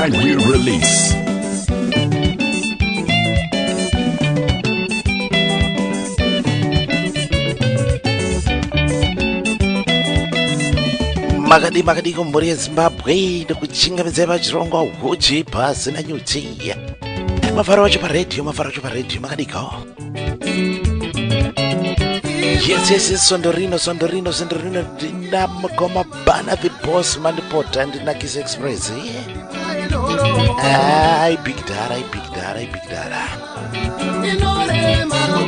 New release. Magadi kumburi ya Zimbabwe ndokuchingamidza vachirongo huchi pasi na nyuti mafara wacho paredio makadiko. Yes, Sondorino ndina mkoma bana the boss man pot and Nakis Express. I big dara.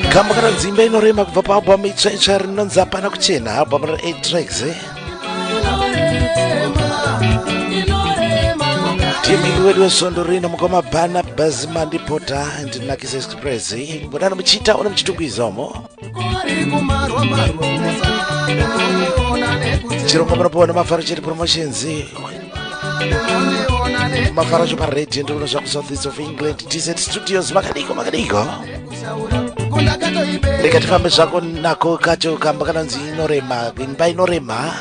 Kama kana nzimba inorema kubva pa album itsva rinonzi Hapana Kuchena, album ra 8 tracks. Timing wedu wa Sondorino mkoma bana Bazimandi Pota and Nakis Express. Mbona mchita una mchitungwizomo. Chirongo mnapona mafara chiri promotions. Mafara chupa radio ndo unazwa South East of England TZ Studios makadiko. Ndikatifambe zvako nako kacho kamba kana nzi inorema, imba inorema.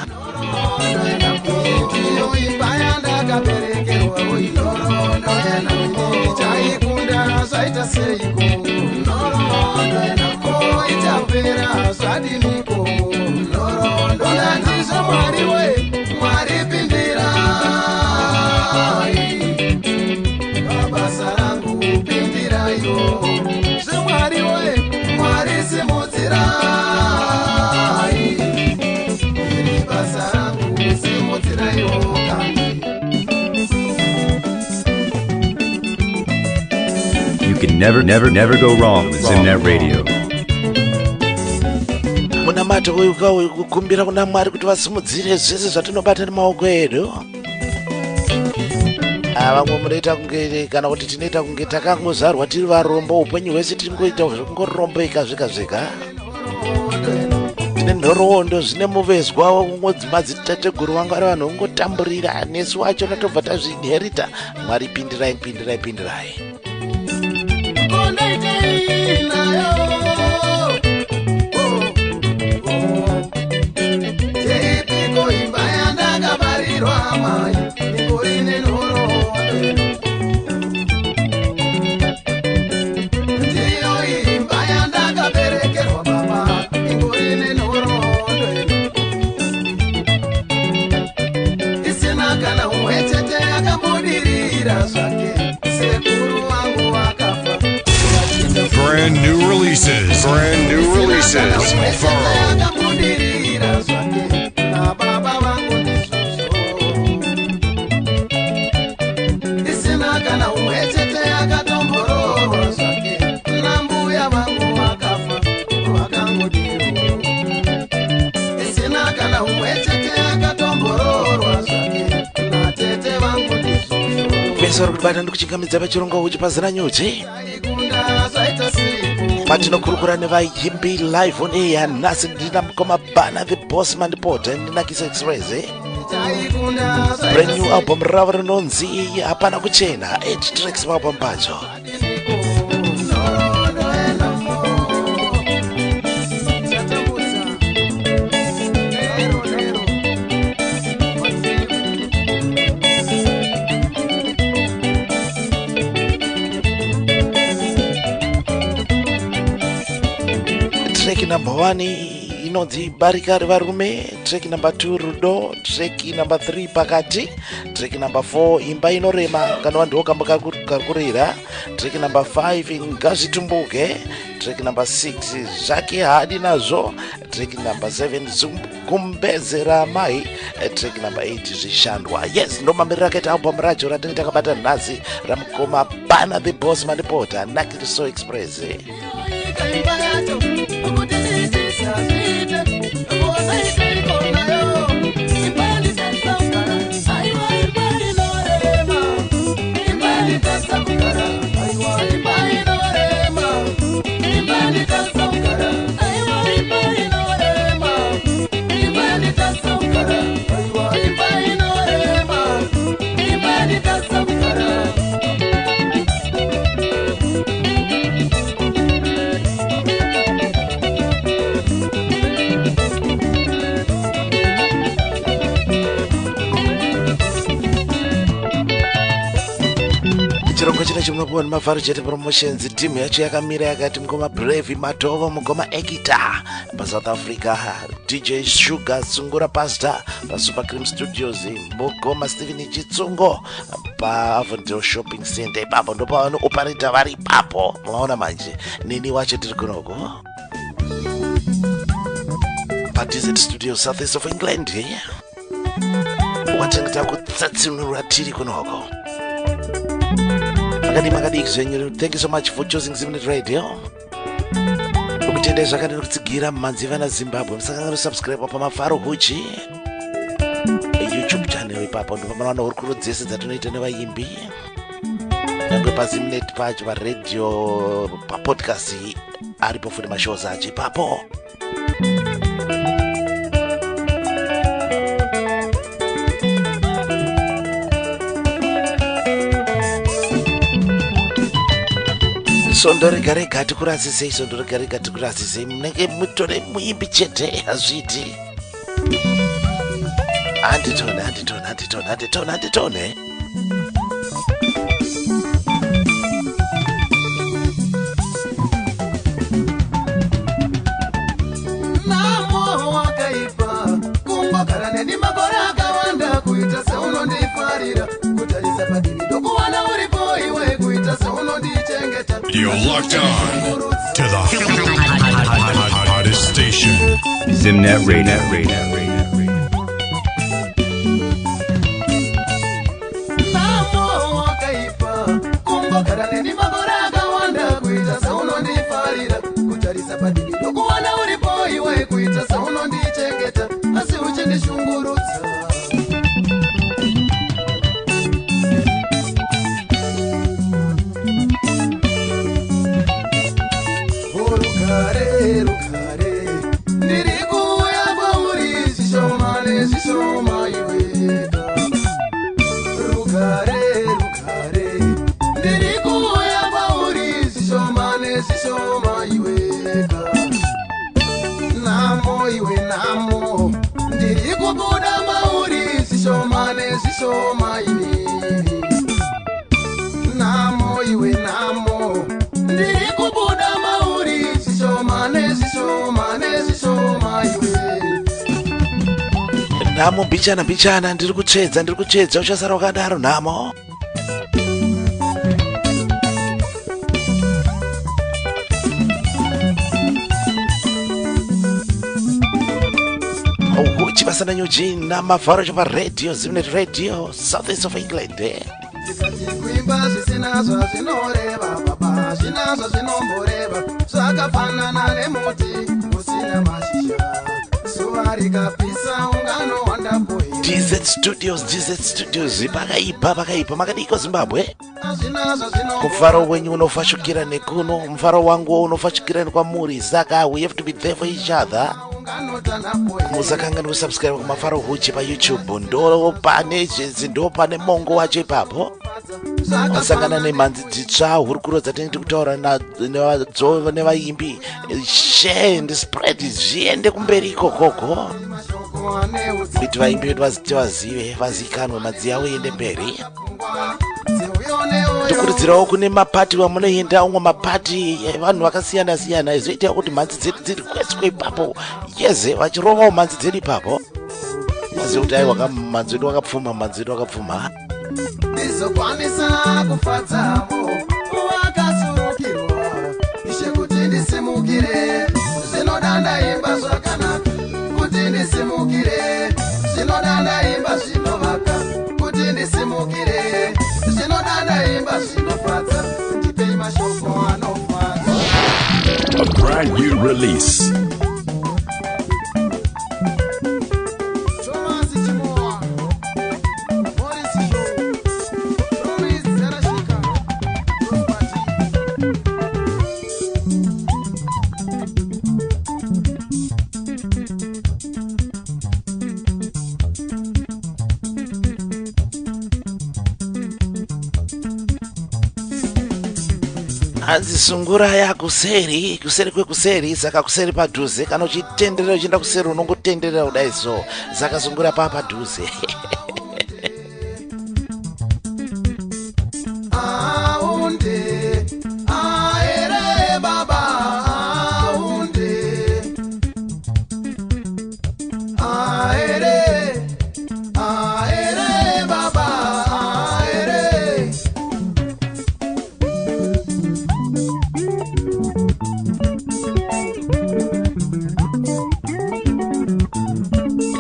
You can never go wrong with Zimnet Radio. Munamato kukumbira kuna Mwari kuti vasimudzire zvese zvatinobata nemaoko edu. Vamwe munoita kunge kana kuti tinoita kunge takangozvarwa tiri varombo upenyu hwese tingoita zvekungorombeka zvega. Tine nhoroondo zvine muvezwa madzitateguru wangu ari vanhu ungotamburira nesu wacho natobva tazvinherita. Mwari pindirai. Brand new releases. Pesa rukubata ndokuchingamidza vachirongo uchi pazira nyuchi. Patinokurukura nevaimbi live on air nhasi ndina mukoma bana the boss man pot and Nakis Express. Brand new album ravo rinonzi Hapana Kuchena, 8 tracks album pacho. Track number 1 inonzi Barika Rivarume, track number 2 Rudo, track number 3 Pakati, track number 4 Imba Inorema kana vanhu vokamba kakurira, track number 5 Ngazitumbuke, track number 6 Zvake Hadi Nazvo, track number 7 Kumbezera Mai, track number 8 Zvishandwa. Yes, ndo mamiriro akaita album racho ratinenge takabata nhasi ramukoma bana the boss man Pota Nakis Express. ipapo maFarujete Promotions timu yacho yakamira yakati mukoma Brave Matovo mukoma Ekita paSouth Africa DJ Sugar Sungura Pastor paSuper Cream Studios mukoma Stephen Chitsungo paAvondale Shopping Center ipapo ndo pano operator vari ipapo munaona manje nini wacho tiri kunoko paDZ Studio Southeast of England watengeta kutsatsinura tiri kunoko makadi kuzvenyero. Thank you so much for choosing Zimnet Radio. Ukutenda zvakadini kutsigira manziva na Zimbabwe musakanga subscribe pamafaro huchi YouTube channel ipapo ndo pamwana hurukuro dzese dzatinoita nevaimbi nyangwe paZimnet pacho radio papodcast aripo futi mashows acho ipapo. Sondorega tikurasisei sondorega tikurasisei munenge mutore muimbi chete hazviti handitone namo wakaipa kumbogara neni makore akawanda kuita seunondifarira kutarisa padivi dokuwana uripo iwe kuita seunondichengeta. You're locked on to the hottest station. Zimnet Radio. Namo wakaipa kumbogara neni makore akawanda kuita seunondifarira kutarisa padivi dokuwana uripo iwe kuita seunondichengeta asi uchindishungurudza. Rugare ndiri kuuya kwauri zvishoma iweka. Rugare ndiri kuuya kwauri zvishoma iweka. Namo iwe namo ndiri kubuda mauri zvishoma inini. Namo iwe namo ndiri kubuda mauri zvishoma iwe. Namo bichana ndiri kutsvedza uchasara wakadaro namo. Uchibasana nyuji na maFarujete Radio Zimnet Radio Southeast of England Tikati kuimba zvisina zvazvinoreva baba zvina zvazvinomboreva zvakafanana nemuti usina mashizha zuva rikapisa ungano wandapo. DZ Studios pakaipa makadiko Zimbabwe. Mufaro wenyu unofashukira nekuno, mufaro wangu unofashukira nekwamuri, saka we have to be there for each other. Musakanga subscribe kumafaro huchi pa YouTube ndo pane mongo wacho ipapo. Wasangana nemanzi dzitsva hurukuro dzatinenge kutaura nadzo nevaimbi share and spread zviende kumberi ikokoko kuti vaimbi vedu vazive vazikanwe madzi avo ende mberi. Tikurudzirawo kune mapati wamunoenda umwe mapati vanhu vakasiyana siyana zvoita kuti manzi dzedu dziri kweswe ipapo yeze vachirovawo manzi dzedu ipapo vazive kuti aiwa manzi wedu wakapfuma ndizokwanisa kufadzamo wakasurukirwa ishe kuti ndisimukire zvinoda ndaimba zvakanaka kuti ndisimukire zvinoda ndaimba zvinovaka kuti ndisimukire zvinoda ndaimba zvinofadza ndipei mashoko anofadza. A brand new release. Hanzi sungura ya kuseri kwekuseri saka kuseri padhuze kana uchitenderera uchienda kuseri unongotenderera kudai so saka sungura padhuze. Aunde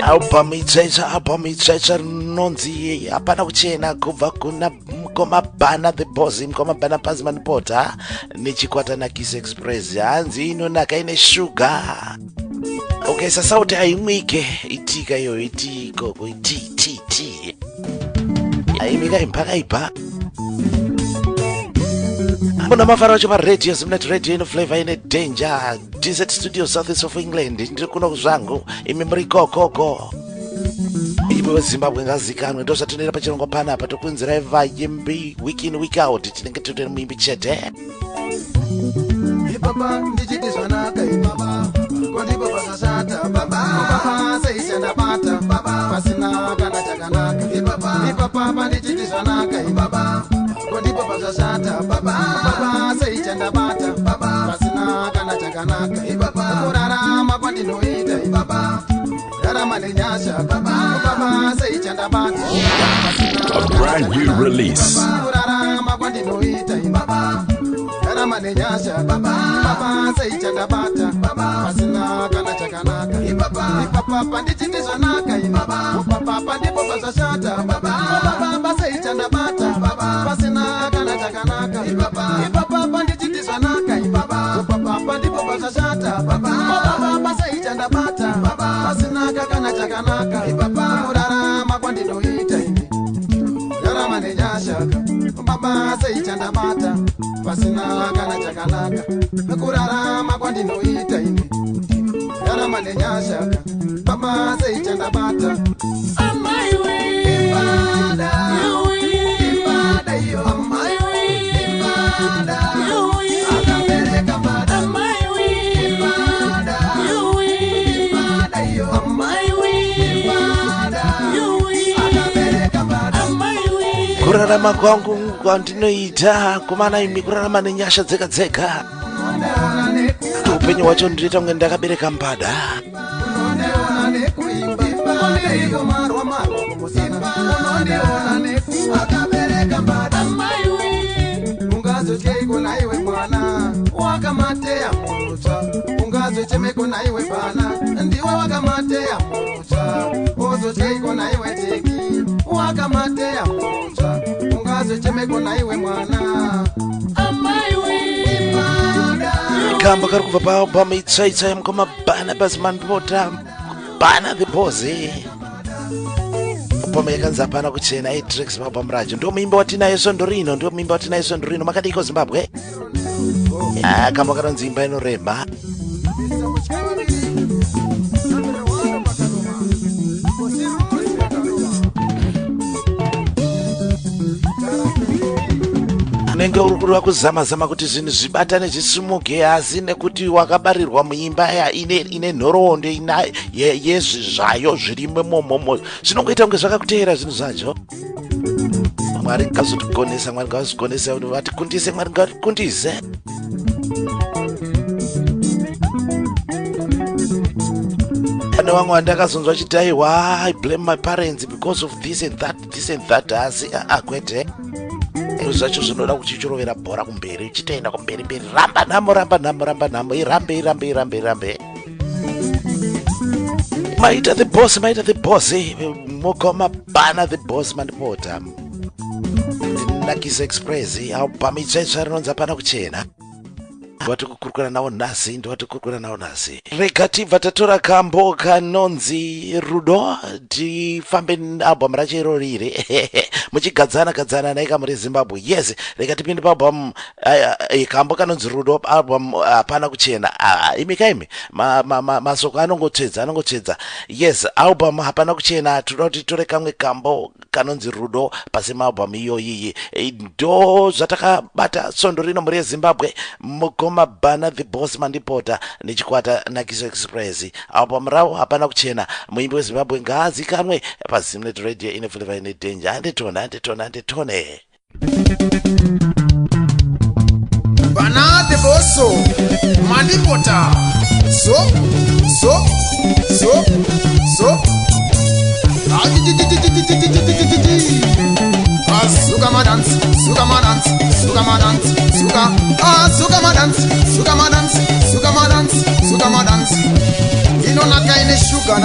album itsvaitsva rinonzi hapana kuchena kubva kuna Mkomabhana the Boss, Mkomabhana Pazman Porter nechikwata naKiss Express. Hanzi inonaka ine sugar. Okay, sasa uti haimwike itika yo itiko iti haimika impakaipa. Muna mafara wacho pa radio Zimnet Radio ino flavor ine danger Desert Studio South of England. Ndiri kuno kuzvangu imemori koko iwe Zimbabwe ngazikanwe ndo satonera pachirongwa panapa tokunzira vayimbi week in week out tinenge totore muimbi chete. Baba ndichiti zvanaka baba kondipo pasasata baba seishanda bata baba pasina kana chakanaka baba ndichiti zvanaka baba kondipo pasasata baba seishanda bata baba pasina kana chakanaka kurarama kwandinoita baba rarama nenyasha baba seishanda bata A brand new release. kurarama kwandinoita baba rarama nenyasha baba seishanda bata baba pasina kana chakanaka baba ndichiti zvanaka baba ndipo pasasata baba seishanda bata baba pasina kana chakanaka baba ndichiti zvanaka baba ndipo pasasata baba seishanda bata baba pasina kana chakanaka kurarama kwandinoita rarama nenyasha baba seishanda bata pasina kana chakanaka kurarama kwandinoita rarama nenyasha baba seishanda bata amaiwe ibada ibada yo amaiwe ibada akabereka bada amaiwe ibada ibada yo amaiwe ibada akabereka bada amaiwe Kurarama kwangu kwandinoita kumana imi kurarama nenyasha dzega upenyu wacho ndinoita kunge ndakabereka mbada. ungazotyeko naiwe mwana wakamateya mutsva ungazochemeko naiwe bana ndiwe wakamateya mutsva ozotyeko naiwe teki wakamateya mutsva ungazochemeko naiwe mwana amaiwe ibada Kamba kari kubva paalbum itsvaitsva yaMkomabhana Pazman Porter, Bhana the Boss. Album yakanzi hapana kuchena 8 tracks paalbum racho. Ndio muimbi watinayo Sondo Rino, makadiko Zimbabwe. Kamba karonzi imba inorema. Unenge uri kuzama kuti zvinhu zvibatane zvisimuke, asi nekuti wakabarirwa muimba ine nhoroondo yezvizvayo zvirimo momo zvinongoita kunge zvakakuteera zvinhu zvacho. Mwari ngazotigonesa, Mwari ngazvigonesa kuti vatikundise, Mwari ngatikundise. Pane vamwe vandakazonzwa chiti aiwa I blame my parents because of this and that asi kwete zvacho zvinoda kuchichorovera bhora kumberi uchitoenda kumberi ramba nhamo irambe maita the boss Mkomabhana the Boss Man Porter naKiss Express. Album itsvaitsva rinonzi hapana kuchena. Ndowatikukurukura nawo nhasi. Rega tibva tatora kambo kanonzi Rudo tifambe album racho iro riri muchigadzana naika muri Zimbabwe. Yes, rega tipinde paalbum kambo kanonzi Rudo, album hapana kuchena. Imi masoko anongotedza. Yes, album hapana kuchena. Toda kuti tore kamwe kambo kanonzi Rudo pasi maalbum iyoyi. Ndo zvatakabata Sondo Rino muri Zimbabwe. Mkomabhana the Boss Man Porter nechikwata naKiss Express. Album ravo hapana kuchena. Muimbi weZimbabwe ngaazikanwe paZimnet Radio ine flavor ine danger. Anditone. Bhana the Boss Man Porter so Suka ma dance, you know that kind of sugar,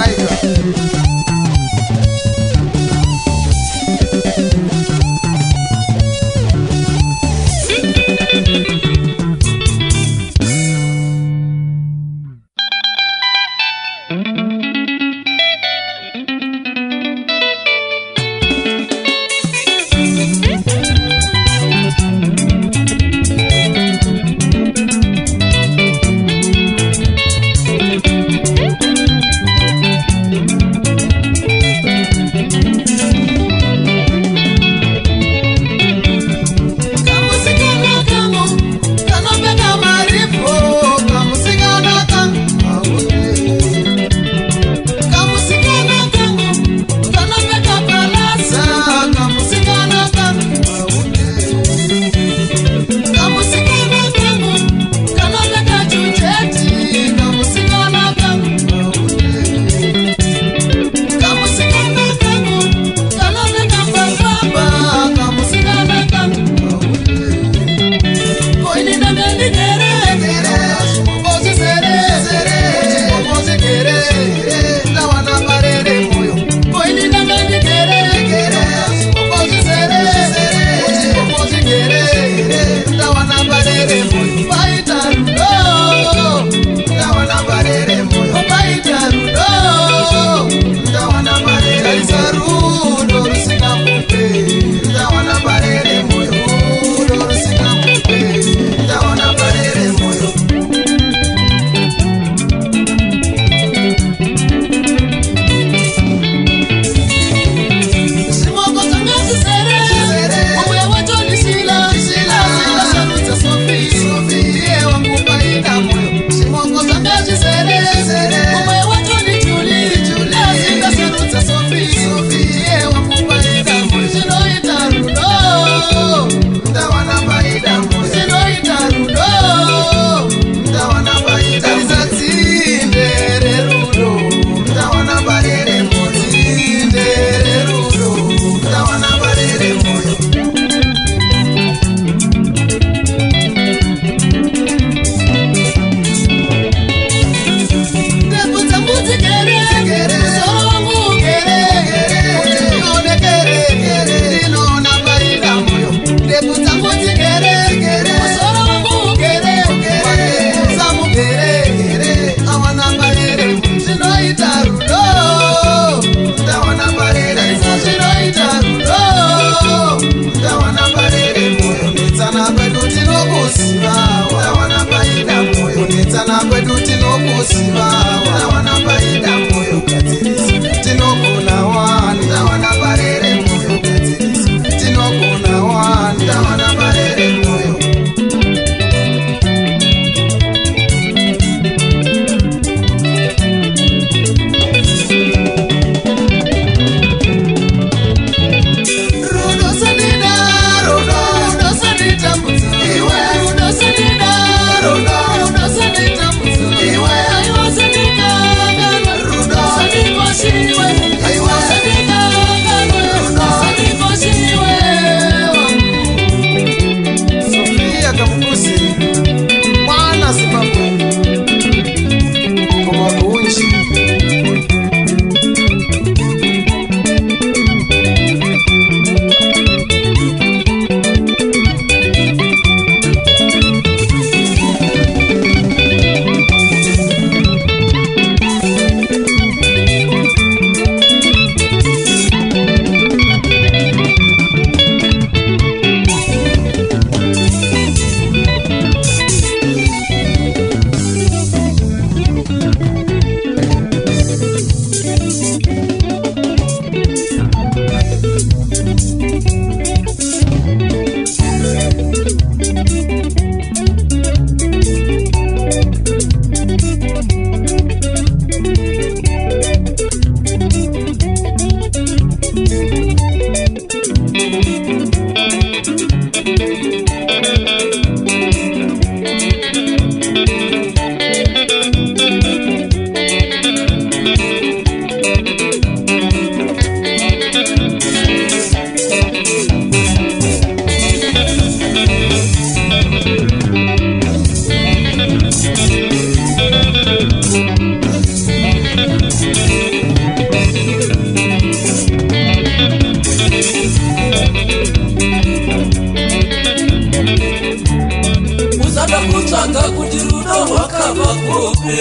Kutsanga kuti rudo rwakava kupe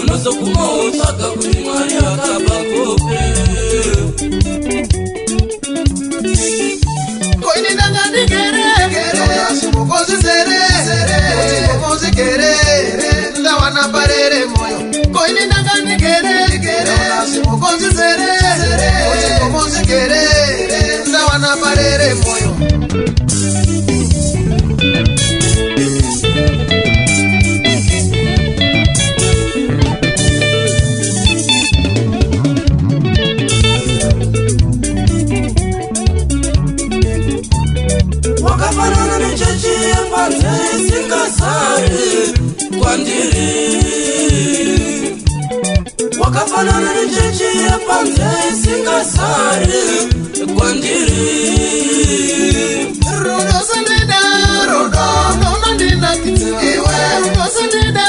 unozokuma utsvaga kuti Mwari akapa kope. Koini ndangani kere simukozi zere simukozi kere ndawana parere moyo. Koini ndangani kere simukozi zere simukozi kere ndawana parere moyo. Wakafanana nechechi yepanze isingasari kwandiri. Wakafanana nechechi yepanze isingasari kwandiri. Rudo sandida rudo nono ndina kitse iwe. Rudo sandida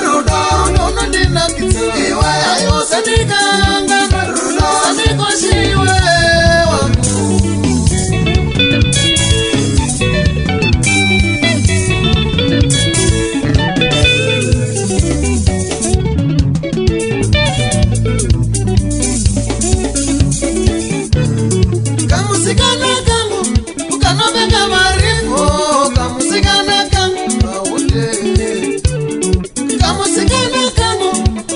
rudo nono ndina kitse iwe. Ayo sandika ngana rudo sandiko shiwe wangu. Kamusikana kangu ukanobeka marifo. Kamusikana kangu maude. Kamusikana kangu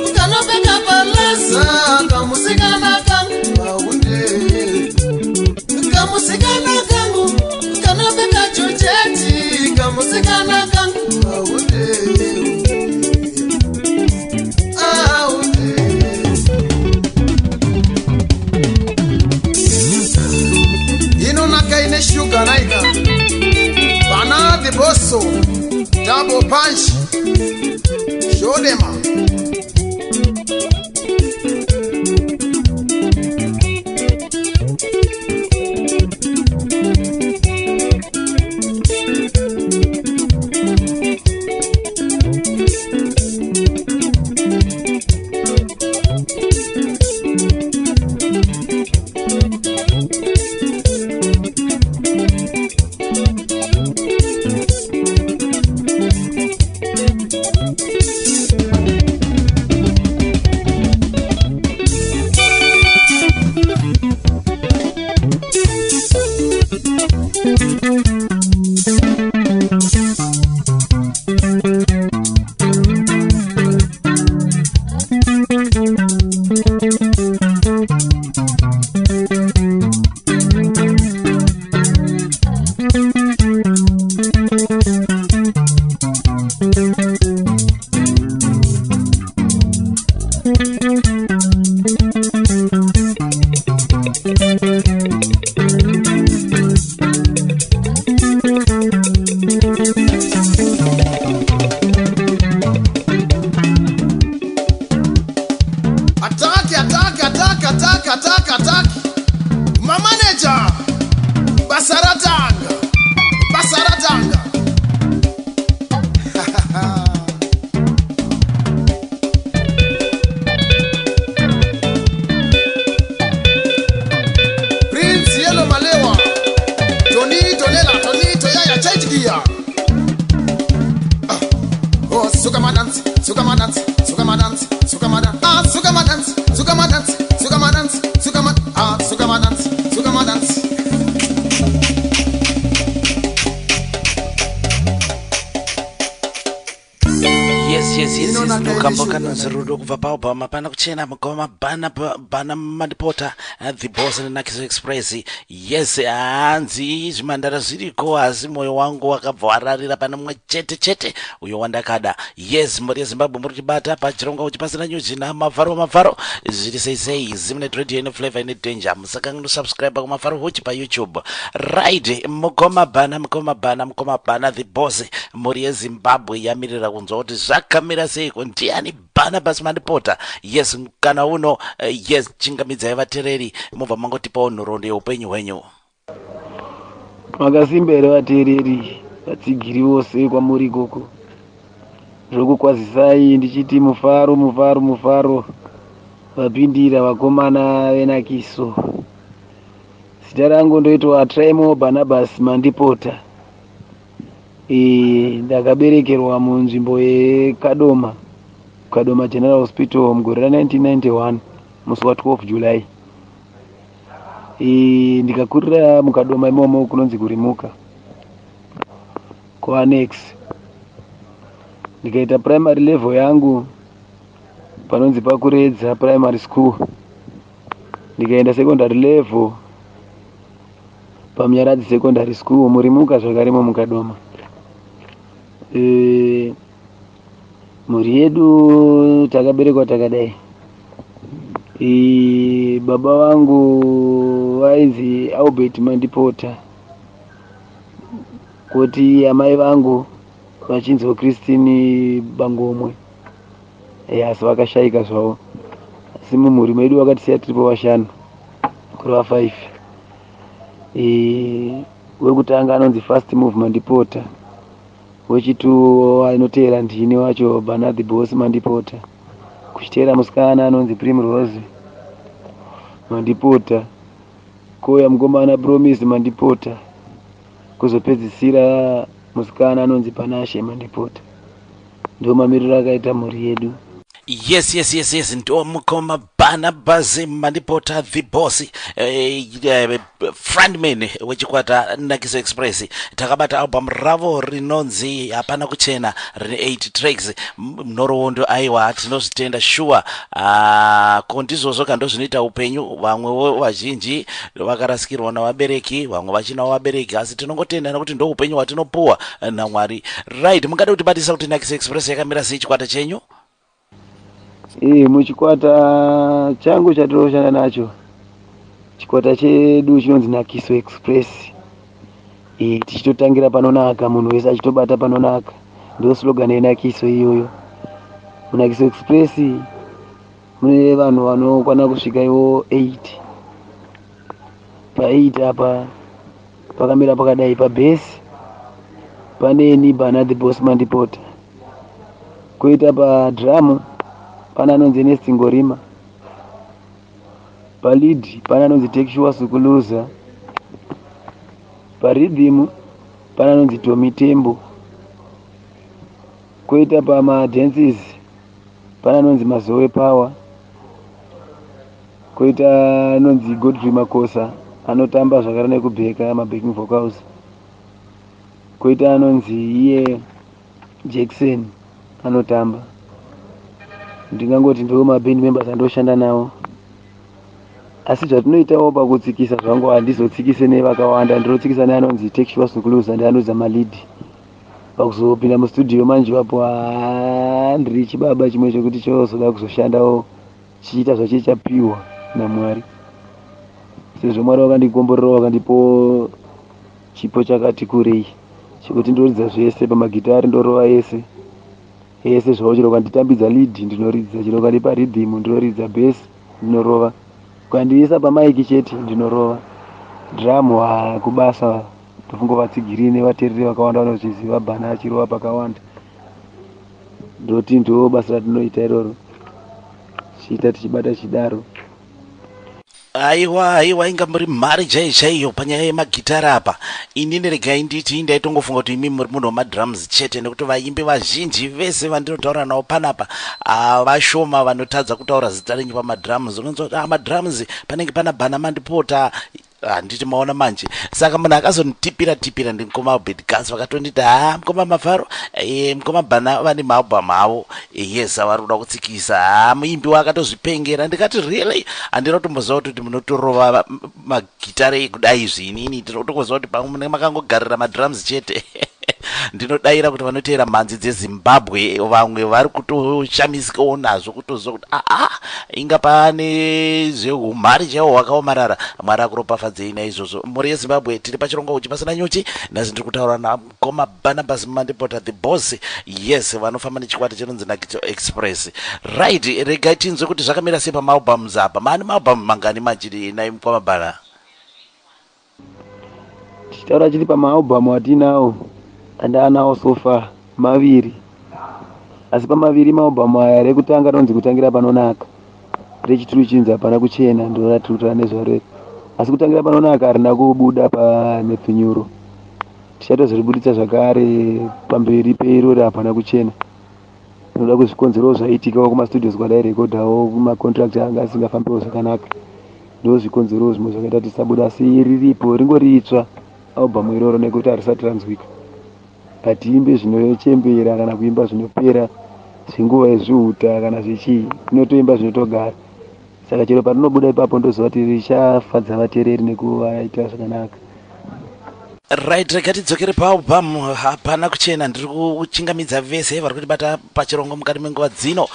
ukanobeka palasa. Kamusikana kangu maude. Kamusikana kangu ukanobeka chocheti. Kamusikana kangu maude. Aude. Ino nakaine shuka naika Bana the bosso double punch. Show them out. Attack. My manager, Basaratanga. Prince Yellow Malewa, Tonito Yaya, change gear. Oh, Sukama dance. Yes, nokamboka nonzirudo kubva paubhama pana kuchena mugoma bana mandipota the boss nenakiso express. Yes, hanzi zvimandara zviriko asi moyo wangu wakabva wararira pana mumwe chete uyo wandakada. Yes, muri yeZimbabwe muri kutibata pachirongo uchipasira nyuzi namavharo zviri sei Zimnet Radio ine flavor ine danger. Musakanganwa subscribe kumavharo huchi pa YouTube. Right, mugoma bana the boss muri yeZimbabwe yamirira kunzwa kuti zvakamira seiko ndiani Barnabas Mandipota. Yes, kana uno yes chingamidza yevatereri mubva mangotipawo nhoroondo yeupenyu hwenyu. Makasimbere vatereri vatsigiri vose kwamuri ikoko zvokukwazisai ndichiti mufaro vapindira vakomana venakiso. Zita rangu ndoitwa Traimo Barnabas Mandipota. Ndakaberekerwa munzvimbo yeKadoma Kadoma General Hospital mugore ra1991 musi wa 12 July. Ndikakurira mukadoma imomo kunonzi kurimuka kuannex. Ndikaita primary level yangu panonzi pakuredza primary school. Ndikaenda secondary level pamunyaradzi secondary school murimuka zvakarimo mukadoma. Mhuri yedu takaberekwa takadai. Baba vangu vainzi Albert Mandipota, kuti amai vangu vachinzi Christine Bangomwe. Asi vakashaika zvavo. Asi mumhuri medu vakatisiya tiripo vashanu kuri va5. Wekutanga anonzi First Move Mandipota, wechitu anoteera ndini wacho Bernard Boss Mandipota, kuchiteera musikana anonzi Primrose Mandipota, kouya mukomana Promise Mandipota, kuzopedzisira musikana anonzi Panashe Mandipota. Ndo mamiriro akaita mhuri yedu. Yes, ndo mukoma Barnabas Mandipota the boss, frontman wechikwata Nakiso Express. Takabata album ravo rinonzi hapana kuchena, rine 8 tracks. Mnorowondo aiwa tinozvitenda sure. Kondizozo kando zvinoita upenyu, vamwe vazhinji vakarasikirwa navabereki, vamwe vachina vabereki, asi tinongotenda nekuti ndo upenyu hwatinopuwa naMwari. Right, mungada kutibatisa kuti Nakiso Express yakamira sei chikwata chenyu? Muchikwata changu chatinoshanda nacho, chikwata chedu chinonzi Nakiso Express. Tichitotangira panonaka, munhu wese achitobata panonaka. Ndo slogan yeNakiso iyoyo. Nakiso Express mune vanhu vanokwana kusvika ivo 8. Pa8 apa pakamira pakadai. Pabase paneni Bernard Boss Mandipota, koita padrum pana anonzi Nesti Ngorima, palead pana anonzi Tekshua Sukuluza, parhythm pana anonzi Tommy Tembo, koita pamadances pana anonzi Mazoe Power, koita anonzi Godfrey Makosa anotamba zvakare nekubheka mabacking vocals, koita anonzi iye Jackson anotamba. Ndingangoti ndo maband members andoshanda nawo. Asi zvatinoitawo pakutsikisa zvangu handizotsikise nevakawanda, ndinotsikisa neanonzi Tekshua Sukuluza ndianoza malead. Pakuzopinda mustudio manje wapo ndiri chibaba chimwe chekuti chozoda kuzoshandawo chiita zvachichapiwa naMwari. Sezvo Mwari wakandikomborera, wakandipo chipo chakati kurei chekuti ndoridza zvese pamagitari, ndorova yese zvavo. Chero kanditambidza lead ndinoridza, chero kandipa rhythm ndinoridza, bass ndinorova, kandiisa pamaiki chete ndinorova, drum kubasa. Tofunga vatsigiri nevateereri vakawanda vanochiziva Bana achirova pakawanda. Ndoti ndo basa ratinoita iroro, chiita tichibata chidaro. Aiwa inga muri mari chaiyo panyaya yemagitara apa. Inini regai nditi ndaitongofunga kuti imi muri munhu wemadrums chete, nekuti vaimbi vazhinji vese vandinotaura navo panapa vashoma vanotadza kutaura zita renyu pamadrums. Unonzwa kuti madrums panenge pana Bana Mandipota, handiti maona manje. Saka munhu akazonitipira ndimukoma Bedgas vakatonditi mukoma Mafaro, mukoma Bana vane maalbum avo, yes avari kuda kutsikisa. Muimbi wakatozvipengera. Ndikati really handinotomboziva kuti munotorova magitare kudai zvinini. Ndinotongoziva kuti pamwe makangogarira madrums chete. Ndinodaira kuti vanoteera mhanzi dzeZimbabwe vamwe vari kutoshamisikawo nazvo, kutoziva kuti inga pane zveumhari chaiwo hwakaomarara. Mwari akuropafadzei naizvozvo. Mhuri yeZimbabwe tiri pachirongo uchi pasina nyuchi. Nhasi ndiri kutaura namukoma Barnabas Mandipota the boss, yes, vanofamba nechikwata chinonzi Nakiso Express. Right, regai tinzwe kuti zvakamira sei pamaalbums apa. Maane maalbum mangani manje naye mukoma Bana? Tichitaura chiri pamaalbum atinawo, andanawo sofa maviri. Asi pamaviri maalbum aya rekutanga rinonzi kutangira panonaka, rechituru chinzi hapana kuchena, ndo ratiri nezvaro. Asi kutangira panonaka harina kubuda panepfinyuro. Tichatozoribuditsa zvakare pamberi peirori hapana kuchena. tinoda kuzvikonzerawo zvaiitikawo kumastudios kwadairekodhawo kumacontract anga asingafambiwo zvakanaka. Ndo zvikonzerawo zvimwe zvakaita tisabuda, asi riripo ringori itsva album iroro nekuti harisati ranzwika. Hatiimbe zvinochembera kana kuimba zvinopera zvinguva yezvihuta kana zvichii, tinotoimba zvinotogara. Saka chero patinobuda ipapo ndoziva kuti richafadza vateereri nekuvaita zvakanaka. Right, rega tidzokere paalbum hapana kuchena. Ndiri kuchingamidza vese vari kutibata pachirongo mukati menguva dzino.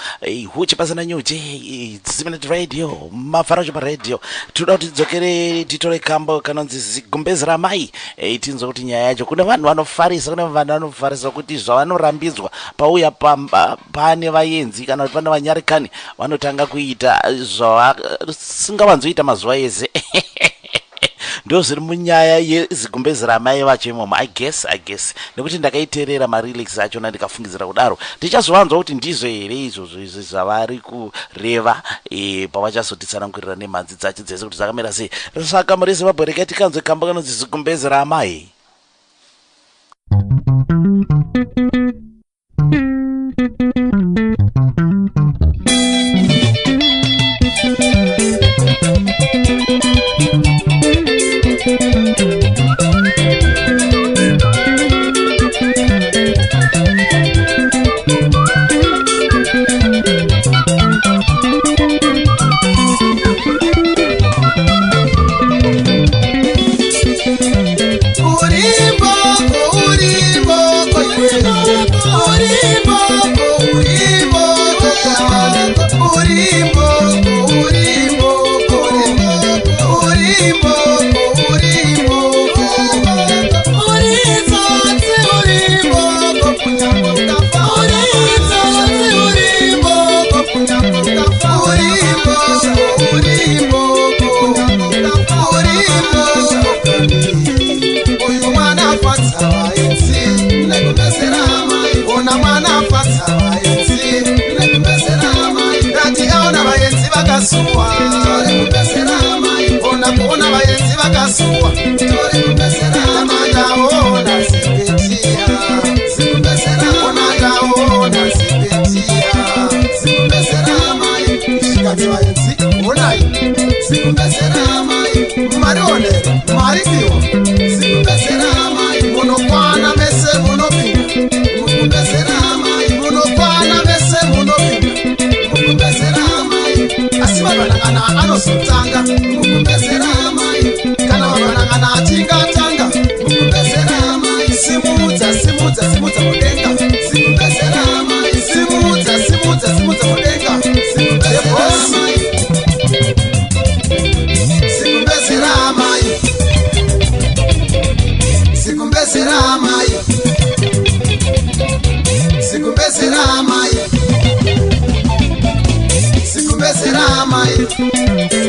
Huchi pasina nyuchi, Ziminit Radio, mafaracho paradio. Tinoda kuti tidzokere titore kambo kanonzi zigumbezi ramai. Tinzwa kuti nyaya yacho kuna vanhu vanofarisa, kuna vanhu vanofarisa kuti zvavanorambidzwa pauya pane vaenzi kana kuti pane vanyarekani vanotanga kuita zvavasingavanzoita mazuva ese. Ndo zviri munyaya yezigumbezi ramai vacho imomo. I guess nekuti ndakaiteerera marylics achona ndikafungidzira kudaro tichazovanzwa kuti ndizvo here izvozvo zvavari kureva pavachazotitsanangurira nemhanzi dzacho dzese kuti dzakamira sei. Saka muri Zimbabwe regai tikanzwe kamba kanonzi zigumbezi ramai.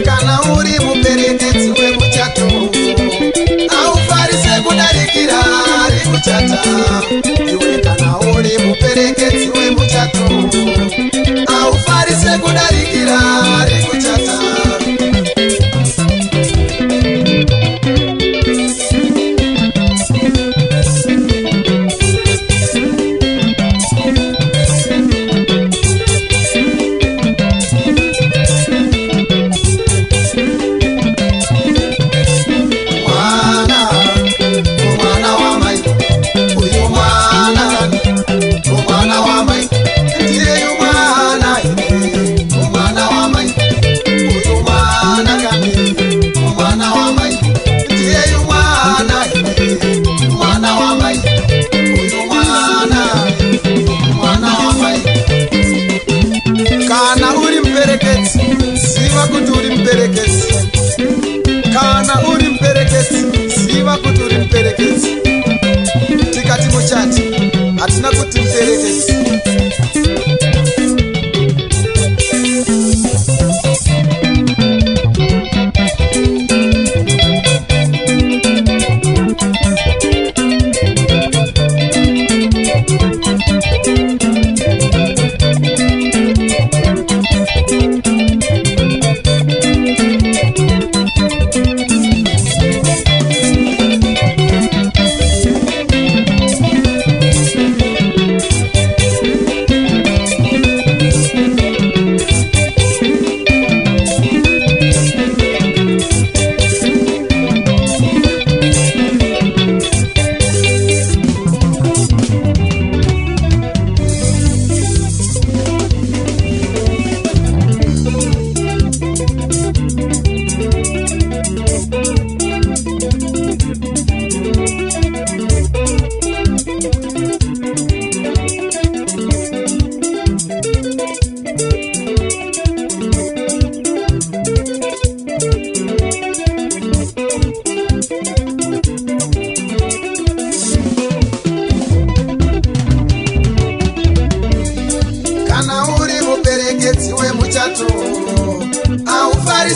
Kana uri muperekedzi wemuchato aufarise kudarikira ari muchata. Iwe kana uri muperekedzi wemuchato aufarise kudarikira ari muchata.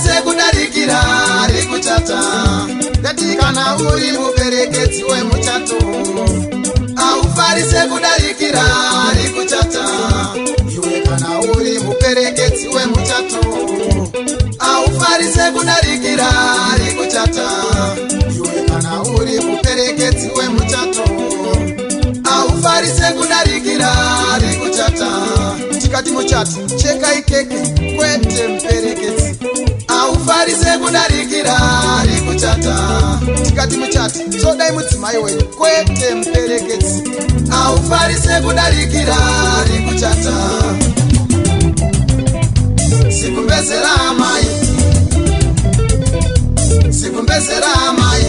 aufarise kudarikira ari kuchata ndati kana uri muberekedzi wemuchato aufarise kudarikira ari kuchata iwe kana uri muberekedzi wemuchato aufarise kudarikira ari kuchata iwe kana uri muberekedzi wemuchato aufarise kudarikira ari kuchata tikati muchati chekai keke kwete muberekedzi aufarise kudarikira ari kuchata tikati muchati sodai mudzimai wenyu kwete muberekedzi aufarise kudarikira ari kuchata sikumbezera mai sikumbezera mai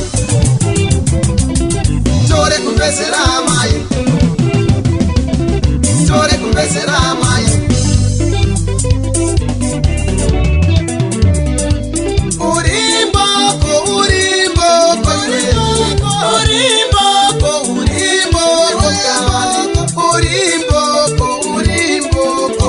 tore kumbezera mai tore kumbezera mai urimboko urimboko urimboko urimboko urimboko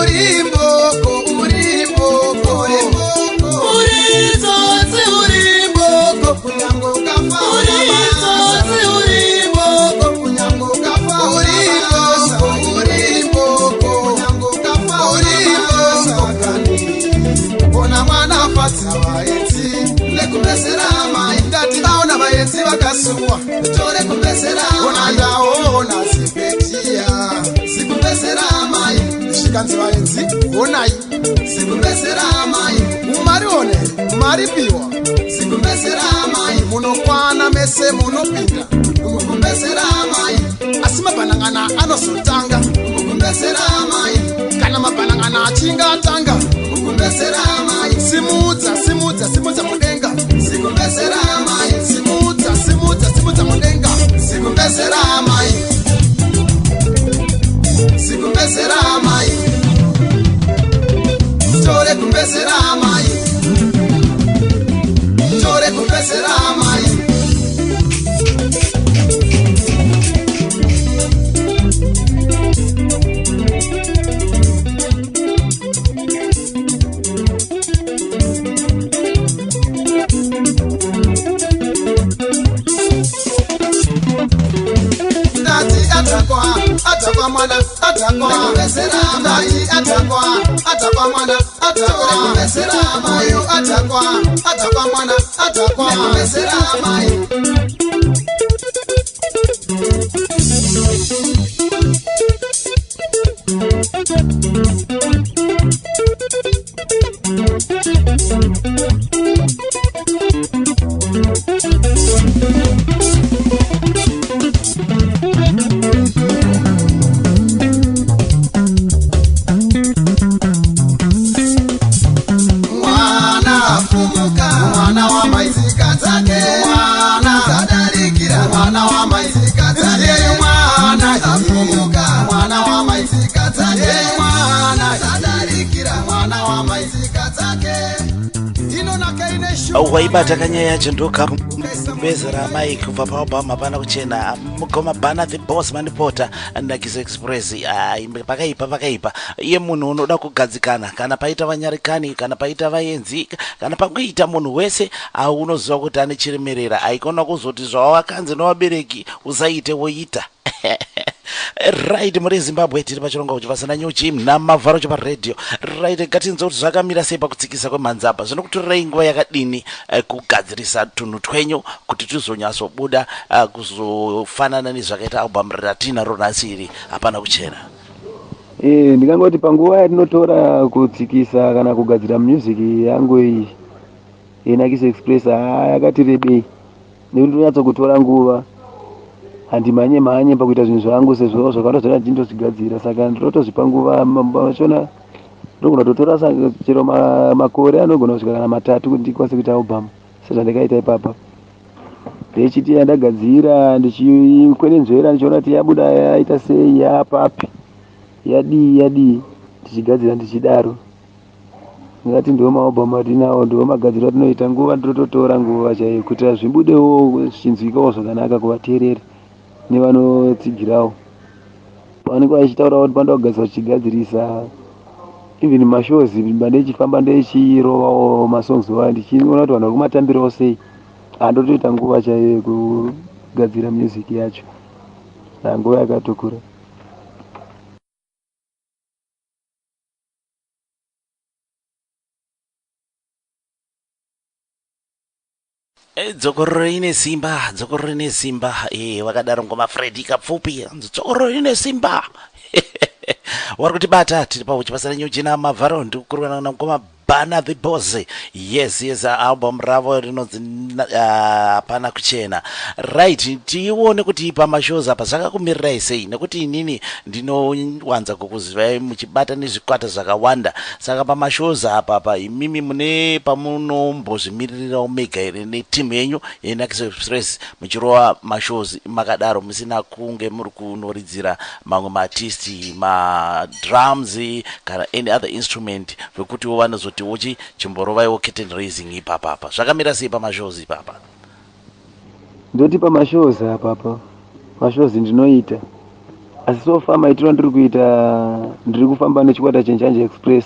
urimboko urimboko urimboko urizotsi urimboko kunyango kafa urizotsi urimboko kunyango kafa urimboko kunyango kafa urimboko ona mwana fatsa vaenzi nekumbesera mai ndati vaona vaenzi vakasuwa tore kumbesera ona ndaona zipetia sikumbesera mai zvikanzi vaenzi onai sikumbesera mai mumarione maripiwa sikumbesera mai munokwana mese munopinda kumbesera mai asi mabhanangana anozotanga kumbesera mai kana mabhanangana achinga atanga kumbesera mai simudza simudza simudza mudenga sikumbesera mai simudza simudza simudza mudenga sikumbesera mai sikumbesera mai tore kumbesera mai tore kumbesera mai atakwa mwana atakwa kumbesera mai atakwa mwana atakwa kumbesera mai atakwa mwana atakwa kumbesera mai waibata kanyaya chindoka mbezera mai kubva paobama pana kuchena mugoma bana the boss man porter Nakiso Express. Pakaipa iye munhu unoda kugadzikana kana paita vanyarikani kana paita vaenzi kana pakuita munhu wese unoziva kuti ane chiremerera aikona kuzoti zvavakanzi nevabereki usaite woita. Right, muri Zimbabwe tiri pachirongo kuti pasina nyuchi namavharo chepa radio. Right, ngatinze kuti zvakamira sei pakutsikisa kwemhanzapa. Zvinokutorera nguva yakadini kugadzirisa tunhu twenyu kuti tuzonyatsobuda kuzofanana nezvakaita album ratinaro nhasi iri hapana kuchena. Ndingangoti panguva yatinotora kutsikisa kana kugadzira music yangu iyi Nakiso Express yakati rebei nekuti ndonyatsokutora nguva handimhanye pakuita zvinhu zvangu sezvo zvakandozvira ndindozvigadzira saka ndinotozvipa nguva machona ndogona kutotora chero makore anogona kusvika kana 3 kuti ndikwanise kuita album sezvandakaita ipapa ndechiti yandagadzira ndichikwenenzvera ndichiona kuti yabuda yaita sei yapapi yadii ndichigadzira ndichidaro ngati ndiwo maalbum atinawo ndiwo magadziro atinoita nguva ndinototora nguva chaiyo kuti zvibudewo zvichinzwikawo zvakanaka kuvateereri nevanotsigirawo pavanenge vachitaura kuti panda kugadzira chichigadzirisa even mashows ndechifamba ndechirovawo masongs wa ndichiona kuti vanhu vari kumatambirawo sei. Andotoita nguva chaiyo yekugadzira music yacho, nguva yakatokura. Dzokororo ine simba, dzokororo ine simba. Wakadaro ngoma Freddy kapfupi, dzokororo ine simba. Wari kutibata tiri pauchipasara nyujina mavharo ndikukurukana na ngoma Bana the Boss. Yes, album ravo rinonzi hapana kuchena. Right, tione kuti pamashows apa zvakakumirira sei, nekuti inini ndinowanza kukuzivai muchibata nezvikwata zvakawanda. Saka pamashows apa imimi mune pamunombozvimiririra omega here netimu yenyu yeNaxis Express muchirova mashows makadaro musina kunge muri kunoridzira mamwe maartisti, drums kana any other instrument vekuti vanozoti uchi chimborovaiwo curtain raising ipapapa. Zvakamira sei pamashows ipapa? Ndoti pamashows apapa, mashows ndinoita, asi so far maitiro ndiri kuita ndiri kufamba nechikwata cheNjanje Express.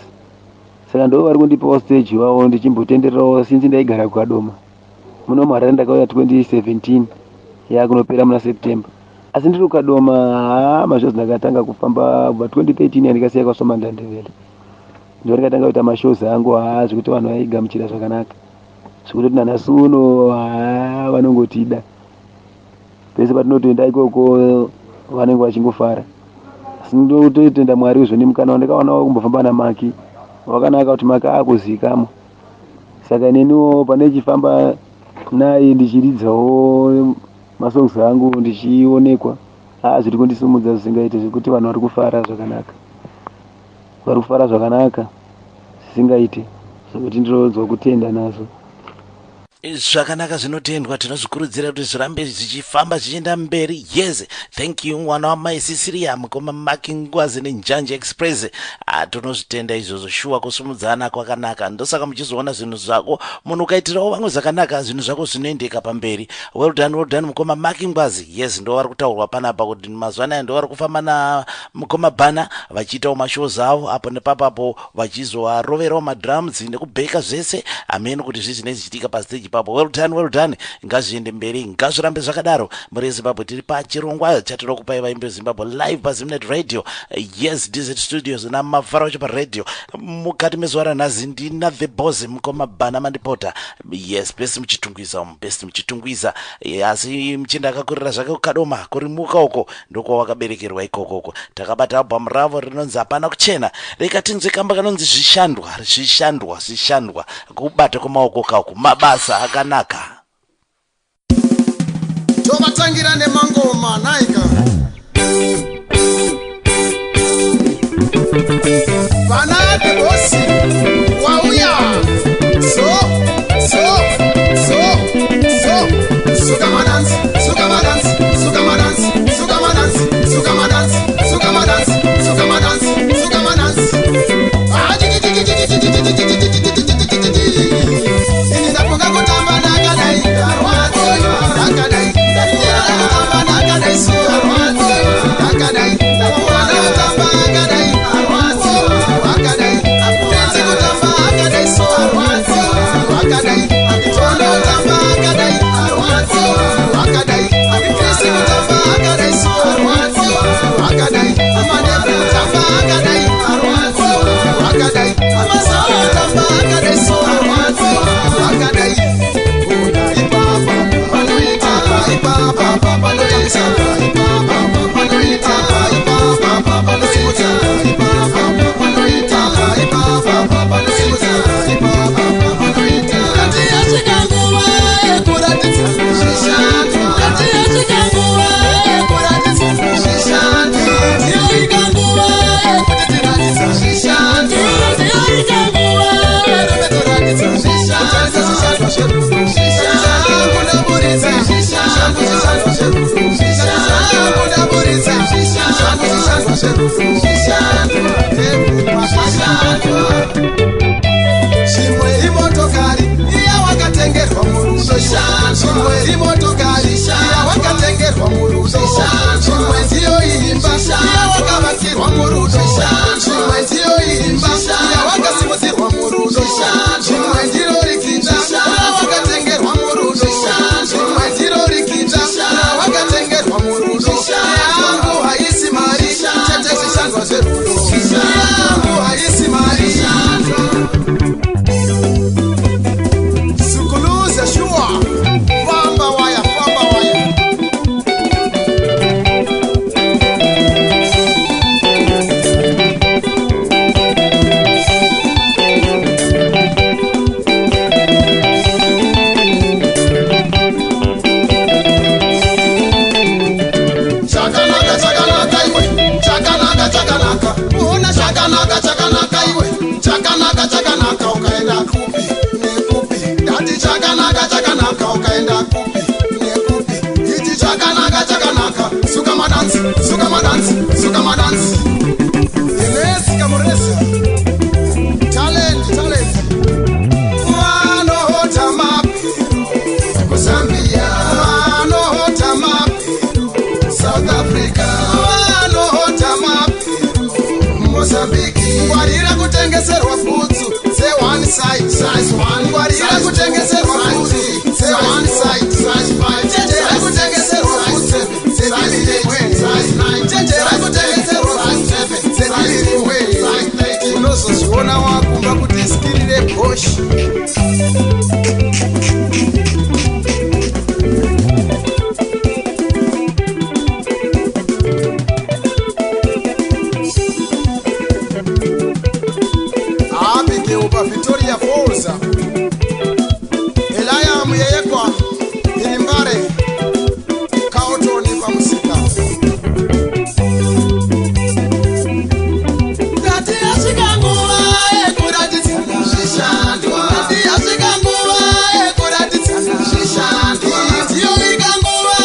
Saka ndo vari kundipawo stage wavo ndichimbotendererawo since ndaigara kuKadoma. Muno mharara ndakauya 2017 yakunopera muna September. Asi ndiri kuKadoma mashows ndakatanga kufamba kubva 2013 yandikasiya kwasoma Ndandevele. Ndo ndikatanga kuita mashows angu zvekuti vanhu vaigamuchira zvakanaka. Zvekuti nanhasi uno vanongotida. Pese patinotoenda ikoko vanenge vachingofara. Asi ndototenda Mwari uzvoni mukana wandakaonawo kumbofamba naMaki. Wakanaka kuti Maki akuzikamo. Saka neniwo pane chifamba naye ndichiridzawo masongs angu ndichionekwa. Zviri kundisumudza zvisingaite zvekuti vanhu vari kufara zvakanaka. Vari kufara zvakanaka zvisingaite zvekuti ndinonzwa kutenda nazvo. Zvakanaka zvinotendwa, tinozvikurudzira kuti zvirambe zvichifamba zvichienda mberi. Yes, thank you mwana wamai Cecilia mukoma Maki Ngwazi neNjanje Express. Tinozvitenda izvozvo, shuwa kusumudzana kwakanaka. Ndosaka muchizoona zvinhu zvako munhu ukaitirawo vamwe zvakanaka zvinhu zvako zvinoendeka pamberi. Well done mukoma Maki Ngwazi. Yes, ndo vari kutaurwa panapa kuti mazuva anaya ndo vari kufamba na mukoma Bana vachiitawo mashows avo apo nepapapo vachizovaroverawo madrums nekubheka zvese. Amen kuti zvinenge zvichiitika pastage papo. Well done, ngazviende mberi, ngazvirambe zvakadaro. Muri Zimbabwe tiri pachirongwa chatinokupai vaimbe Zimbabwe live paZimnet Radio. Yes, Desert Studios na mavharo acho paradio. Mukati mezuva ranhasi ndina The Boss mukoma Bana Mandipota. Yes, best muchitungwiza. Asi mchinda akakurira zvake kuKadoma kurimuka uko ndoko wakaberekerwa ikoko. Takabata album ravo rinonzi hapana kuchena. Rikatinzwe kamba kanonzi zvishandwa kubata kwemaoko kako mabasa akanaka. Tovatangira nemangoma naika Bana the Boss wauya suka madansi Ninapunga kutamba nakadai Nakadai Nakadai chakanaka ukaenda kupi nekupi ichi chakanaka suka madansi Inesi Kamuresa talent Wanohota mapi Zambia Wanohota mapi South Africa Wanohota mapi Mozambique Ngwarira kutengeserwa futsu say one side size 1 Ngwarira kutengeserwa futsu say one side size 5 Chenjera kutengeserwa futsu say size 8 size 9 Chenjera kutengeserwa futsu say size 8 unozozviona wakumba kuti skirire Bosch Victoria Falls Elaya muyeyekwa ilimbare kaotoni pamusika Dati asikanguwa ekuratitsana shishandwa Dati asikanguwa ekuratitsana shishandwa Ndiyo ikanguwa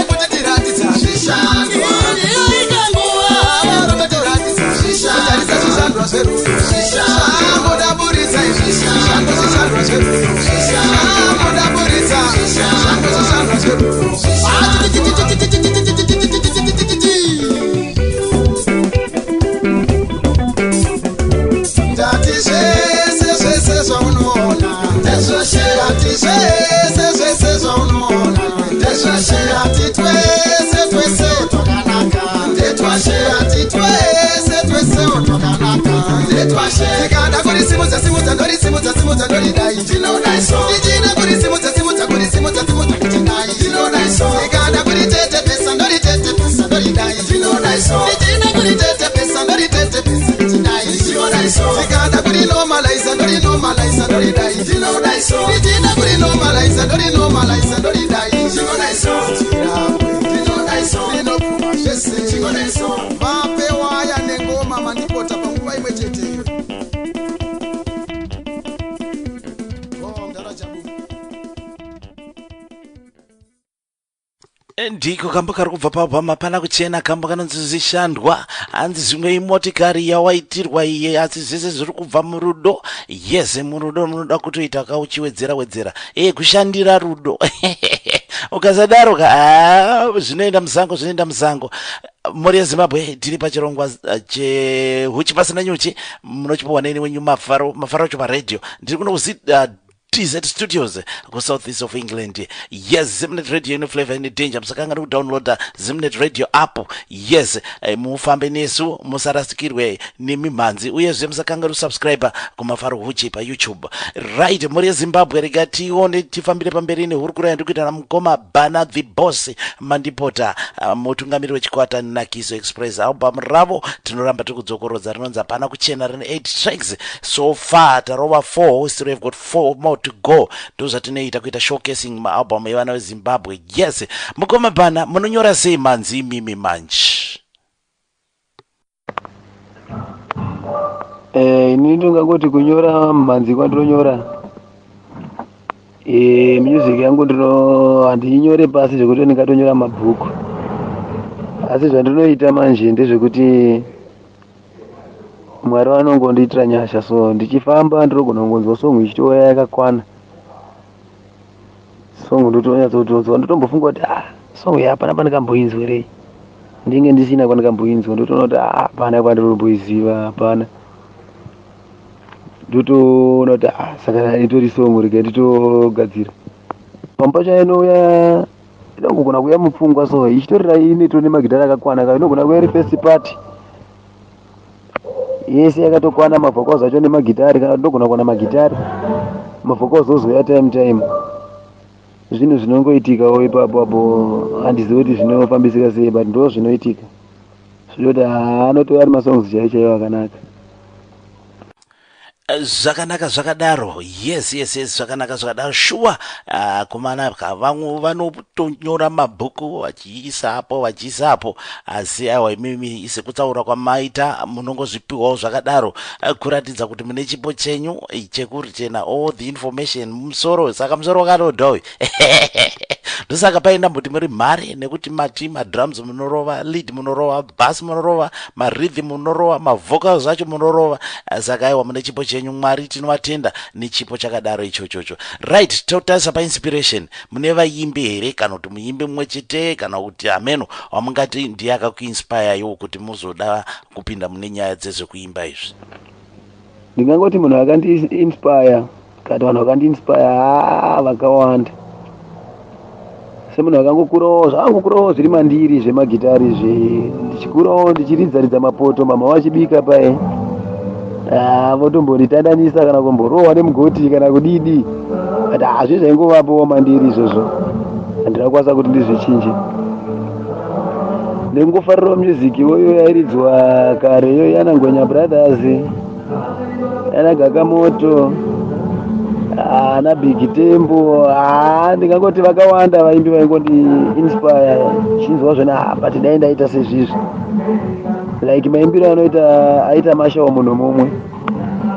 ekutitiratitsana shishandwa Ndiyo ikanguwa varototoratitsana shishandwa Shishandwa zveru shishandwa Tikada kurisimudza simudza ndoridai ndinodai so Tichida kurisimudza ndinodai so Tikada kuritetepesa ndoridai ndinodai so Tichida kuritetepesa ndinodai so Tikada kurinormalize ndoridai ndinodai so Tichida kurinormalize ndoridai ndinodai so Ndinodai so Ndinopfuma zvese ndinodai so Vape waya nengoma mandipota panguva imwe chete ndiko kambo kari kubva pabhama pana kuchena kambo kanonzi zishandwa hanzi zvimwe imotikari yawaitirwa iye asi zvese zviri kubva murudo yese murudo munoda kutoita kauchiwedzera kushandira rudo ukasadaro zvinoenda musango mhuri yezimbabwe tiri pachirongwa chehuchi pasina nyuchi munochipiwa neni wenyu mafaro acho paradio ndiri kuno TZ Studios ku South East of England. Yes, Zimnet Radio ino flavor in danger. Musakanga kudownloada Zimnet Radio app. Yes, mufambe nesu musarasikirwe nemimhanzi uyezve musakanga kusubscribe kumafaro huchi pa YouTube. Right, muri Zimbabwe regatione tifambire pamberi nehurukura ndikuita namukoma Bana the Boss Mandipota mutungamiri wechikwata Nakiso Express album ravo tinoramba tikudzokorodza rinonzi Hapana Kuchena rine 8 tracks so far tarova 4 we still have got 4 more to go ndozvatinoita kuita showcasing maalbum evana veZimbabwe. Yes, mukoma Bana munonyora sei manzi mimi manje? Inini ndingangoti kunyora manzi kwandinonyora music yangu handiinyore pasi zvekuti ndingatonyora mabhuku asi zvandinoita manje ndezvekuti Mwari vanongondiitira nyasha so ndichifamba ndinogona kungonzwa song ichitouya yakakwana song ndotonyatsotonzwa ndotombofunga kuti song iyi hapana pandakamboinzwa here ndinge ndisina kwandakamboinzwa ndotoona kuti hapana kwandinomboiziva hapana ndotoona kuti saka itori song rega nditogadzira pamwe pacho inouya inongogona kuuya mupfungwa so ichitorira inetone magitari akakwana inogona kuya iri first party yese yakatokwana mavhokals acho nemagitari kana ndogona kuwana magitari mavhokals ozoya time zvinhu zvinongoitikawo ipapo apo handizivi kuti zvinofambisika sei but ndo zvinoitika zvinoti anotova ari masongs chaiwo akanaka. Zvakanaka zvakadaro, yes zvakanaka zvakadaro sure. Kumana vamwe vanotonyora mabhuku vachiisa apo asi aiwa imimi sekutsaura kwamaita munongozvipiwawo zvakadaro kuratidza kuti mune chipo chenyu chekuri chena all the information musoro, saka musoro wakatodhowe ndosaka paina mbuti muri mhare nekuti mati madrums munorova, lead munorova, bass munorova, marhythm munorova, mavocals acho munorova, saka aiwa mune chipo chenyu. Mwari tinovatenda nechipo chakadaro ichochocho. Right, totarisa painspiration, mune vaimbi here kana kuti muimbi mumwe chete kana kuti ameno wamungati ndiye akakuinspire iwo kuti muzoda kupinda mune nyaya dzezvekuimba izvi? Ndingangoti munhu akandiinspire kana vanhu vakandiinspire vakawanda. Semunhu akangokurawo zviri mandiri zvemagitari ndichikurawo ndichiridza mapoto, mama wachibika paye votombonditandanisa kana kumborohwa nemugoti kana kudidi, but hazvi zvaingovapowo mandiri izvozvo, handinakwanisa kuti ndizvichinje. Ndengofarirawo music iyoyo yairidzwa kare, iyo yana Ngwenya Brothers, yana Gakamoto, ana Big Tempo, ndingangoti vakawanda vaimbi vaingondi inspire chinzwa zvona, but dai ndaita sezvizvi. Like maimbiro aita Mashawo munhu mumwe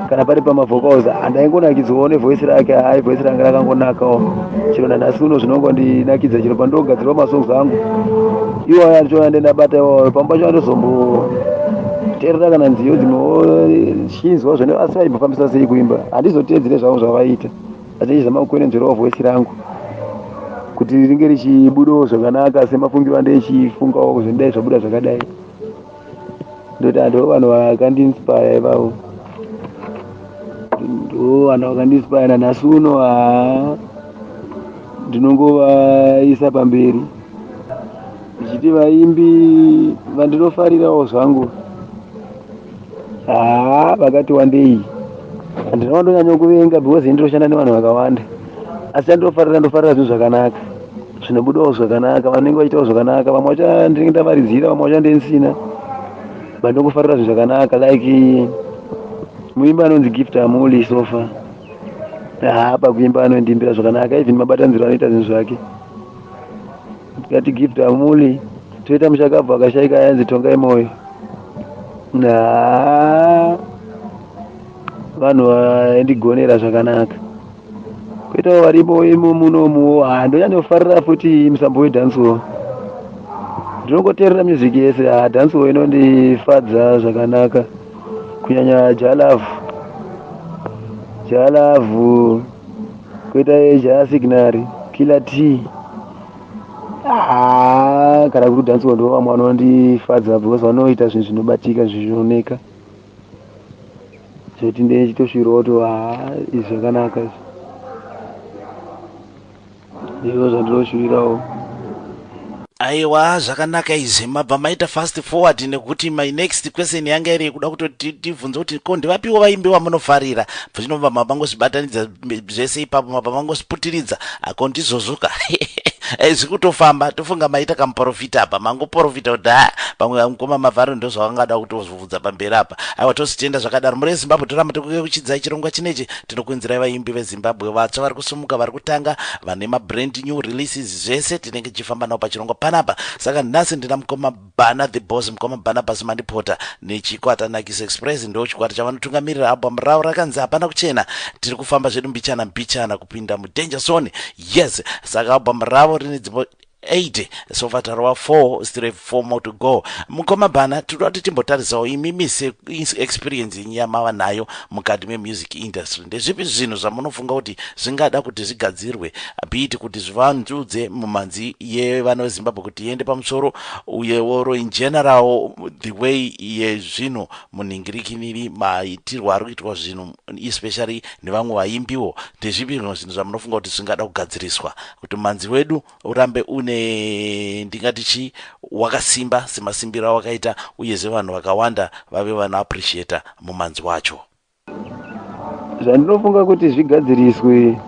kana pari pamavocals, ndaingonakidzwawo nevoice rake. Voice ranga rakangonakawo, chero nanhasi uno zvinongondinakidza, chero pandogadzirwa masongs angu iwaya ndichona ndendabata iwayo pamba cho andozomboteerera kana nziyo dzimwewo chinzwa zvone, asi vaimbofambisa sei kuimba handizotedzere zvavo zvavaita, asi ndichizama kukwenenzverawo voice rangu kuti ringe richibudawo zvakanaka semafungiro andeichifungawo zvendai zvabuda zvakadai. Ndoti ndo vanhu vakandiinspire ivavo, ndo vanhu vakandiinspire nanhasi uno ndinongovaisa pamberi ndichiti vaimbi vandinofarirawo zvangu vakati wandei. Handina wandonyanya kuvenga because ndinoshanda nevanhu vakawanda, asi ndofarira zvinhu zvakanaka, zvinobudawo zvakanaka, vanenge vachitawo zvakanaka, vamwe vacho ndinenge ndavaridzira, vamwe vacho ndensina, bandongofarira zvinhu zvakanaka. Like muimbi anonzi Gift Amuli sofa, pakuimba anondiimbira zvakanaka, even mabatanziro anoita zvinhu zvake. Tikati Gift Amuli toita mushakabva akashaika yanzi Tongai Moyo, vanhu vaindigonera zvakanaka. Koitawo varipo munomuwo ndonyanyofarira futi musambo wedhancewo, ndinongoteerera music yese. Dhancewo inondifadza zvakanaka, kunyanya Jalavu, koita Jasignari, Killer T, kana kuti dhancewo ndo vamwe vanondifadza because vanoita zvinhu zvinobatika zvinooneka, zvoti ndechitosvirawo kuti izvi zvakanaka izvi, ndizvo zvandinoshuvirawo. Aiwa, zvakanaka izvi, mabva maita fast forward nekuti my next question yanga iri kuda kutoti tibvunze kuti ko ndivapiwo vaimbi vamunofarira, zvinobva mabangozvibatanidza zvese ipapo, mabva mangozviputiridza ako ndizozuka zvikutofamba, tofunga maita kamuprofita apa, mangoprofita kuti pamwe mukoma mavharo ndo zvavangada kutozvubvudza pamberi apa. Aiwa, tozitenda zvakadaro. Muri Zimbabwe toramba tokuchidzai chirongwa chinechi, tinokuenzerai vaimbi veZimbabwe vatsva vari kusumuka, vari kutanga, vane mabrand new releases, zvese tinenge tichifamba navo pachirongwa panapa. Saka nhasi ndina mukoma Bana the Boss, mukoma Bana Basimandipota nechikwata Nakis Express, ndo chikwata chavanotungamirira album ravo rakanzi Hapana Kuchena. Tiri kufamba zvedu mbichana kupinda mudanger zone. Yes, saka album ravo rine dzimbo 8 so far tarwa 4, still 4 more to go. Mukoma Bana, turati timbotarisawo imimi experience inyama nayo mukati memusic industry. Ndezvipi zvinhu zvamunofunga kuti zvingada kuti zvigadzirwe, biti kuti zvivanzudze mumanzi yevana veZimbabwe kuti iende pamusoro, uye woro in general the way yezvinhu muningirikiniri maitirwa ari kuitwa zvinhu especially nevamwe vaimbiwo. Ndezvipi zvinhu zvamunofunga kuti zvingada kugadziriswa kuti mumanzi wedu urambe une ndingati wakasimba semasimbiro wakaita, uyezve vanhu vakawanda vave vana appreciate mumanzi wacho? Zvandinofunga kuti zvigadziriswe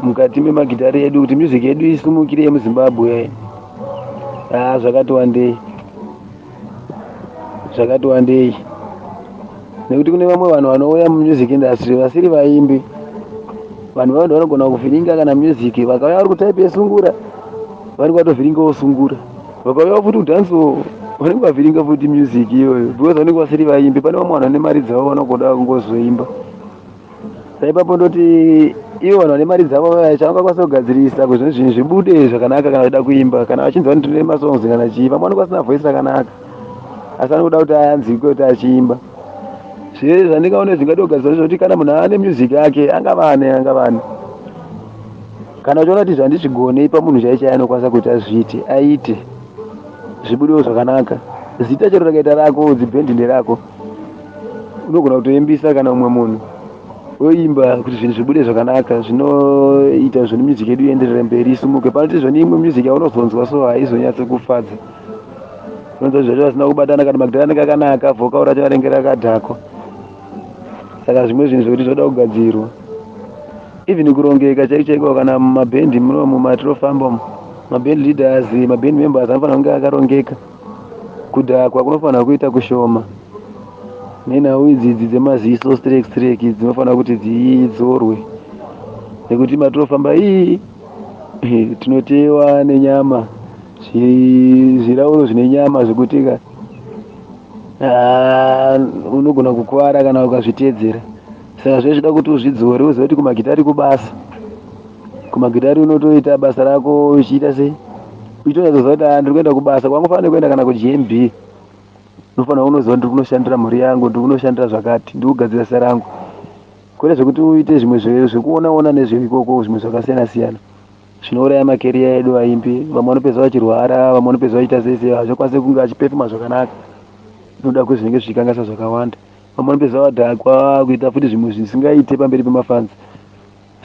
mukati memagitari edu kuti music yedu isumukire muZimbabwe, zvakati wandei. nekuti kune vamwe vanhu vanouya mumusic industry vasiri vaimbi. Vanhu vavo vanogona kuvhiringa kana music, vakauya vari kutaipe sungura vanenge vatovhiringawo sungura, vakauya futi kudhanso vanenge vavhiringa futi music iyoyo, because vanenge vasiri vaimbi. Pane vamwe vanhu vane mari dzavo vanogoda kungozoimba. Saipapo ndoti ivo vanhu vane mari dzavo chavangakwanisa kugadzirisa kuti zvinhu zvibude zvakanaka kana vachida kuimba, kana vachinzwa ndine masongs kana chii, vamwe vanenge vasina voice rakanaka asi vanoda kuti anzwike kuti achiimba. Zvese zvandingaone zvingade kugadzirwa zvekuti kana munhu ane music yake angavane kana uchiona kuti zvandizvigone pamunhu chaicho anokwanisa kuti azviite aite zvibudewo zvakanaka. Zita chero rakaita rako, dzibhendi nderako, unogona kutoimbisa kana umwe munhu oimba kuti zvinhu zvibude zvakanaka, zvinoita zvoni music yedu ienderere mberi isumuke. Panoti zvoni imwe music yaunozonzwa so haizonyatsi kufadza, unonzwa zvacho vasina kubatana kana magitara anenge akanaka, vhokal racho rinenge rakadhakwa. Saka zvimwe zvinhu zvokuti zvoda kugadzirwa, even kurongeka chaiko kana mumabhendi muno mumatirofamba umu, mabhendi leaders, mabhendi members anofanira kunge akarongeka. Kudhakwa kunofanira kuita kushoma, nenhau idzi dzemaziso strek dzinofanira kuti dzidzorwe, nekuti matirofamba iyi tinotewa nenyama, zvirauro zvine nyama zvekuti unogona kukwara kana ukazviteedzera. Saka zvinoda kuti uzvidzore, uzive kuti kumagitari kubasa, kumagitari unotoita basa rako uchiita sei, uchitoziva kuti ndiri kuenda kubasa, kwangofanira kuenda kana kuGMB, unofanira unoziva ndiri kunoshandira mhuri yangu, ndiri kunoshandira zvakati, ndiri kugadzira zita rangu, kwete zvekuti uite zvimwe zvekuona nezveikoko, zvimwe zvakasiyana siyana zvinouraya makeriya edu vaimbi. Vamwe vanopedza vachirwara, vamwe vanopedza vachiita sese, havachakwanisi kunge achipefuma zvakanaka, zvinoda kuti zvinenge zvichikangasa zvakawanda. Vamwe vanopedza vadhakwa kuita futi zvimwe zvisingaite pamberi pemafanzi.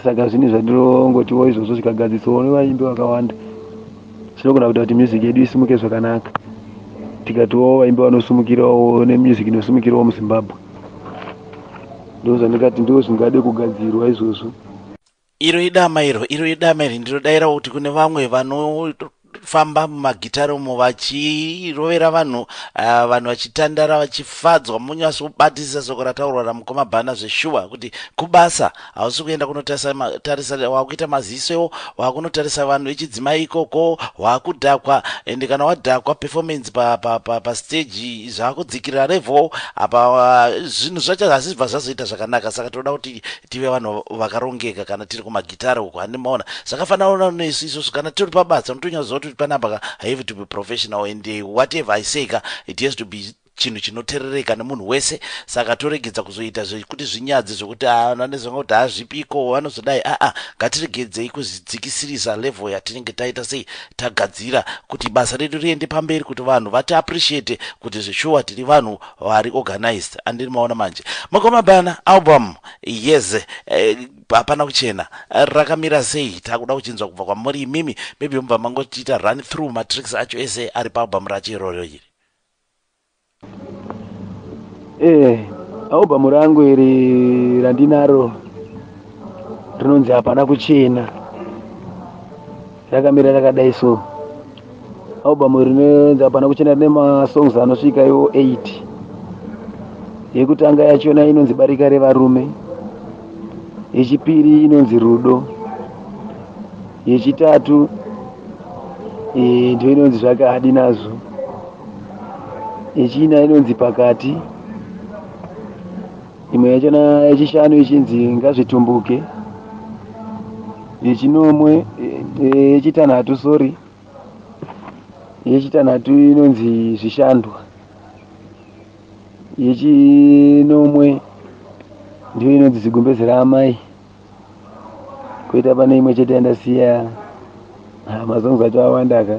Saka zvinhu zvandinongotiwo izvozvo zvikagadziswawo nevaimbi vakawanda, zvinogona kuita kuti music yedu isimuke zvakanaka, tikatiwo vaimbi vanosumukirawo nemusic inosumukirawo muZimbabwe. Ndo zvandikati ndo zvingade kugadzirwa izvozvo. Iro idama iri ndinodayira kuti kune vamwe vanofamba mumagitari umo vachirovera vanhu vachitandara vachifadzwa, munyatsobatisisa soko rataurwa namukoma Bhana zveshuwa kuti kubasa hausi kuenda kunotarisa, wakuita maziso, wakunotarisa vanhu vechidzimai ikoko, wakudhakwa, ende kana wadhakwa performance pastage zvakudzikira level apa, zvinhu zvacho hazvibva zvazoita zvakanaka. Saka toda kuti tive vanhu vakarongeka kana tiri kumagitari uko, handimaona zvakafanana nesu izvozvo. Kana tiri pabasa unotonyaziva kuti panapa I have to be professional and whatever I say it has to be chinhu chinoterereka nemunhu wese. Saka toregedza kuzoita zvekuti zvinyadzi zvokuti vanezvanga kuti hazvipiko vanozodai, ngatiregedzei kudzidzikisirisa level yatinenge taita sei tagadzira kuti basa redu riende pamberi, kuti vanhu vati appreciate kuti zveshuwa tiri vanhu vari organized. Andiri maona manje Mukoma Bhana album yes, hapana kuchena, rakamira sei? Takuda kuchinzwa kubva kwamuri imimi, maybe mubva mangotiita run through matricks acho ese ari paalbum racho iroro iri. Album rangu iri randinaro rinonzi hapana kuchena, rakamira rakadai so. Album rinonzi hapana kuchena rine masongs anosvika iwo 8. Yekutanga yachona inonzi barika revarume, yechipiri inonzi rudo, yechitatu ndio inonzi zvakadi nazvo, yechina inonzi pakati, imwe yachona yechishanu ichinzi ngazvitumbuke, yechinomwe yechitanhatu sorry, yechitanhatu inonzi zvishandwa, yechinomwe ndio inonzi zigumbezera amai. Koita pane imwe chete yandasiya, masongs acho awanda ka,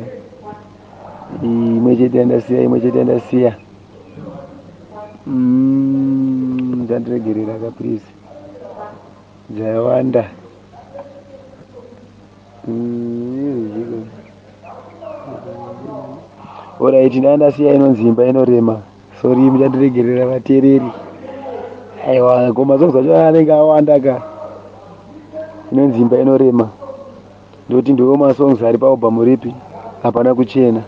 imwe chete yandasiya ndandiregerera ka please, dzawanda. Alright, ndandasiya inonzi imba inorema, sorry muchandiregerera vateereri. Aiwa, koma songs acho anenge awanda ka, inonzi imba inorema ndoti ndiwo masongs ari paalbum ripi hapana kuchena.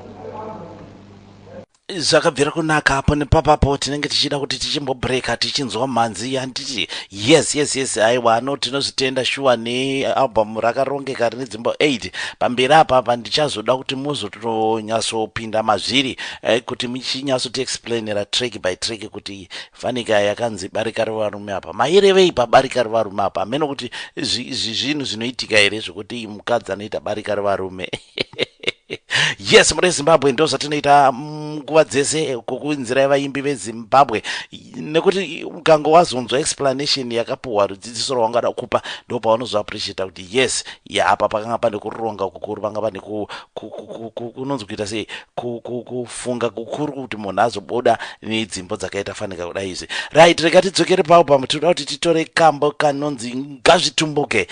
zvakabvira kunaka apo nepapapo tinenge tichida kuti tichimbobreka tichinzwa mhanzi handiti yes aiwa ano tinozvitenda shuwa nealbum rakarongeka rine dzimbo 8 pamberi apa ndichazoda kuti muzotonyatsopinda mazviri kuti muchinyatsotiexplainera track by track kuti fanika yakanzi barika revarume apa mairevei pabarika revarume apa ameno kuti zvinhu zvinoitika here zvokuti mukadzi anoita barika revarume yes muri Zimbabwe ndo zvatinoita nguva dzese kukunzirai vaimbi veZimbabwe nekuti ukange wazonzwa explanation yakapuwa rudzidziso rwawangada kupa ndo paunozwa appreciate kuti yes apa pakanga pane kuronga kukuru panga pane kunonzi kuita sei kufunga kukuru kuti munhu azobuda nedzimbo dzakaita fanika kudai izvi right reka tidzokere paalbum tinoda kuti titore kambo kanonzi ngazvitumbuke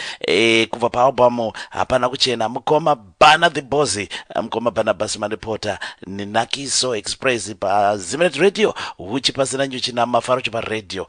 kubva paalbum hapana kuchena mukoma Bana the Bossy mukoma Barnabas Manipota neNakiso Express pa Zimnet Radio uchipasira nyuchi na mafaro chipa radio.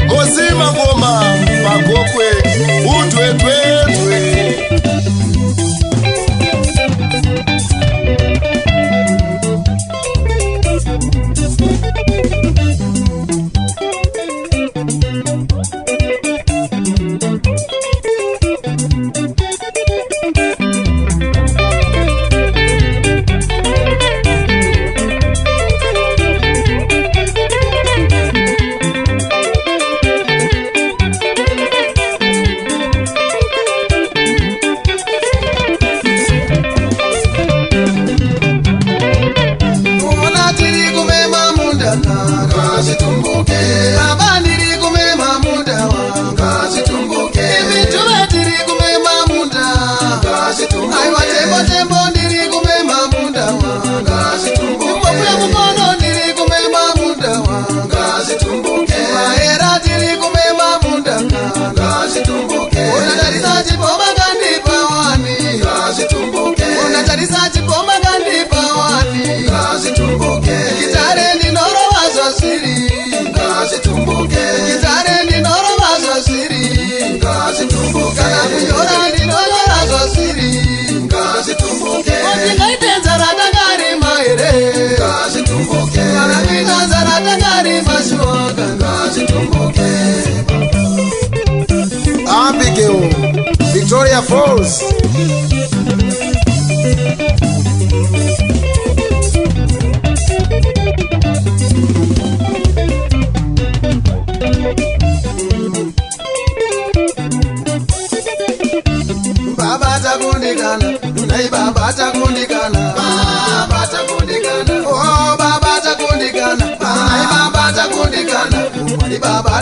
Mozima ngoma magokwe udwedwedwe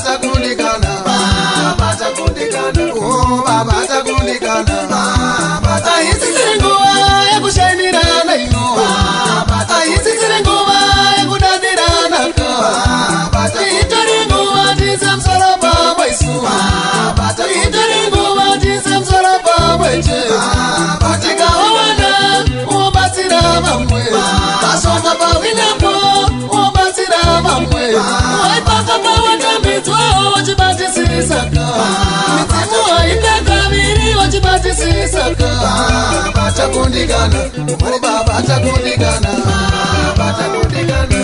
takundikana baba takundikana oh baba takundikana baba aisisire nguva yekushainirana ino baba aisisire nguva yekudanirana ka baba itori nguva tisamsoro pamwe isu baba itori nguva tisamsoro pamwe che tikawana ubatsira vamwe vasoma pawinapo ubatsira vamwe waipaka pawatambidzwa wachibatisisaka midzimu waipeka viri wachibatisisaka baba takundikana o baba takundikana baba takundikana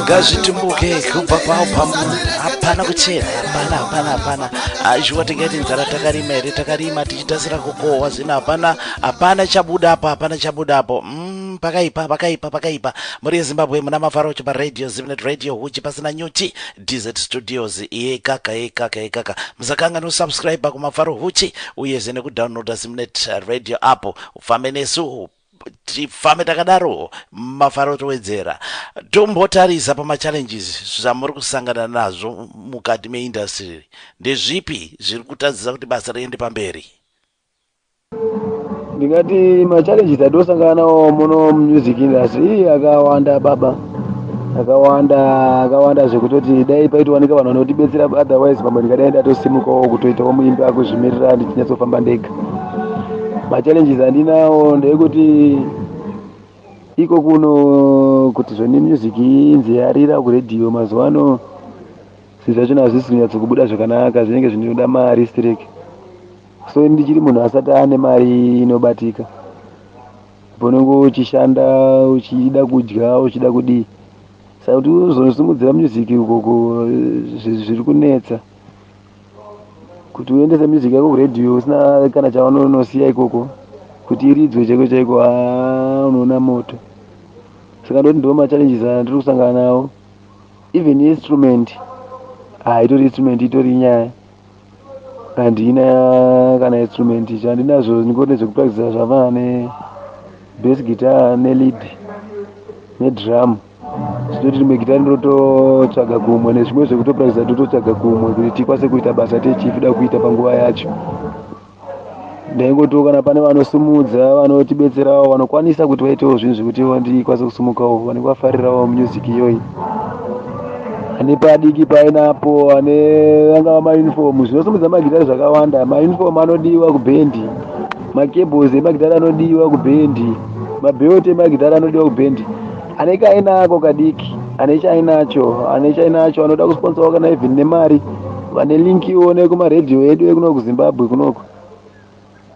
ngazvitumbuke kubva kwao pamu hapana kuchera hapana aishuwa tingati nzara takarima here takarima tichitasira kukohwa zvino hapana chabuda apo pakaipa muri yezimbabwe muna mafarocho paradio zimnet radio huchi pasina nyuchi DZ Studios ekaka musakanga nosubscribe kumafaro huchi uyezve nekudownloada zimnet radio apo ufambe nesu tifambe takadaro mafaro towedzera tombotarisa pamachallenges zvamuri kusangana nazvo mukati meindastry ndezvipi zviri kutadzisa kuti basa riende pamberi? Ndingati machallenges atosangana nawo muno music industry akawanda baba, akawanda zvekutoti dai paitowanika vanhu vanotibetsera, otherwise pamwe ndingadaenda tosimukawo kutoitawo muimba kuzvimirira ndichinyatsofamba ndega. Machallenges andinawo ndeyekuti iko kuno kuti zvoni music inzi yarira kuredhiyo mazuva ano zvinhu zvachona hazvisi kunyatsokubuda zvakanaka, zvinenge zvinoda mari strike. So ndichiri munhu asati ane mari inobatika, ponenge uchishanda uchida kudya uchida kudii, saka kuti uzosimudzira music ukoko zviri kunetsa. Kuti uendese music yako kuredhiyo usina kana chavanonosiya ikoko kuti iridzwe chaiko unoona moto. Saka ndoti ndo machallenges andiri kusangana nawo. Even instrument itori instrument itori nyaya, handina kana instrument chandinazvo ndingoti zvekupractice zvavana nebass guitar nelead nedrum. Zvitoti rimwe gitari ndototsvaga kumwe nezvimwe zvekutopractice tototsvaga kumwe kuti tikwanise kuita basa techifida kuita panguva yacho. Ndaingotiwo kana pane vanosumudza vanotibetserawo vanokwanisa kuti vaitewo zvinhu zvekutiwo ndikwanise kusumukawo, vanenge vafarirawo music iyoyi. Ane padiki painapo ane angava mauniform zvinosumudza magitari zvakawanda. Mauniform anodiwa kubhendi, macables emagitari anodiwa kubhendi, mabelt emagitari anodiwa kubhendi. Anenge ainako kadiki, ane chainacho anoda kusponsawo kana even nemari, vane linkiwo nekumaredhiyo edu ekuno kuZimbabwe kunoko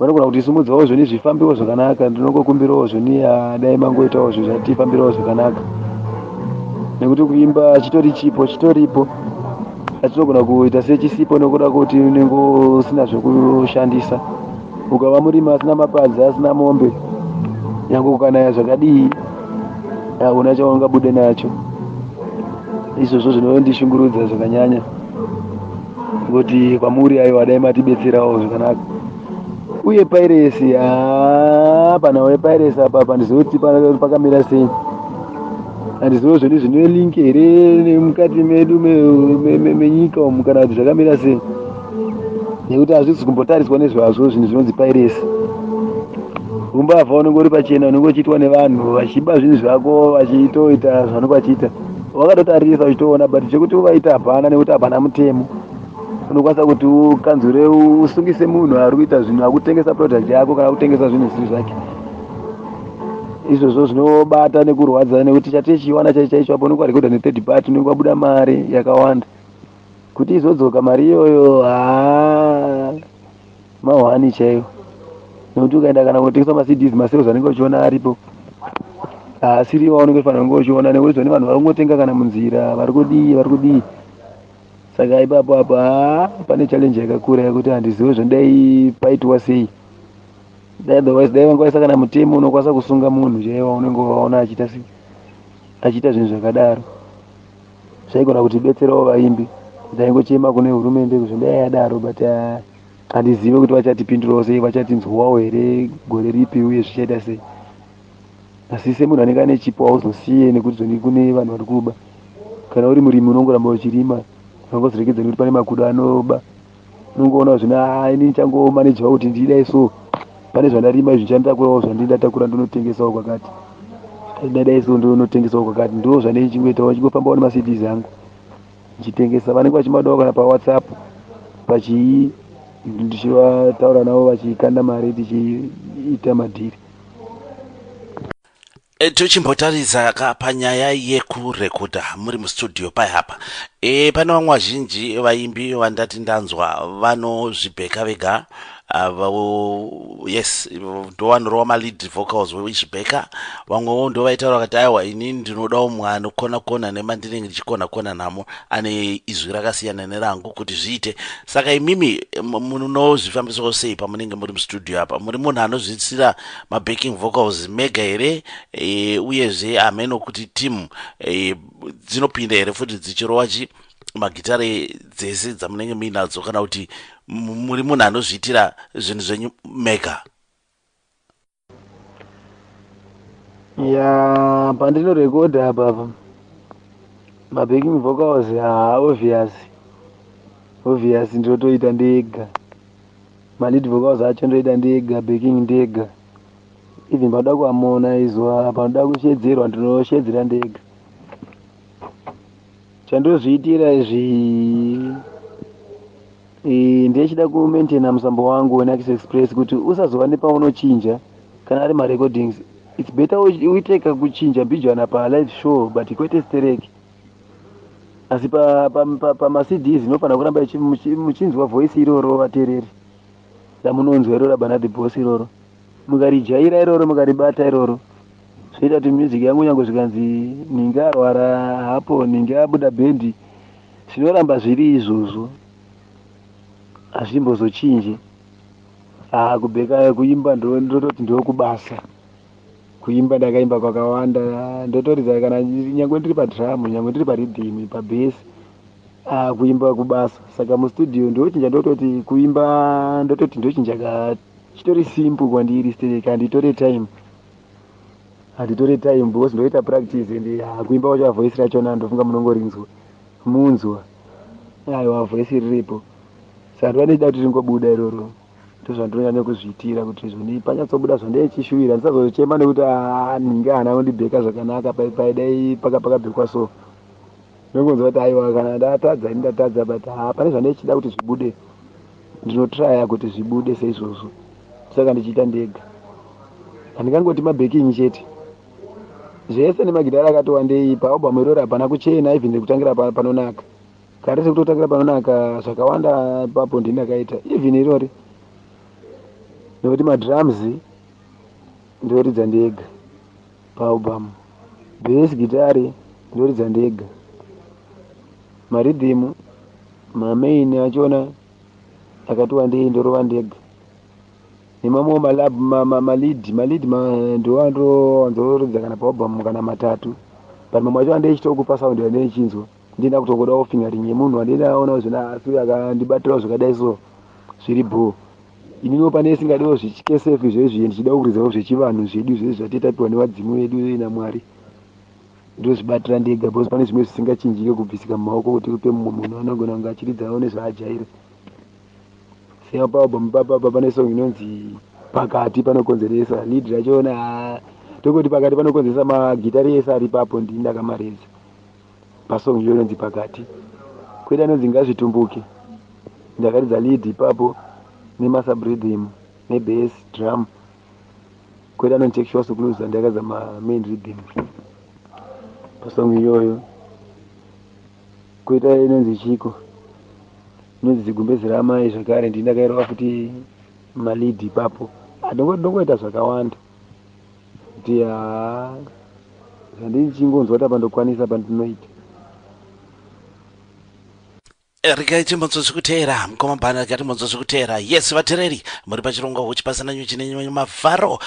vanogona kuti simudzawo zvoni zvifambiwo zvakanaka. Ndinongokumbirawo zvoni dai mangoitawo zvinhu zvatifambirawo zvakanaka, nekuti kuimba chitori chipo chitoripo, atinogona kuita sechisipo nekuda kuti unenge usina zvekushandisa. Ukava murimi asina mapadzi asina mombe, nyange ukanaya zvakadii hauna chaungabude nacho. Izvozvo zvinondishungurudza zvakanyanya, kuti kwamuri ayo dai matibetserawo zvakanaka. Uye piracy, panawe piracy apa pandizoti pakamira sei, handizivo zvoni zvine link here nemukati medu menyika umu kana kuti zvakamira sei, nekuti hazvisi kumbotariswa nezvazvo zvinhu zvinonzi piracy. Umbavha unenge uri pachena, unenge uchiitwa nevanhu vachiba zvinhu zvako vachitoita zvanenge vachiita, wakatotarisa uchitoona, but chekuti uvaita hapana, nekuti hapana mutemo. Unokwanisa kuti ukanzure usungise munhu ari kuita zvinhu akutengesa product yako kana kutengesa zvinhu zviri zvake. Izvozvo zvinobata nekurwadza, nekuti chatechiwana chaicho apo unenge warekodha ne3rd party, unenge wabuda mari yakawanda. Kuti izodzoka mari iyoyo mahwani chaiwo, nekuti ukaenda kana kutengesa maCDs masales anenge uchiona aripo asiri waunenge ufanira kunge uchiona nekuti zvone vanhu vari kungotenga kana munzira vari kudii. Saka ipapo apa pane challenge yakakura yekuti handizivi zvondai paitwa sei. Otherwise dai vangoisa kana mutemo unokwanisa kusunga munhu chaiwo unenge waona achiita zvinhu zvakadaro. Zvaigona kutibetserawo vaimbi. Ndaingochema kune hurumende kuti zvondai yadaro but handizivi kuti vachatipindurawo sei, vachatinzwawo here gore ripi uye zvichaita sei. Asi semunhu anenge ane chipo hauzosiye nekuti zvoni kune vanhu vari kuba. Kana uri murimi unongoramba uchirima vangozirekedza nekuti pane makudo anoba. Unongoona zvino ini nichangomanejawo kuti ndidai so. Pane zvandarima izvi ndichanditakurawo zvandindatakura ndonotengesawo kwakati. Dai so ndonotengesawo kwakati. Ndo zvane ndichingoitawo ndingofambawo nemaCDs angu ndichitengesa. Vanenge vachimadawo kana paWhatsApp ndichivataura navo vachikanda mari tichiita madhiri. Tichimbotaridza panyaya yekurekodha muri mustudio payapa. Pane vamwe vazhinji vaimbi vandati ndanzwa vanozvibheka vega. Yes, ndo vanorova malead vocals vechibheka. Vamwewo ndo vaitaura vakati aiwa ini ndinodawo mumwe anokona nemandinenge ndichikona namo ane izwi rakasiyana nerangu kuti zviite. Saka imimi munozvifambisawo sei pamunenge muri mustudio apa? Muri munhu anozvitsira mabacking vocals mega here uyezve hameno kuti timu dzinopinda here futi dzichirova magitare dzese dzamunenge muinadzo kana kuti muri munhu anozviitira zvinhu zvenyu mega? Ya pandinorekodha apa mabacking vocals obvious ndotoita ndega. Malead vocals acho ndoita ndega, backing ndega. Even panoda kuharmonizwa, panoda kushedzerwa ndinoshedzera ndega. Chandozviitira izvi ndechida kumaintaina musambo wangu weNaxis Express kuti usazova nepaunochinja kana ari marecordings. It's better uiteka kuchinja mbijana palive show but kwete stereki. Asi pamaCDs inofanira kuramba muchinzwa voice iroro vateereri. Damunonzwa iroro Banana Boss iroro. Mukarijaira iroro mukaribata iroro. Zvoita kuti music yangu nyange zvikanzi ninge arwara hapo ninge abuda bendi zvinoramba zviri izvozvo. Hazvimbozochinje. Kubheka kuimba ndototi ndokubasa. Kuimba ndakaimba kwakawanda ndotoridza kana nyangwe ndiri padrum nyangwe ndiri parhythm pabass kuimba kubasa. Saka mustudio ndochinja ndototi kuimba ndototi ndochinja chitori simple kwandiri stereki handitore time because ndoita practice and kuimba kwacho voice rachona ndofunga munonzwa aiwa voice riripo. Saka ndinoda kuti ringobuda iroro ndozvandinonyanya kuzviitira kuti zvoni panyatsobuda zvandichishuwira ndisazochema nekuti ninge hana kundibheka zvakanaka paidai pakabhekwa so. Ndinongonzwa kuti aiwa kana ndatadza but pane zvandichida kuti zvibude ndinotraya kuti zvibude seizvozvo. Saka ndichiita ndega. Handingangoti mabacking chete. Zvese nemagitara akati wandei paalbum iroro hapana kuchena even nekutangira panonaka. Kare sekutotangira panonaka zvakawanda papo ndinakaita even irori. Nekuti madrums ndoridza ndega paalbum. Bass gitare ndoridza ndega. Marhythm mamain achona akati wandei ndorova ndega. Nemamwe malead ndowandoridza kana paalbum kana matatu. But mamwe acho andeichitokupa sound yandeichinzwa. Ndina kutongodawo fingering yemunhu wandinaona zvina asi akandibatirawo zvakadai so zviri bho. Inini pane isingadiwo zvichikesefu izvezvi ndichida kuridzawo zvechivanhu zvedu zvezvi zvatitapiwa nevadzimu vedu naMwari. Ndozvibatira ndega because pane zvimwe zvisingachinjike kubvisika mumaoko kuti upe mumwe munhu anogona kunge achiridzawo nezvaajaira. Saka paalbum papa pane song inonzi pakati panokonzeresa. Lead rachona tokoti pakati panokonzeresa magitari ese ari papo ndakamaredza. Pasong iyo inonzi pakati. Kweda inonzi ngazvitumbuke. Ndakaridza lead ipapo nemasubrythm nebass drum. Kweda inonzi Take Shots Blues ndakaridza main rhythm. Pasong iyoyo. Kweda inonzi Chiko. Inonzi Zigumbezi ramai zvakare ndindakairawo futi malead ipapo. Ndongoita zvakawanda. Kuti handini chingonzwa kuti apa ndokwanisa pandinoita Rikai timbonzo zvikuteera mukomambana rikati mbonzo zvikuteera yes vatereri muri pachirongwa huchipasana nyuchi nenyuchi mafaro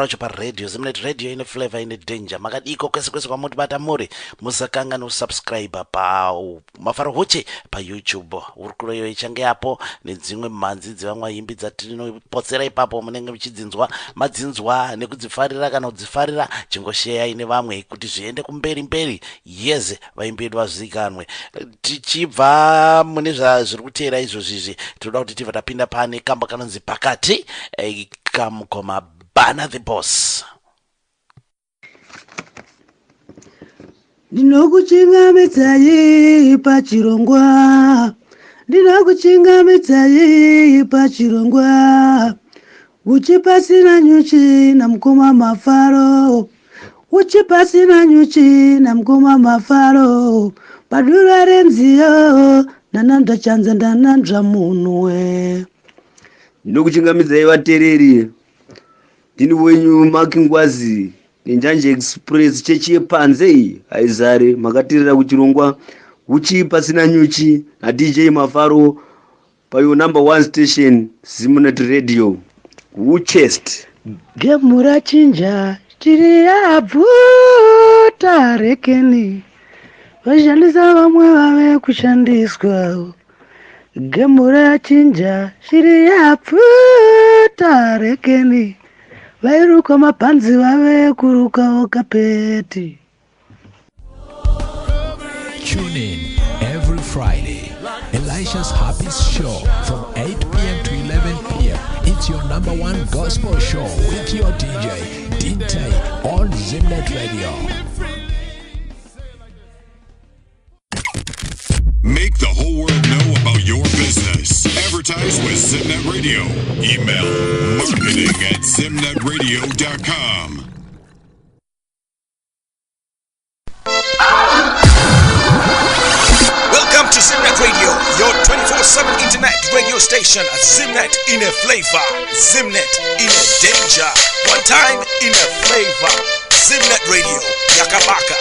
acho paredio Zimnet radio ine flavor ine danger makadiko kwese kwese kwamutibata muri musakanga nosubscribe pa mafaro huche pa YouTube urikuloyo ichange yapo nedzimwe mhanzi dzevamwe imbi dzatinopotsera ipapo munenge muchidzinzwa madzinzwa nekudzifarira kana kudzifarira chingosheya ine vamwe kuti zviende kumberi yes vaimbi vedu vazivikanwe tichibva mune zviri kuteera izvozvizvi tinoda kuti tibva tapinda pane kamba kanonzi pakati kamukoma Bana the Boss. Ndinokuchingamidzayi pachirongwa uchipasina nyuchi na mukoma mafaro uchipasina nyuchi na mukoma mafaro padura renziyo nanandwa chanza ndanandwa munwe. Ndinokuchingamidzai vatereri ndini wenyu Makingwazi nenjanje express chechi yepanze aizare makatirira kuchirongwa uchipasina nyuchi na DJ Mafaro payo number 1 station Zimnet radio uchest gemura chinja chiri yabvuta rekeni vashandisa vamwe vave kushandiswa gemura chinja chiri yabvuta rekeni vairuka mapanzi vave kurukawo kapeti. Tune in every Friday, Elisha's Happy Show from 8 p.m. to 11 p.m. It's your number one gospel show with your DJ, Dinte, on Zimnet Radio. Make the whole world know about your business. Advertise with Zimnet Radio. Email marketing@zimnetradio.com. Welcome to Zimnet Radio, your 24/7 internet radio station. Zimnet in a flavor. Zimnet in a danger. One time in a flavor. Zimnet Radio, Yakabaka.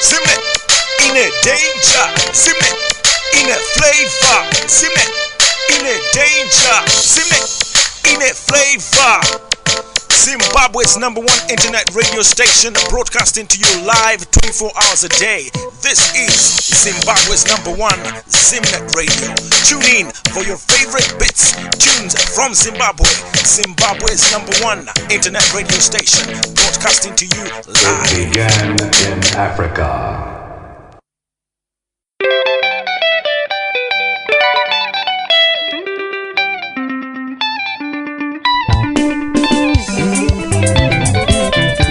Zimnet in a danger. Zimnet in a flavor. Zimnet in a danger. Zimnet in a flavor. Zimbabwe's number one internet radio station, broadcasting to you live 24 hours a day. This is Zimbabwe's number one Zimnet Radio. Tune in for your favorite bits, tunes from Zimbabwe. Zimbabwe's number one internet radio station, broadcasting to you live. It began in Africa.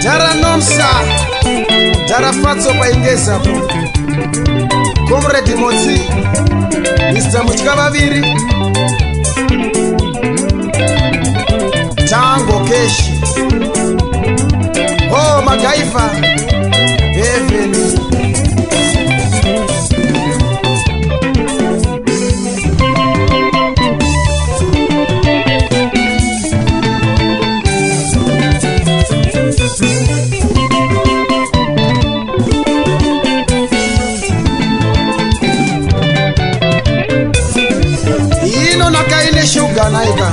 Dara nomsa Dara fatso paingeza Comrade Motsi Mr. Muchikavaviri Tango Keshi Oh Magaifa Heaven Shuga naika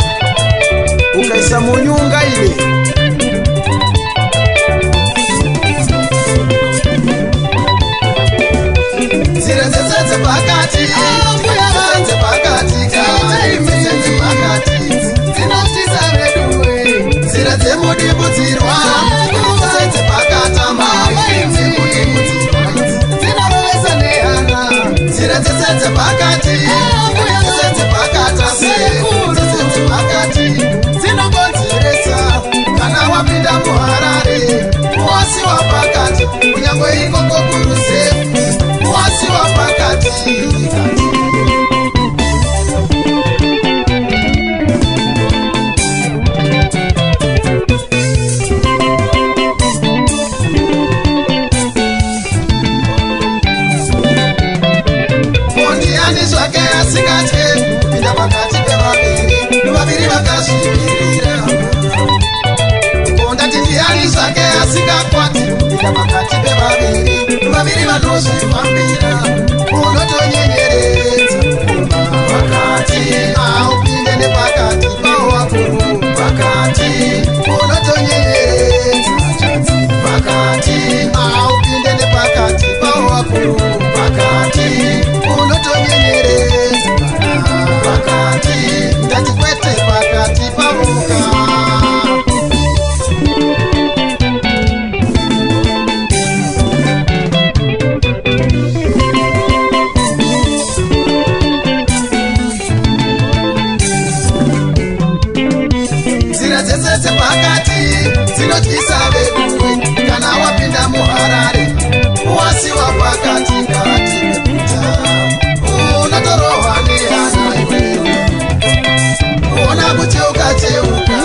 ukaisa munyunga ile zile zeze pakati mbuya banze pakati kaimeze pakati zinotisa reduwe zile zemudibudzirwa zeze pakati maimze mudibudzirwa zinarowesa nehana zile zeze pakati pakati dzinongonzeresa kana wapinda muharare muwasi wapakati kunyangwe ikoko kurusefu muwasi wapakati Bondiani zake asingakwati kupinda pakati pevaviri vaviri vanozvifambira unotonyenyeredza pakati aupinde nepakati pawakuru pakati unotonyenyeredza pakati aupinde nepakati pawakuru pakati unotonyenyeredza pakati ndatikwete pakati pamuka pakati dzinotyisa veduwe kana wapinda muharare wasiwa pakati kati veguta unotorohwa nehana iwewe kuona kucheuka cheuka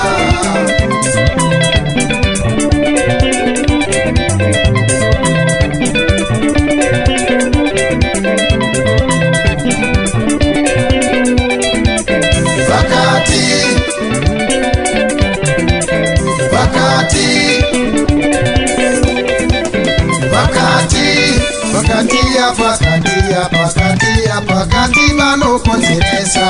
pakati vanokonzeresa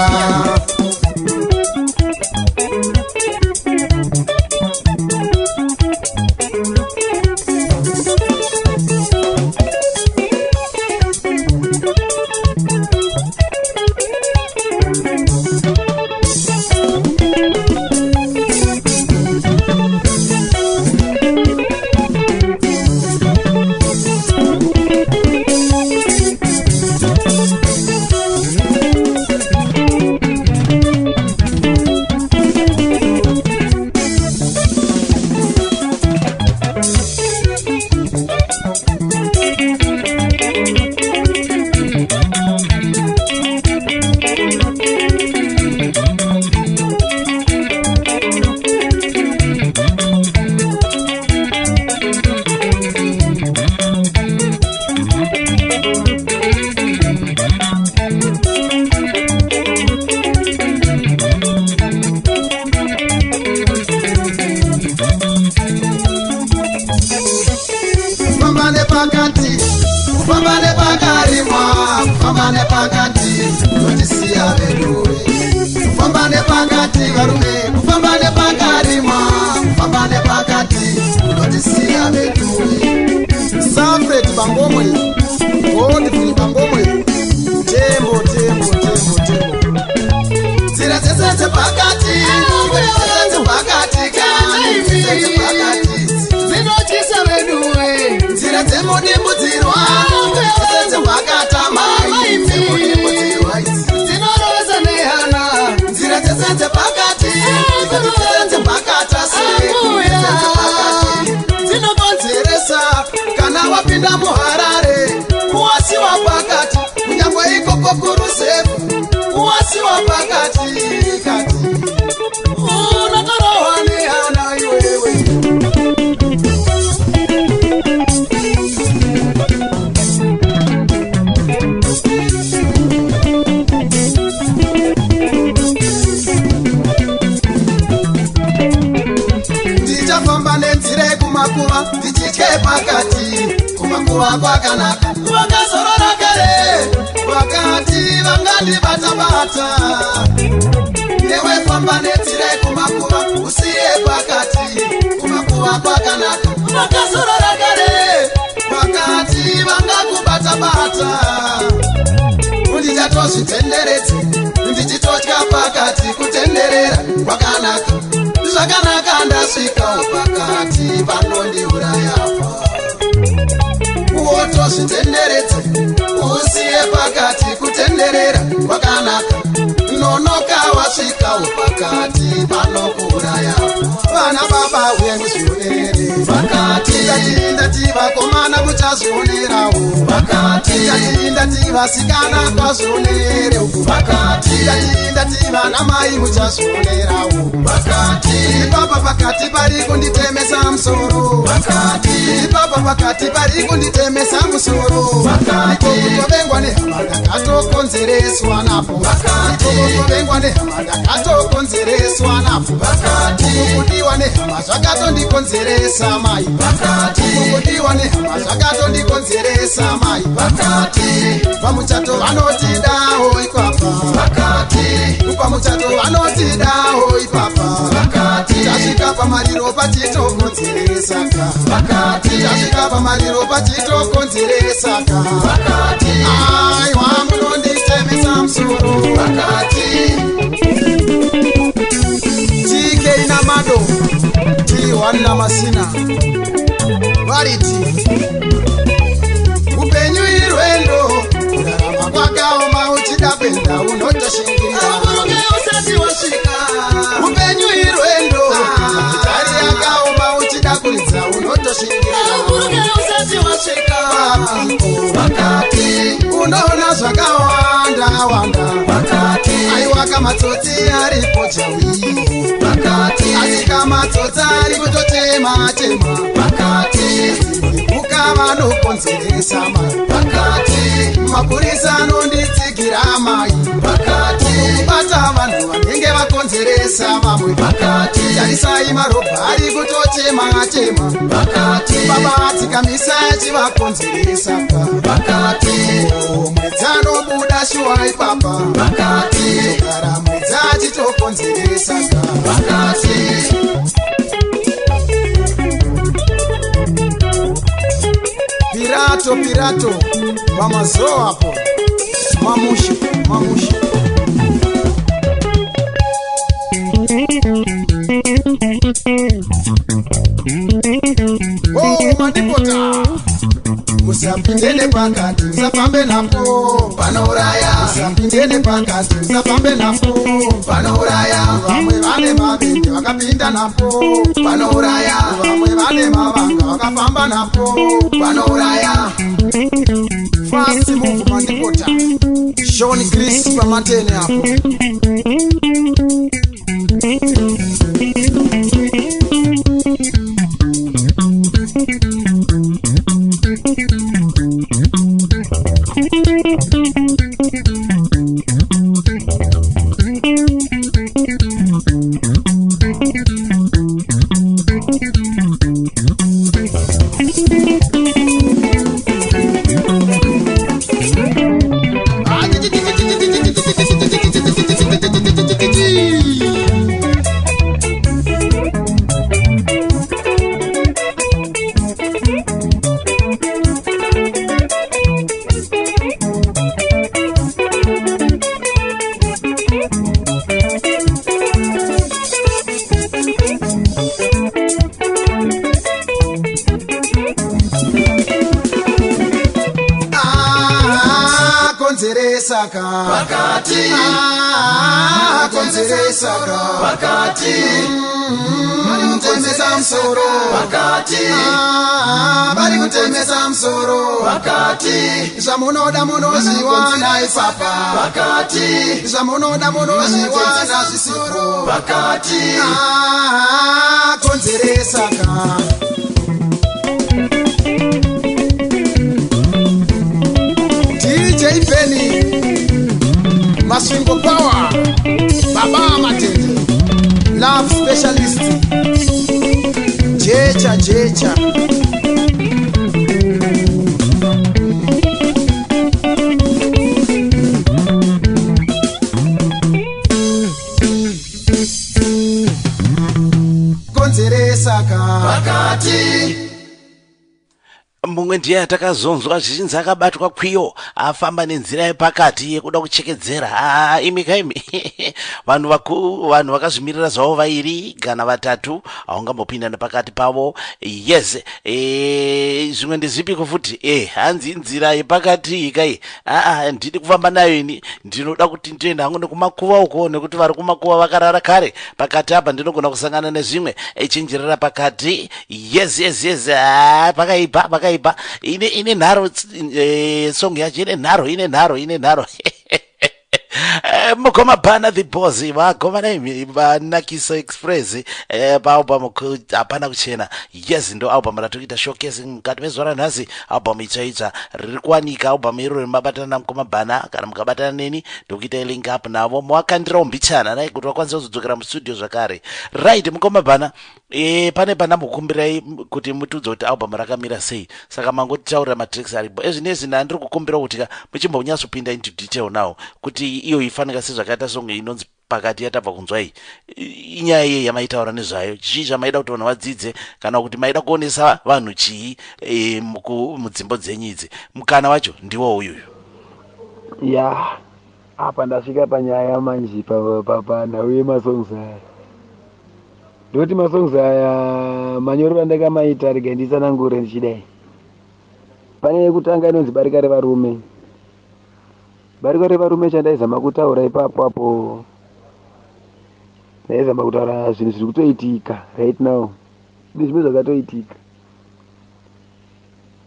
wapinda muharare kuwasiwa pakati kunyangwe ikoko kurusefu kuwasiwa pakati kati unotorohwa nehana iwewe ndichafamba nenzira kumakuva ndichitye pakati kumakuva kwakanaka vakazorora kare vakati vangandibata-bata newe famba nenzira kumakuva usiye pakati kumakuva kwakanaka vakazorora kare vakati vangakubata-bata undichatozvitenderedze ndichitotya pakati kutenderera kwakanaka zvakanaka ndasvikawo pakati panondiurayafa wotozvitenderedze usiye pakati kutenderera kwakanaka nonoka wasvikawo pakati panokuurayafa vana baba wemuzvionere pakati ndati vakomana muchazvionerawo pakati ndati vasikana kwazvionere uku pakati ndati vana mai muchazvionerawo pakati papa pakati pari kunditemesa musoro pakati apa pakati pari kunditemesa musoro kutovengwa nehama ndakatokonzereswa napo kutovengwa nehama ndakatokonzereswa napo kudiwa nehama zvakatondikonzeresa mai kudiwa nehama zvakatondikonzeresa mai pamuchato vanotidawo ipapa pamuchato vanotidawo ipapa tasvika pamariro pachitokonzeresaka tasvika pamariro pachitokonzeresaka aiwa munonditemesa musoro tike ina mado tiwana masina variti upenyu irwendo kurarama kwakaoma uchida kwenda unotoshingira upenyu irwendo ari yakaoma uchida kuridza unotoshingira unoona zvakawanda wanda aiwa kamatsotsi aripo chawi asi kamatsotsi ari kutotema tema kuka vanokonzeresa mai mapurisa anonditsigira mai kubata vanhu vanenge vakonzeresa vamwe tarisai marobha ari kutotema tema baba tsikamisa chivakonzeresaka mwedzi anobuda shuwa ipapa togara mwedzi achitokonzeresaka pirato pamazo apo mamusha madipota usapindene pakati usafambe napo panouraya usapindene pakati usafambe napo panouraya vamwe vane mabende vakapinda napo panouraya vamwe vane mavanga vakafamba napo panouraya fast move madipota Sean Chris pamatene hapo konzeresaka pakati konzeresaka pakati kutemesa msoro pakati bari kutemesa msoro pakati zvamunoda munozviwana ipapa pakati zvamunoda munozviwana zvisiro pakati konzeresaka DJ Penny Maswingo Power Baba Matende Love Specialist Jecha konzeresaka pakati mumwe ndiye atakazonzwa zvichinzi akabatwa kwiyo afamba nenzira yepakati yekuda kuchekedzera imikaimi vanhu vakazvimirira zvavo vairi kana vatatu haungambopinda nepakati pavo. Yes, zvimwe ndezvipiko futi hanzi nzira yepakati ikai ndidi kufamba nayo ini ndinoda kuti ndiende hangu nekumakuva uko nekuti vari kumakuva vakarara kare pakati apa ndinogona kusangana nezvimwe chinjirira pakati. Yes, pakaipa ine nharo song yacho ine nharo mukoma bana the boss vakoma vanakiso express paalbum hapana kuchena. Yes, ndo album ratokuita showcase mukati mezuva ranhasi. Album itsvaitsva riri kuwanika album iroro mabatana namukoma bana kana mukabatana neni ndokuita link up navo mawakandirawo mbichana nai kuti vakwanisa kuzodzokera mustudio zvakare. Right, mukoma bana pane pandambokumbirai kuti mutudze kuti album rakamira sei, saka mangotitaurira matracks aripo. Ezvinezvi ndandiri kukumbira kuti muchimbonyatsopinda into detail nawo kuti iyo ifanika sezvakaita song inonzi pakati yatabva kunzwa iyi inyaya yei yamaitaura nezvayo, chii zvamaida kuti vanhu vadzidze kana kuti maida kuonesa vanhu chii mudzimbo dzenyu idzi. Mukana wacho ndiwo uyuyu. Ya apa ndasvika panyaya manje panhau yemasongs aya. Ndoti masongs aya manyorero andakamaita rega ndisanangure ndichidai. Pane yekutanga inonzi barika revarume. Barika revarume chandaizama kutaura ipapo apo, ndaizama kutaura zvinhu zviri kutoitika right now. Ndizvimwe zvakatoitika.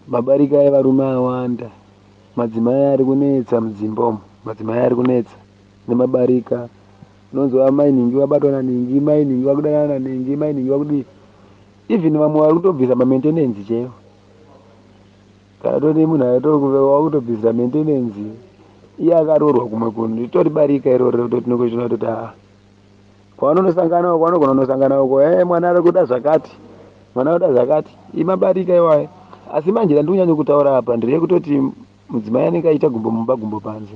Mabarika evarume awanda, madzimai ari kunetsa mudzimbomo, madzimai ari kunetsa nemabarika. Unonzwa mainhingi wabatwa naningi, mainhingi wakudanana naningi, mainhingi wakudii. Even vamwe vari kutobvisa mamaintenance chaiwo. Kana toti munhu wakutobvisa maintenance iye akaroorwa kumwe kunhu, ritori barika iroro totinokuchona kuti kwanonosangana uko anogona kunosangana uko mwana ari kuda zvakati, mwana uda zvakati, imabarika iwayo. Asi manje ndandikunyanya kutaura apa ndireyekutoti mudzimai anenge aita gumbo mumba gumbo panze.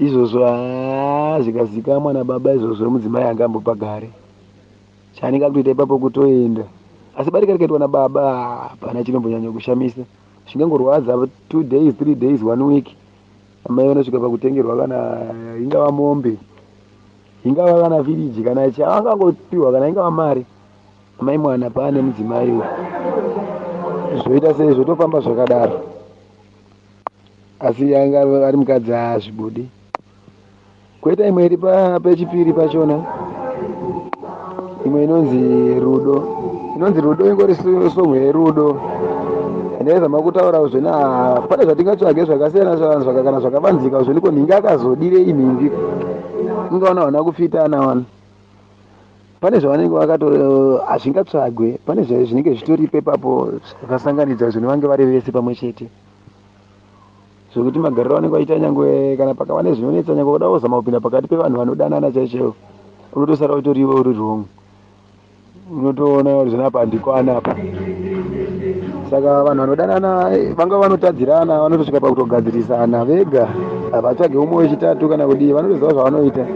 Izvozvo zvikazika mwana baba izvozvo mudzimai angambopa gare. Chaanenge akutoita ipapo kutoenda. Asi barika rikaitwa nababa hapana chinombonyanya kushamisa. Zvingangorwadza 2 days 3 days 1 week. Amai vanosvika pakutengerwa kana ingava mombe, ingava kana firiji kana chaangangopiwa kana ingava mari. Amai mwana paane mudzimaiwo zvoita sei zvotofamba zvakadaro. Asi anga ari mukadzi hazvibudi. Koita imwe iri pechipiri pachona, imwe inonzi rudo. Inonzi rudo ingori song yerudo. Ndaizama kutaura zvona pane zvatingatsvage zvakasiyana siyana kana zvakavanzika zvoniko nhingi akazodire inhingi ingaona vana kufitana vana. Pane zvavanenge vakato hazvingatsvagwe, pane zvinenge zvitoripo ipapo zvakasanganidza zvinovange vari vese pamwe chete. Zvokuti magariro vanenge vaita nyangwe kana pakava nezvinonetsa nyangwe kuda kuzama kupinda pakati pevanhu vanodanana chaicho unotosara utoriwo uri wrong. Unotoona kuti zvinapa handikwana apa. Saka vanhu vanodanana vanga vanotadzirana vanotosvika pakutogadzirisana vega, havatsvage umwe wechitatu kana kudii, vanotoziva zvavanoita.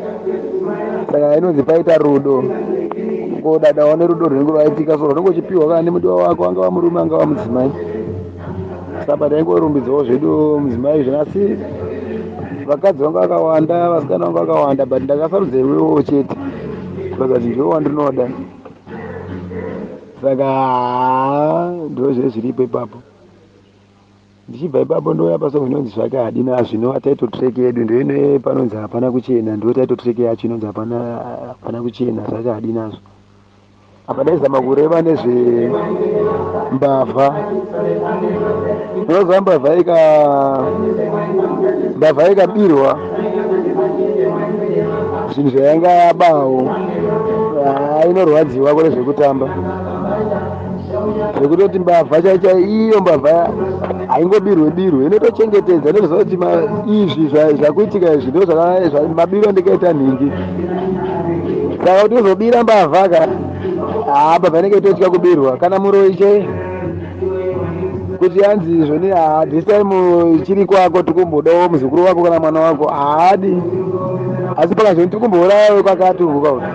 Saka inonzi paita rudo. Kodadawo nerudo runenge rwaitika so runenge uchipiwa kana nemudiwa wako angava murume angava mudzimai. Saka taingorumbidzwawo zvedu mudzimai zvino, asi vakadzi vanga vakawanda, vasikana vanga vakawanda, but ndakasarudza iwewo chete vakati ndiwo wandinoda. Saka ndozve zviripo ipapo. Ndichibva ipapo ndouya pasong inonzi zvake hadina zvinova title track yedu, ndoine panonzi hapana kuchena, ndo title track yacho inonzi hapana kuchena zvake hadinazvo. Apa ndaizama kureva nezve mbavha. Unozwa mbavha ikabirwa zvinhu zvayanga yabawo inorwadziwa kune zvekutamba. Zvekutoti mbavha chaicha iyo mbavha haingobirwe inotochengetedza. Ndoziva kuti izvi zvakuitika izvi ndo mabiro ndikaita nhingi. Saka kuti uzobira mbavha ka mbavha inenge itotya kubirwa kana muroi chai kuti yanzi izvoni this time chiri kwako tikumbodawo muzukuru wako kana mwana wako haadi. Asi pakazvoni tikumbourayawo kwakatuvuka kuti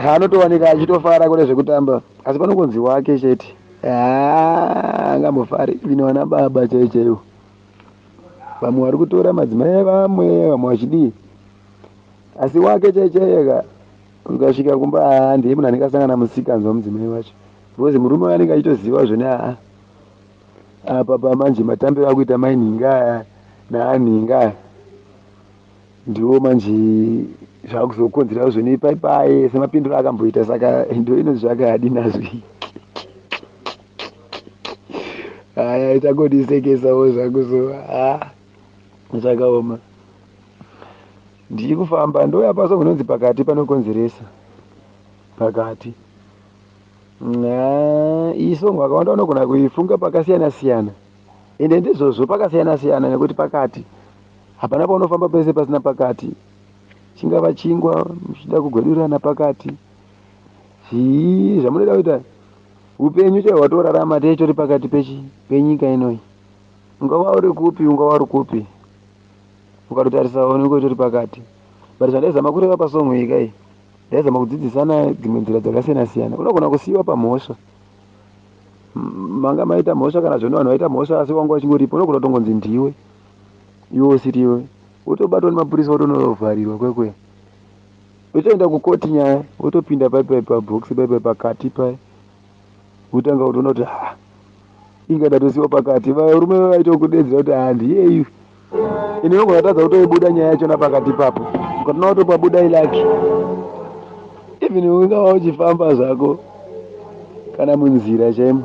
anotowanika achitofara kune zvekutamba, asi panongonzi wake chete angambofari vino vana baba chaichaiwo. Vamwe vari kutora madzimai vamwe vachidii, asi wake chaichaiyeka ukasvika kumba ndiye munhu anenge asangana musikanzwa mudzimai wacho, because murume wanenge achitoziva zvone apa pamanje matambiro akuita mainhingi aya naanhingi aya ndiwo manje zvakuzokonzerawo zvone ipaipai semapindiro akamboita. Saka ndo inonzi zvake hadinazvo. Aya itangodisekesawo zvakuzo zvakaoma. ndiri kufamba ndoya pasongo inonzi pakati panokonzeresa pakati. Iyi songo akawanda unogona kuifunga pakasiyana siyana ende ndizvozvo pakasiyana siyana nekuti pakati hapana paunofamba pese pasina pakati, chingava chingwa muchida kugwedurirana pakati. Zvii zvamunoda kuita upenyu chaiwo hwatorarama teichori pakati penyika inoi, ungava uri kupi ungava uri kupi, ukatotarisawo unongotori pakati. But zvandaizama kureva pasongo ikai ndaizama kudzidzisana dzimwe nzira dzakasiyana siyana. Unogona kusiyiwa pamhosva, manga maita mhosva kana zvino vanhu vaita mhosva asi wanga wachingoripo, unogona kutongonzi ndiwe iwe usiriwe, wotobatwa nemapurisa wotonovharirwa kwekwe, wotoenda kukoti nyaya, wotopinda paipai pabhokisi paipai pakati pai, wotanga kutoona kuti ingada tosiyiwa pakati. Varume vaitokudedzera kuti handiyeyu ini unogona tadza kutoibuda nyaya yachona pakati papo, ukatona wotopabuda ilaki. Even ungava uchifamba zvako kana munzira chaimo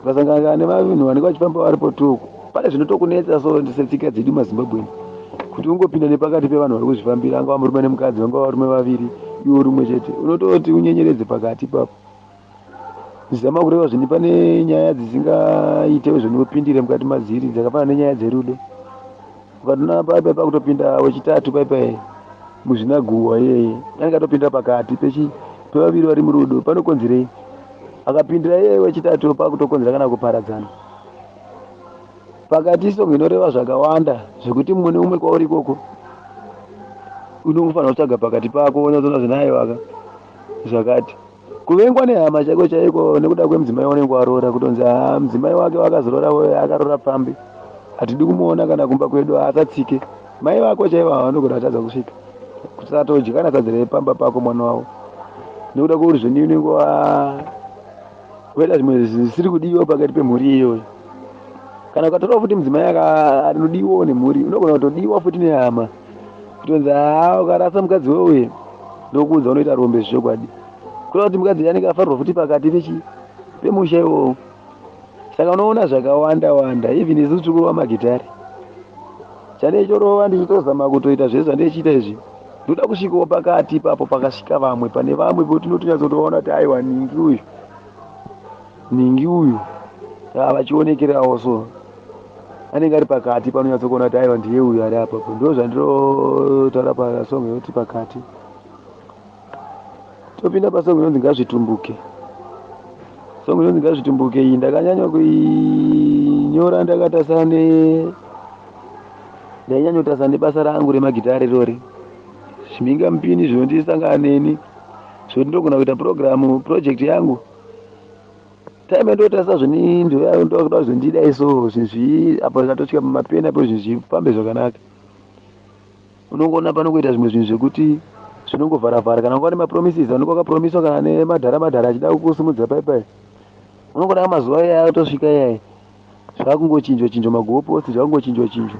ukasangana nevanhu vanenge vachifamba varipo tuku, pane zvinotokunetsa so setsika dzedu mazimbabweni kuti ungopinda nepakati pevanhu vari kuzvifambira, angava murume nemukadzi, vangava varume vaviri iwo rumwe chete, unototi unyenyeredze pakati papo. Zama kureva zvini pane nyaya dzisingaitewo zvinopindire mukati madziri dzakafanana nenyaya dzerudo. Ukatona paipai pakutopinda wechitatu paipai muzvinaguhwa iyeye anenge atopinda pakati pevaviri vari murudo, panokonzerei? Akapindira iyeye wechitatu pakutokonzera kana kuparadzana. Pakati songo inoreva zvakawanda zvekuti mumwe neumwe kwauri ikoko unongofanira kutsvaga pakati pako wonyatsoona zvinaiwaka zvakati. Kuvengwa nehama chaiko chaiko nekuda kwemudzimai wanenge waroora, kutonzi mudzimai wake wakazorora akarora pambi, hatidi kumuona kana kumba kwedu, asatsike. Mai vako chaivo vanogona atadza kusvika kusatodya kana sadza reipamba pako mwana wavo, nekuda kwokuti zvoni unenge waita zvimwe zvisiri kudiwa pakati pemhuri iyoyo. Kana ukatorawo futi mudzimai anodiwawo nemhuri, unogona kutodiwa futi nehama, kutonzi ukarasa mukadzi wewe ndokuudza unoita rombe zvechokwadi, kureva kuti mukadzi anenge afarirwa futi pakati pemusha iwowo. Saka unoona zvakawanda wanda, even isusu tikurova magitari chaneichorova ndichitozama kutoita zvese zvandichiita izvi, ndoda kusvikawo pakati papo pakasvika vamwe pane vamwe pekuti ndotonyatsotoona kuti aiwa ningi uyu vachionekerawo so anenge ari pakati panonyatsokuona kuti aiwa ndiye uyu ari apapo. Ndo zvandirotaura pasongo yekuti pakati. Topinda pasongo inonzi ngazvitumbuke. Songo inonzi ngazvitumbuke iyi ndakanyanya kuinyora ndainyanya kutasana nebasa rangu remagitari rori, zviminga mupini zvinondisangana neni zvoti ndogona kuita project yangu. Time ndotarisa zvoni ndokuda zvondida iso zvinhu apo zvatosvika pamapeni apo zvinhu zvifambe zvakanaka. Unongoona panokuita zvimwe zvinhu zvekuti zvinongovharavhara, kana unga nemapromises anenge wakapromiswa kana nemadhara achida kukusumudza paipai, unongoda mazuva aya atosvika iyai zvakungochinjwa magoposti zvakungochinjwa.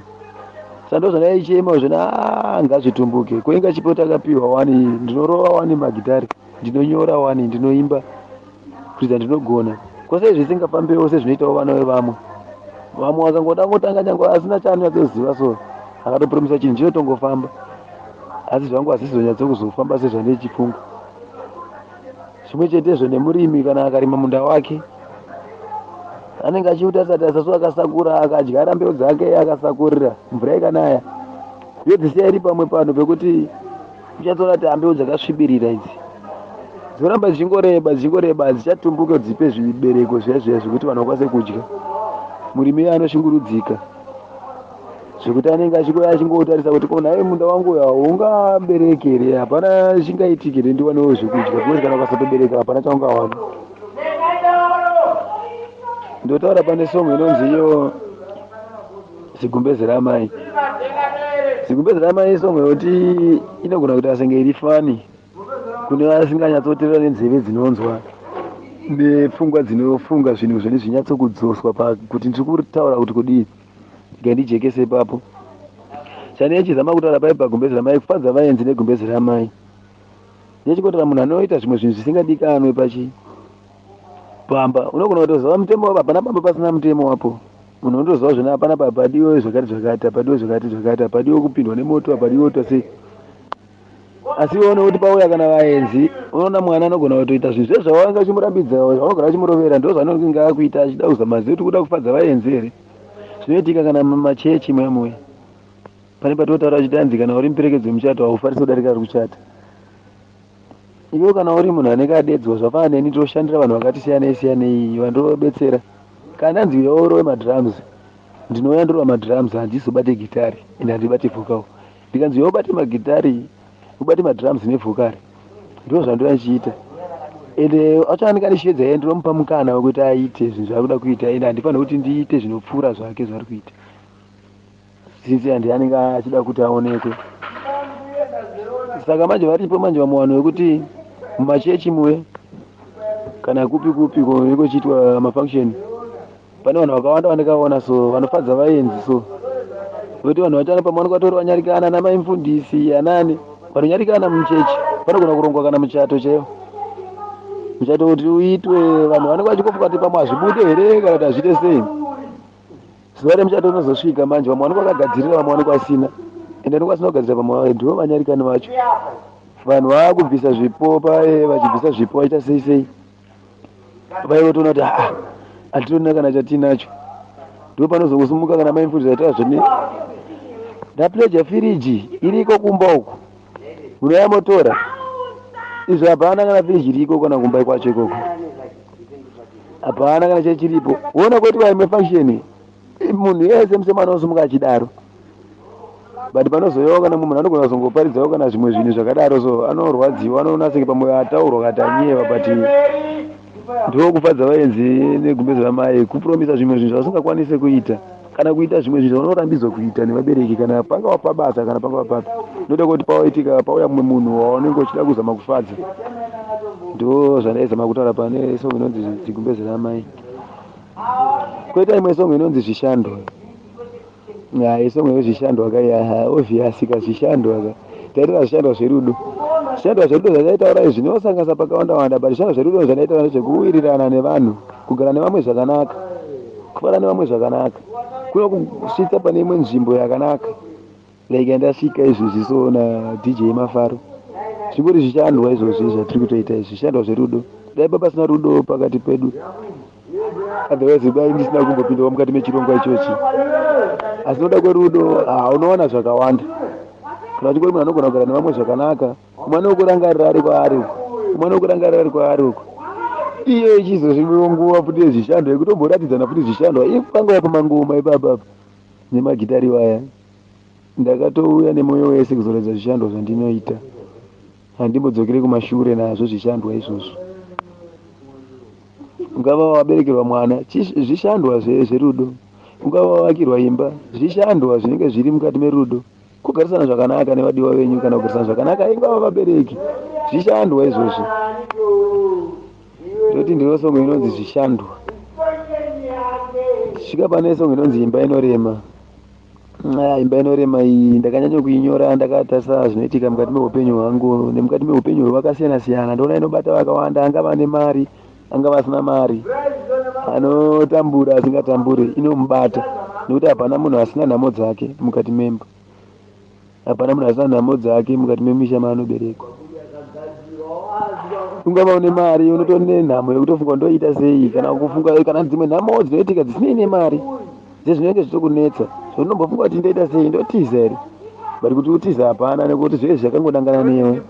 Saka ndo zvandaichema zvona ngazvitumbuke. Kuenga chipo takapiwa wani, ndinorova wani magitari, ndinonyora wani, ndinoimba kuridza ndinogona, kwose zvisingafambewo sezvinoitawo vana vevamwe. Vamwe vakangoda ngotanga nyangwe asina chaanonyatsoziva so akatopromisa chinhu chinotongofamba, asi zvangu hazvizonyatso sezvandaichifunga. Zvimwe chetezvo nemurimi kana akarima munda wake anenge achiutarisa so akasakura akadyara mbeu dzake akasakurira, mvura ikanaya yodzisiya iri pamwe pano pekuti uchatsoona kuti mbeu dzakasvibirira idzi dzoramba dzichingoreba dzichatumbuka dzipe zvibereko zviya zvekuti vanhu vakwanise kudya. Murimi anoshungurudzika zvekuti anenge achingotarisa kuti ko naye munda wangu ungabereke here, hapana chingaitike here ndiwanewo zvekudya, kuti kana ukasatobereka hapana chaungawana. Ndotaura pane songo inonzi iyo zigumbeze ramai. Zigumbeze ramai isongo yekuti inogona kuti asenge iri fani kune vasinganyatsoteerera nenzeve dzinonzwa nepfungwa dzinofunga zvinhu zvine zvinyatsokudzoswa pakuti ndiri kutaura kuti kudii, ngandijekese ipapo. Chandaichizama kutaura paipa gumbeze ramai, kufadza vaenzi negumbeze ramai. Ndechikotara munhu anoita zvimwe zvinhu zvisingadikanwe pamba, unogona kutoziva mutemo wapo, hapana pamba pasina mutemo wapo. Munhu unotoziva zvona hapana padiwe zvakati, hapadiwe zvakati, hapadiwe kupindwa nemoto, hapadiwe utose. asi uone kuti pauya kana vaenzi unoona mwana anogona kutoita zvinhu zvezvawanga chimurambidza zvaogara chimurovera ndo zvanonge akuita achida kuzamaziva kuti kuda kufadza vaenzi here zvinoitika kana mumachechi mwemuya pane patotaura chitanzi kana uri muperekedzo wemuchato haufarisi kudarika ari kuchata ivo kana uri munhu anenge adedzwa zvafana neni toshandira vanhu vakati siyanei siyanei vandobetsera kana ndanzi yauro wemadrums ndinouya ndorwa madrums handizobate gitari ende handibate vhokal ndikanzi yaubate magitari ubate madrums nevhokari ndo zvandoya nchiita ende acho anenge ane shedza ye ndinomupa mukana wekuti aite zvinhu zvakuda kuita ende handifanira kuti ndiite zvinopfuura zvake zvari kuita since handi anenge achida kuti aonekwe saka manje varipo manje vamwe vanhu vekuti mumachechi muwe kana kupi kupi kunenge kuchiitwa mafunction pane vanhu vakawanda vandakaona so vanofadza vaenzi so vekuti vanhu vachana pamwana kwatori vanyarikana namaimfundisi anani vanonyarikana muchechi vanogona kurongwa kana muchato chaiwo muchato kuti uitwe vanhu vanenge vachikofuka kuti pamwe hazvibude here kana kuti hazviite sei zuva remuchato unozosvika manje vamwe vanenge vakagadzirira vamwe vanenge vasina ende vanenge vasina kugadzirira pamwe ndivo vanyarikani vacho vanhu vaakubvisa zvipo paye vachibvisa zvipo vaita sei sei vaivotoona kuti hatitoona kana chatinacho ndo panozosumuka kana maimfundisi aita zvone ndapleja firiji iriko kumba uku munoyamotora izvo hapana kana firiji iriko kana kumba kwacho ikoko hapana kana chachiripo uona kuti vaime function munhu yese musemana osumuka achidaro but panozoyawo kana munhu anogona kuzongoparidzawo kana zvimwe zvinhu zvakadaro so anorwadziwa anonaseke pamwe ataurwa kati anyewa but ndo kufadza vaenzi negumbezo ramai kupromisa zvimwe zvinhu zvasingakwanise kuita kana kuita zvimwe zvinhu zvaunorambidzwa kuita nevabereki kana pangava pabasa kana pangava papi ndoda kuti pauitika pauya mumwe munhu waunenge uchida kuzama kufadza ndo zvandaizama kutaura pane songo inonzi dzigumbezo ramai koita imwe songo inonzi zvishando isongo yezvishandwa kaya ovhiasika zvishandwa ka taitira zvishandwa zverudo zvishandwa zverudo zvataitaura zvinosanganisa pakawanda but zvishandwa zverudo zvataitaura nezvekuwirirana nevanhu kugara nevamwe zvakanaka kufara nevamwe zvakanaka kuno kusvitsa pane imwe nzvimbo yakanaka like ndasvika izvozvi so nadj mafaro zvingori zvishandwa izvozvi zvatiri kutoita izvi zvishandwa zverudo dai papasina rudo pakati pedu otherwise dai ndisina kumbopindawo mukati mechirongwa ichochi asi noda kwerudo unoona zvakawanda kana kuti munhu anogona kugara nevamwe zvakanaka umwe anokurangarira ari kwaari uko umwe anokurangarira ari kwaari uko iye ichizosvimiwo nguva futi yezvishando yekutomboratidzana futi zvishandwa ipangaya pamangoma ipapapa nemagitari vaya ndakatouya nemwoyo wese kuzoratidza zvishandwa zvandinoita handimbodzokere kumashure nazvo zvishandwa izvozvo ungava waberekerwa mwana zvishandwa zverudo ungava wavakirwa imba zvishandwa zvinenge zviri mukati merudo kugarisana zvakanaka nevadiwa venyu kana kugarisana zvakanaka ingava vabereki zvishandwa izvozvo ndoti ndiyo songo inonzi zvishandwa svika pane songo inonzi imba inorema imba inorema iyi ndakanyanya kuinyora ndakatarisa zvinoitika mukati meupenyu hwangu nemukati meupenyu hwevakasiyana siyana ndoona inobata vakawanda angava nemari angava asina mari anotambura asingatambure inomubata nekuti hapana munhu asina nhamo dzake mukati memba hapana munhu asina nhamo dzake mukati memisha maanoberekwa ungava une mari unotone nhamo yekutofunga ndoita sei kana kufunga kana dzimwe nhamo dzinoitika dzisinei nemari dzezvinenge zvitokunetsa zvaunombofunga kuti ndoita sei ndotiza here but kuti utiza hapana nekuti zvese zvakangodangana newe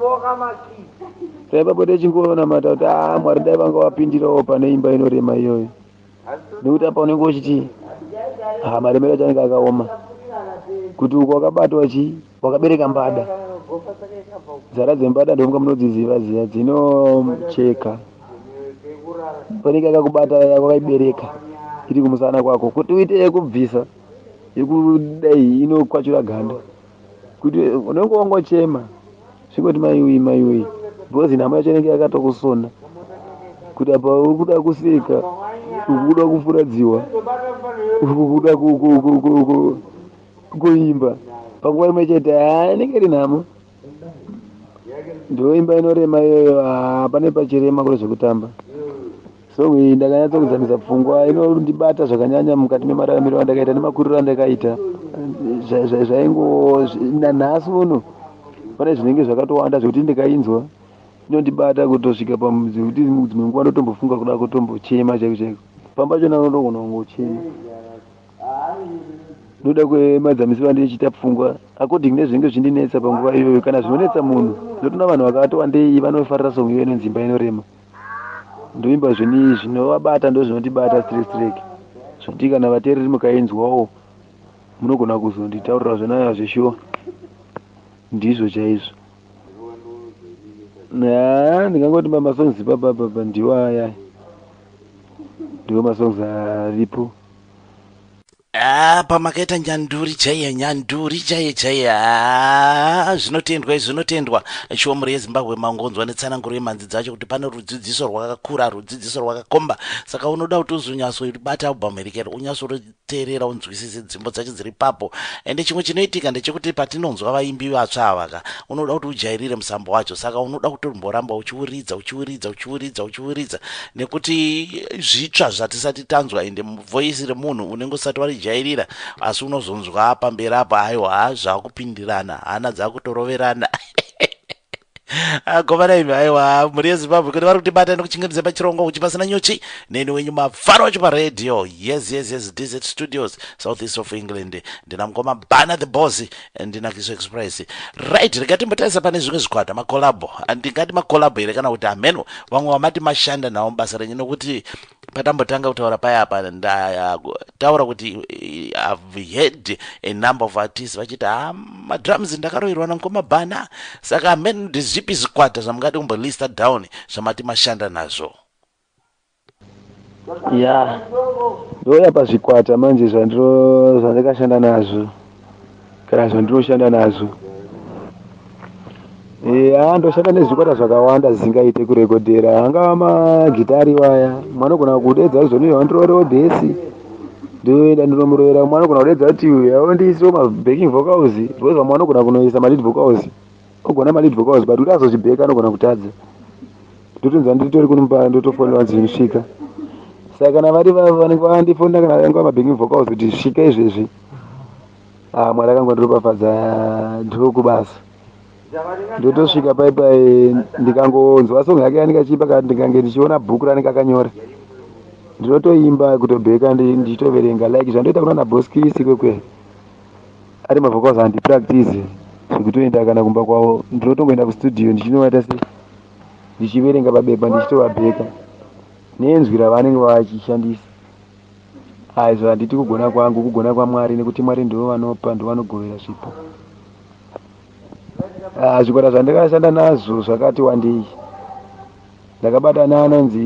taipapo techingoona mata kuti mwari dai vanga wapindirawo pane imba inorema iyoyo nekuti apa unenge uchiti maremero acho anenge akaoma kuti uko wakabatwa wakabereka mbada zara dzembada ndomunga munodziziva ziya dzinocheka panenge akakubata yakaibereka iri kumusana kwako kuti uite yekubvisa yekudai inokwachura ganda kuti unenge wangochema svingoti maiwi bhozi nhamo yacho inenge yakatokusona kuti apa uri kuda kuseka uri kuda kufuradziwa uri kuda kuimba panguva imwe chete inenge iri nhamo ndo imba inorema iyoyo pane pachirema kune zvekutamba so ndakanyatsa kudzamisa pfungwa inondibata zvakanyanya mukati memararamiro andakaita nemakuriro andakaita zvaingo nanhasi uno pane zvinenge zvakatowanda zvekuti ndikainzwa inondibata kutosvika pamudzi kuti dzimwe nguva ndotombofunga kuda kutombochema chaiko chaiko pamba chona unogona kungochema noda kwemadzamisiro andichita pfungwa according nezvinenge zvindinetsa panguva iyoyo kana zvinonetsa munhu ndotona vanhu vakatowandei vanofarira song iyo inonzi imba inorema ndoimba zvinovabata ndo zvinotibata straight zvoti kana vateereri mukainzwawo munogona kuzonditaurira zvona zveshuwa ndizvo chaizvo ndingangoti masongs papapapa ndiwo aya ndiwo masongs aripo pamakaita nyanduri chaiye zvinotendwa chiwo muri yezimbabwe mangonzwa netsananguro yemhanzi dzacho kuti pane rudzidziso rwakakura rudzidziso rwakakomba saka unoda kuti uzonyatsobata album irikero unyatsoteerera unzwisise dzimbo dzacho dziri papo ende chimwe chinoitika ndechekuti patinonzwa vaimbi vatsva avaka unoda kuti ujairire musambo wacho saka unoda kutomboramba uchiuridza nekuti zvitsva zvatisati tanzwa ende voisi remunhu unenge usati warijairira asi unozonzwa pamberi apa aiwa zvakupindirana hana dzakutoroverana govana imi aiwa muri yezimbabwe kuti vari kutibata nekuchingamidza pachirongo uchipasina nyuchi neni wenyu mafaro wacho paradio yes DZ Studios South East of England ndina mukoma Bana the Boss ndina Kiso Express right rikatimbotarisa pane zvimwe zvikwata makolabo ndingati makolabo here kana kuti ameno vamwe vamati mashanda nawo basa renyu nokuti patambotanga kutaura payapa ndataura kuti I've heard a number of artists vachiti madrums ndakarohirwa namukoma Bana saka ameno ndizvipi zvikwata zvamungati kumbolista down zvamati mashanda nazvo ya ndoya pazvikwata manje zvandikashanda nazvo kana zvandinoshanda nazvo ndoshanda nezvikwata zvakawanda zvingaite kurekodhera angava magitari waya mwanogona kudedza kuzondiwa ndororo bhesi ndoenda ndinomurovera mwanogona kudedza kuti yaondiisiwo mabacking vocals because mwanogona kunoisa malead vocals ogona malead vocals but kuti azozvibheka anogona kutadza ndotonzwa nditori kunumba ndotofonera dzinosvika saka kana vari vanenge vandifonda kana vanga mabacking vocals kuti svika izvezvi mwari akangondiropafadza ndokubasa ndotosvika paipai ndikangonzwa song yake yanenge achipa kana ndikange ndichiona bhuku ranenge akanyora ndinotoimba kutobheka ndichitoverenga like zvandoita kuna naboskisi kwekwe ari mavhocals handipractice zvekutoenda kana kumba kwavo ndinotongoenda kustudio ndichinovaita sei ndichiverenga pabepa ndichitovabheka nenzwi ravanenge vachishandisa aizvo handiti kugona kwangu kugona kwaMwari nekuti Mwari ndivo vanopa ndivo vanogovera zvipo zvikwata zvandakashanda nazvo zvakati wandei ndakabatana anonzi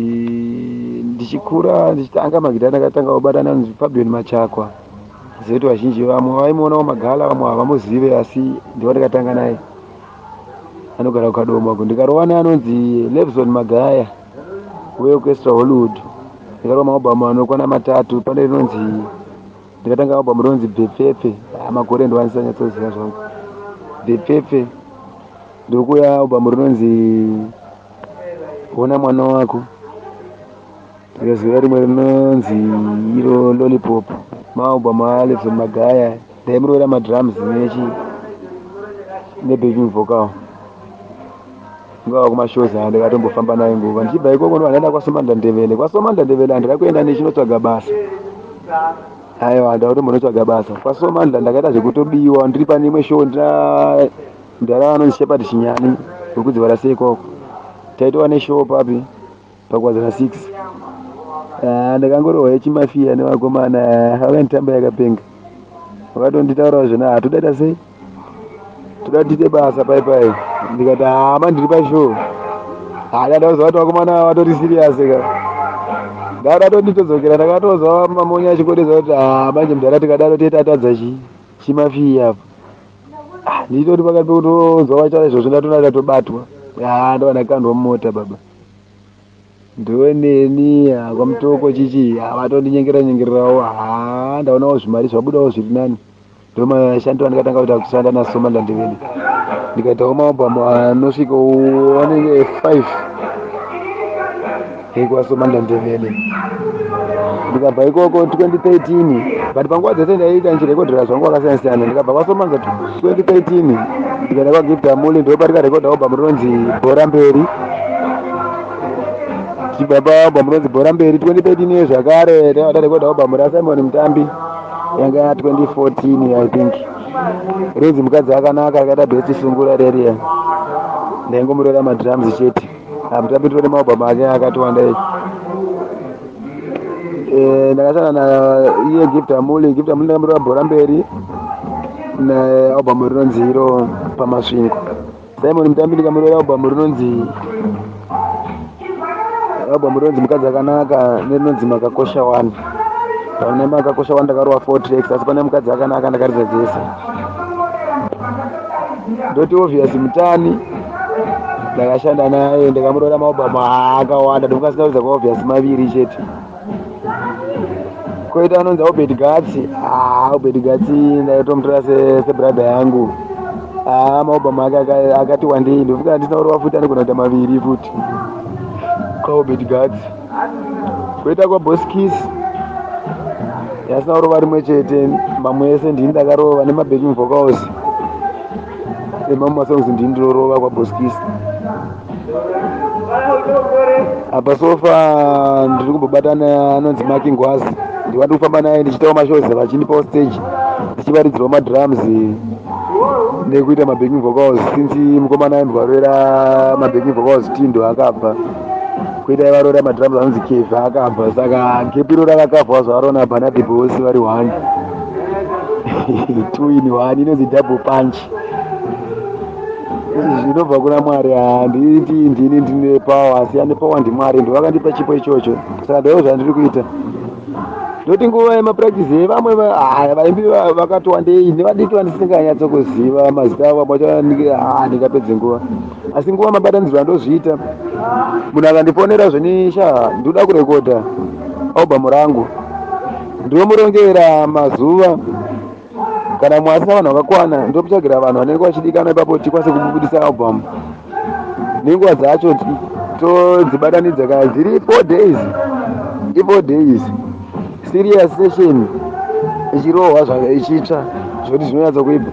ndichikura ndichitanga magitari ndakatanga kubatana anonzi Fabian Machakwa zetu vazhinji vamwe vaimuonawo Magala vamwe havamuzive asi ndivo ndakatanga naye anogara kukadoma uko ndikarowana anonzi Levson Magaya weorchestra Hollywood ndikarova maobhamu anokwana matatu pane rinonzi ndikatanga albhamu rinonzi Bhepfepfe makore ndovanisanyatsoziva zvangu Bhepfepfe ndokuya albhamu rinonzi Ona mwana wako ndikaziva rimwe rinonzi iro Lollipop maalbhamu aLevson Magaya ndaimurovera madrums nebacking vocal ngava kumashows andikatombofamba naye nguva ndichibva ikoko ndohandaenda kwaSomanda Ndebele handikakuenda nechinotsvaga basa aiwa ndakatombonotsvaga basa kwaSomanda ndakaita zvekutobiwa ndiri pane imwe show ndara anonzi Shepherd Chinyani wekudzivara sei kwako taitova neshow papi pakwazana 6 ndakangorohwa yechimafiya nevakomana avenditamba yakapenga vakatonditaurawo zvona hatodaita sei toda tiite basa paipai ndikati hama ndiri pashow ndakatauza kuti vakomana vatori serious ka ndadatonditodzokera ndakatozwa mamonya achikodeza kuti manje mudhara tikadaro tetatadza chimafiya apo nditori pakati pekutonzwa vachaura izvozvo ndatonda ndatobatwa ndova ndakandwa mumota baba ndoneni kwamutoko chichi vatondinyengererawo ndaonawo zvimari zvabudawo zviri nani ndomashandiro andikatanga kuita kushanda naSomanda Ndebele ndikaitawo maobhamu anosvikawo anenge 5 kwasomanda ndevele ndikabva ikoko 2013 but panguva dzese ndaiita ndichirekodhera zvangu akasiyana-siyana ndikabva kwasomanza 2013 ndikaenda kwagift amuli ndo patikarekodha album rinonzi bhora mberi tichibva album rinonzi bhora mberi 2013 zvakare takadarekodha album rasimon mutambi yanga 2014 I think rinzi mukadzi akanaka rakaita best sungura reria ndaingomurora madrums chete mutambi tore maalbum ake akati wandai ndakashanda naiye gift amuli ndakamurora bhora mberi naalbum rinonzi iro pamasvingo simon mutambi ndikamurora album rinonzi mukadzi akanaka nerinonzi makakosha 1 pane makakosha 1 ndakarova 4 tracks asi pane mukadzi akanaka ndakaridza dzese ndoti obvious mutani ndakashanda naye ndikamurora maalbum akawanda ndimukasinaudza kwaobvious maviri chete koita anonzi Obed Gatsi ndaitomutora sebrother yangu maalbum ake akati wandei ndofika ndisinaurova futi anogona kuita maviri futi kwaobed Gatsi koita kwaBoskis yasina kurova rimwe chete mamwe ese ndini ndakarova nemabacking vocals emamwe masongs ndini ndorova kwaBoskis apa sofa ndiri kumbobatana anonzi Marking Ngwazi ndiwandi kufamba naye ndichitawo mashows vachindipawo stage ndichivaridzirawo madrums nekuita mabacking vocals since mukomana aimbwarwera mabacking vocals tindo akabva kuita ivarora madrums anonzi Kev akabva saka gepiro rakakavhwa zvavarona Barnaby Boss vari 1 2 in 1 inonzi double punch zvinobva kuna Mwari handiti ndini ndine power asi ane power ndiMwari ndo vakandipa chipo ichocho saka ndoo zvandiri kuita ndoti nguva yemapractice vamwe vaimbi vakati wandei nevadiki vandisinganyatsokuziva mazita avo amacho ndingapedze nguva asi nguva mabataniziro andozviita munhu akandifonera zvenisha ndoda kurekodha album rangu ndomurongera mazuva kana mwasina vanhu vakakwana ndomutsvagira vanhu vanenge vachidikana ipapo tikwanise kubudisa album nenguva dzacho todzibatanidza kana dziri 4 days serious session ichirohwa ichitsva zvoti zvinonyatsa kuibva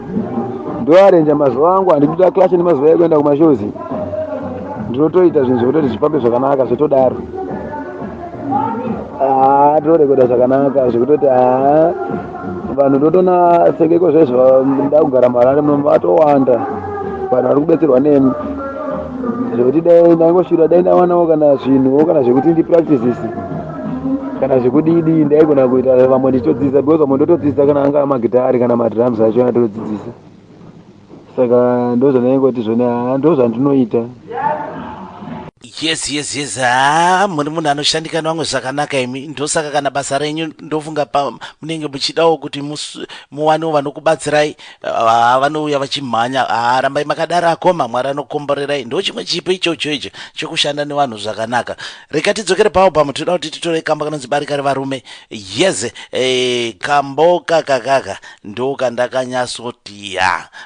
ndoarenja mazuva angu handikuda clash nemazuva ekuenda kumashows ndinotoita zvinhu zvekutoti zvifambe zvakanaka zvotodaro torekoda zvakanaka zvekutoti vanhu ndotona sekeko zvezvo nda kugara marare vatowanda vanhu vari kubetserwa nemi zvekuti dai ndaingoshura dai ndawanawo kana zvinhuwo kana zvekuti ndipractices kana zvekudidi ndaigona kuita vamwe ndichitodzidzisa because vamwe ndotodzidzisa kana anga magitari kana madrums acho anatodzidzisa saka ndozvandaingoti zvona ndozvandinoita yes muri munhu anoshandika nevamwe zvakanaka imi ndosaka kana basa renyu ndofunga munenge muchidawo kuti muwanewo vanokubatsirai vanouya vachimhanya rambai makadaro akoma Mwari anokomborerai ndo chimwe chipo ichocho icho chokushanda nevanhu zvakanaka. Reka tidzokere paalbum toda kuti titore kamba kanonzi Barikari Varume. Yes, kambo kakakaka ndo kandakanyatsoti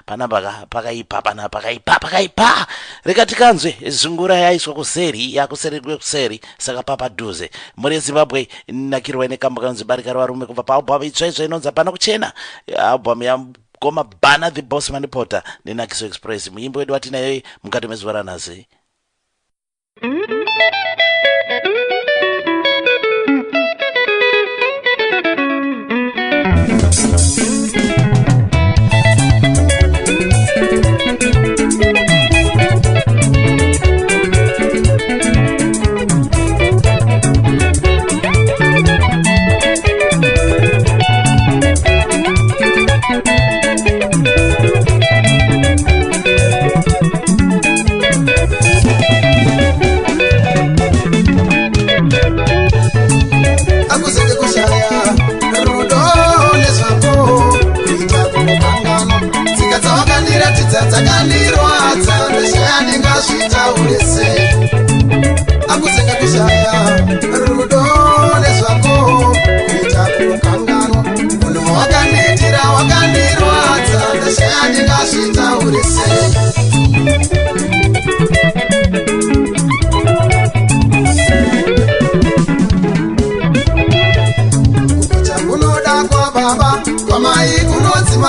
panapa pakaipa pana pakaipa. Reka tikanzwe zungura yaiswa kuseri yakusereredwe kuseri saka papadhuze muri Zimbabwe nakirwa nekamba kanonzi Barikari Varume kubva paalbum itsvaitsva inonzi Hapana Kuchena, album yagoma Bana the Boss Man Porter neNakiso Express. Muimbo wedu watinayo mukati mezuva ranhasi.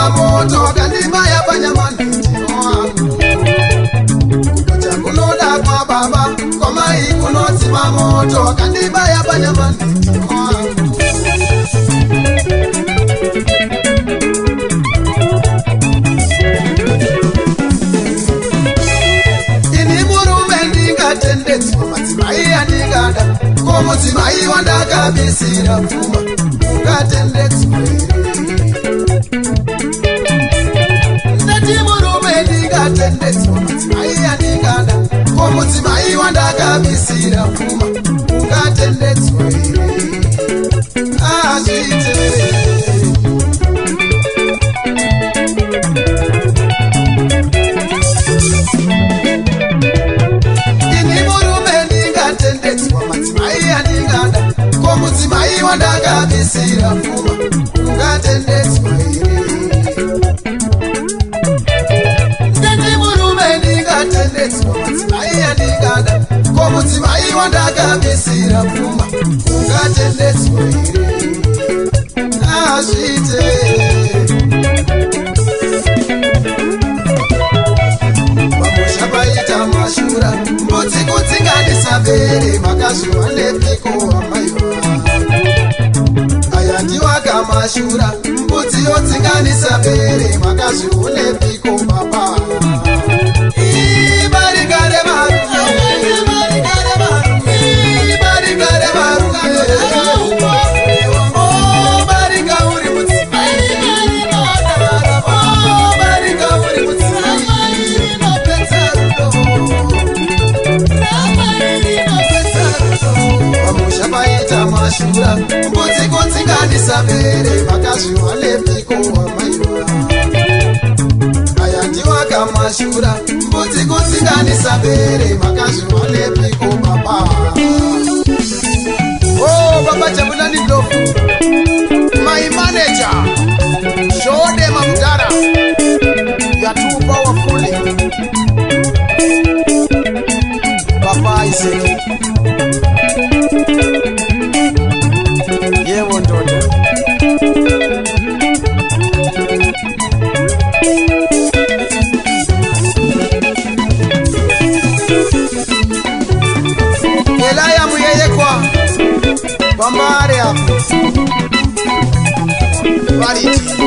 ndinotima moto wakandibaya panyamani mtima wangu kukucha kunoda kwa baba kwa mai kunotima moto wakandibaya panyamani mtima wangu ini murume ndingatendedzwa madzimai andingada ko mudzimai wandakabisira pfuma ungatendedzwa ndati murume ndingatendedzwa madzimai andingada ko mudzimai wandakabisira pfuma ungatendedzwa azviite mudzimai wandakabisira pfuma ungatendedzwa ndati murume ndingatendedzwa madzimai andingada ko mudzimai wandakabisira pfuma ungatendedzwa azviite pamusha paita mashura mbudzi kudzinganisa bere makazviwa nepiko wamaiwa ndiwaka mashura mbudzi yodzinganisa bere makazvione piko baba ibarigare pamusha paita mashura mbudzi kudzinganisa bere makazviwa nepiko wamaiwa aya ndiwaka mashura mbudzi kudzinganisa bere makazviwa nepiko baba baba jabulani blofu my manager shode mamdara yatupa wafuli baba iseki yewo ndoda elaya muyeyekwa pambare apo variti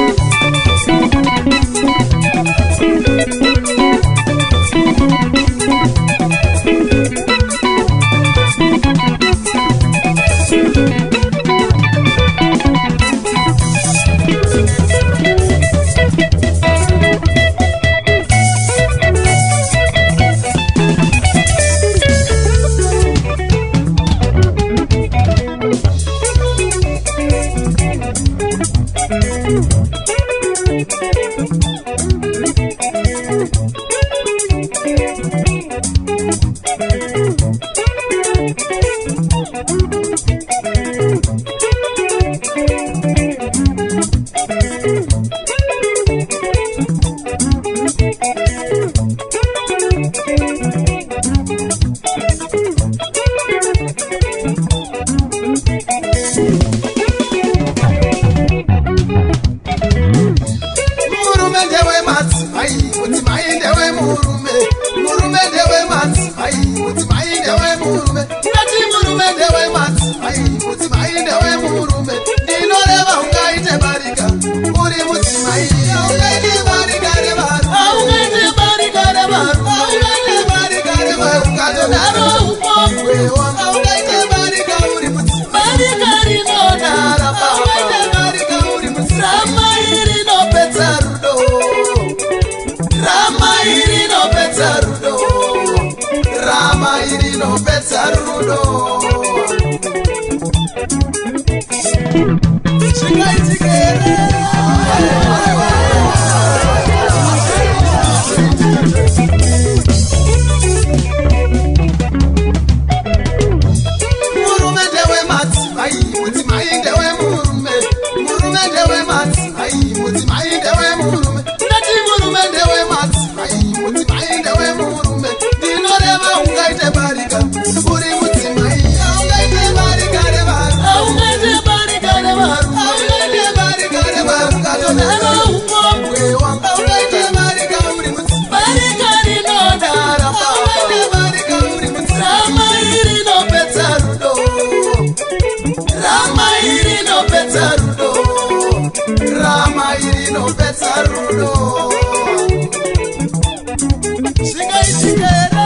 rudo singaitikera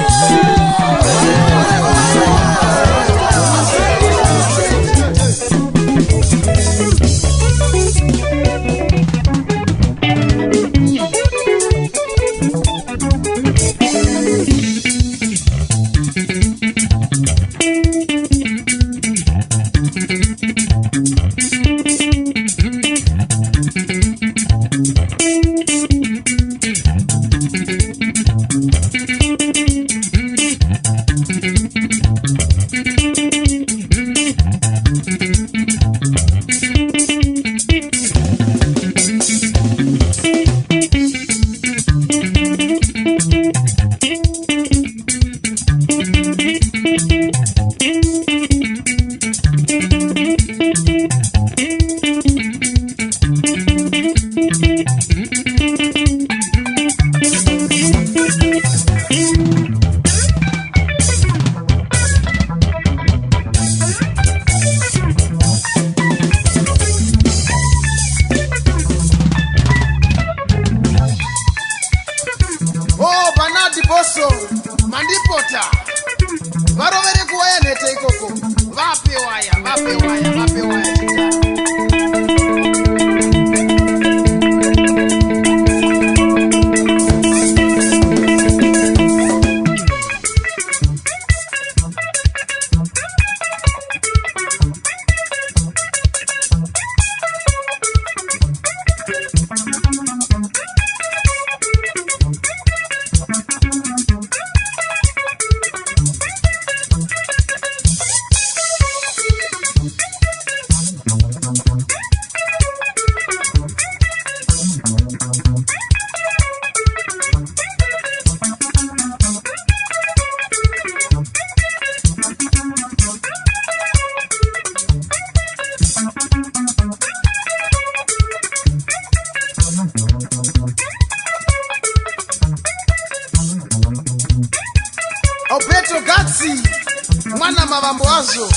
mwana mavambo wazo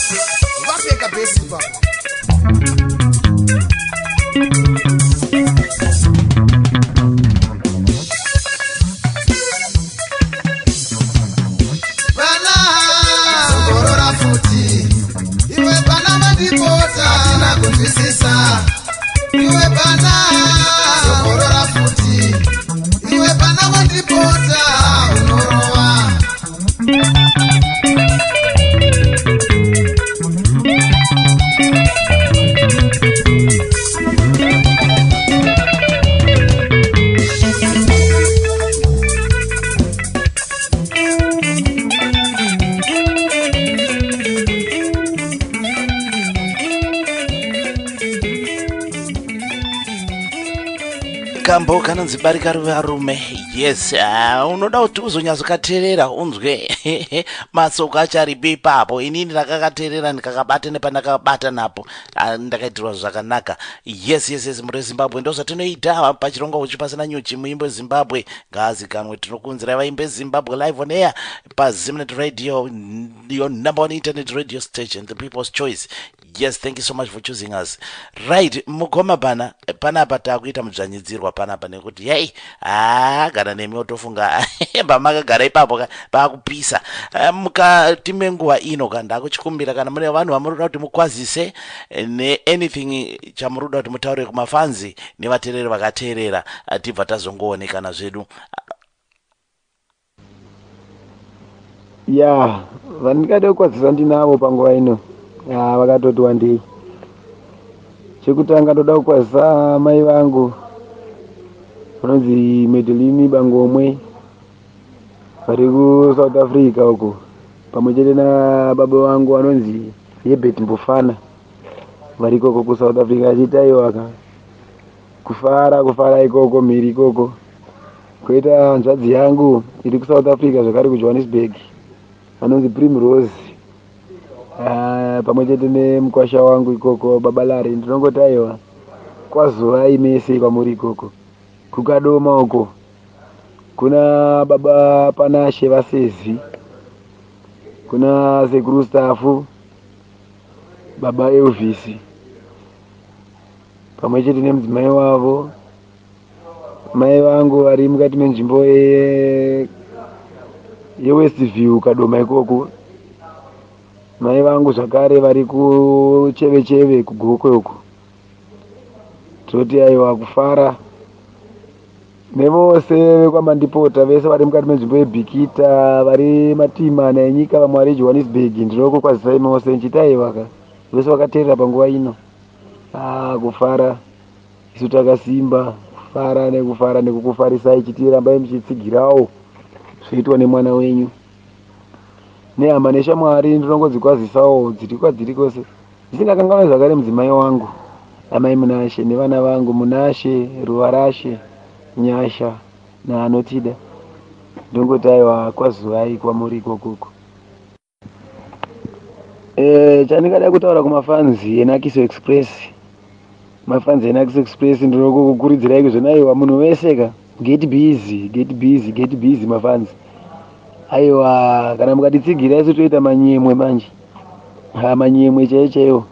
vapeka besi papo bana songorora futi iwe bana madipota tina kunzwisisa iwe bana songorora futi iwe bana madipota unorowa kambo kanonzi barika rume. Yes, unoda kuti uzonyazokateerera unzwe masoko acharipo ipapo. Inini ndakakateerera ndikakabata nepandakabata napo ndakaitirwa zvakanaka. Yes, muri Zimbabwe ndozvatinoita pachirongwa uchi pasina nyuchi muimbo Zimbabwe ngaazikanwe. Tinokunzira vaimbe Zimbabwe live on air paZimnet Radio, your number one internet radio station, the people's choice. Yes, thank you so much for choosing us. Right, mukoma bana panapa takuita mudzvanyidzirwa panapa nekuti hey, kana nemi otofunga pamakagara ipapo pakupisa. Mukati menguva ino ndakuchikumbira kana mune vanhu vamunoda kuti mukwazise anything chamunoda kuti mutaure kumafanzi nevateereri vakateerera tibva tazongoonekana zvedu. Ya, vandingade kukwazisa ndinavo panguva ino vakatoti wandei. Chekutanga ndoda kukwazisa mai vangu vanonzi Medelimi Bangomwe vari kuSouth Africa uko, pamwe chete nababa vangu vanonzi Herbert Mbofana vari ikoko kuSouth Africa achiita iwaka kufara ikoko mhiri ikoko. Koita hanzvadzi yangu iri kuSouth Africa zvakare kuJohannesburg vanonzi Primrose pamwe chete nemukwasha wangu ikoko Babalari. Ndinongotaiwa kwazovai mese kwamuri ikoko. Kukadoma uko kuna baba Panashe Vasezi, kuna sekuru stafu baba Elvis pamwe chete nemudzimai wavo mai vangu vari mukati menzvimbo yeWestview Kadoma ikoko. Mai vangu zvakare vari kucheve kugokwe uko. Toti aiwa kufara nevose vekwamandipota vese vari mukati menzvimbo yeBhikita, vari matimana enyika, vamwe vari Johannesburg. Ndinokukwazisai mose nchitaiwaka vese vakateerera panguva ino. Kufara isu takasimba, kufara nekukufarisai chitirambai muchitsigirawo zvoitwa nemwana wenyu nehama neshamwari. Ndinongodzikwazisawo dziri kwadziri kwose, ndisingakanganwe zvakare mudzimai wangu amai Munashe nevana vangu Munashe, Ruvarashe, Nyasha naanotida. Ndongoti aiwa kwazuvai kwamuri ikokoko. Chandingada kutaura kumafanzi eNakiso Express, mafanzi eNakiso Express, ndinokukurudzirai kuzonaiwa munhu weseka get busy mafanzi. Aiwa kana mukatitsigira isu toita manyemwe manje, manyemwe chaiwo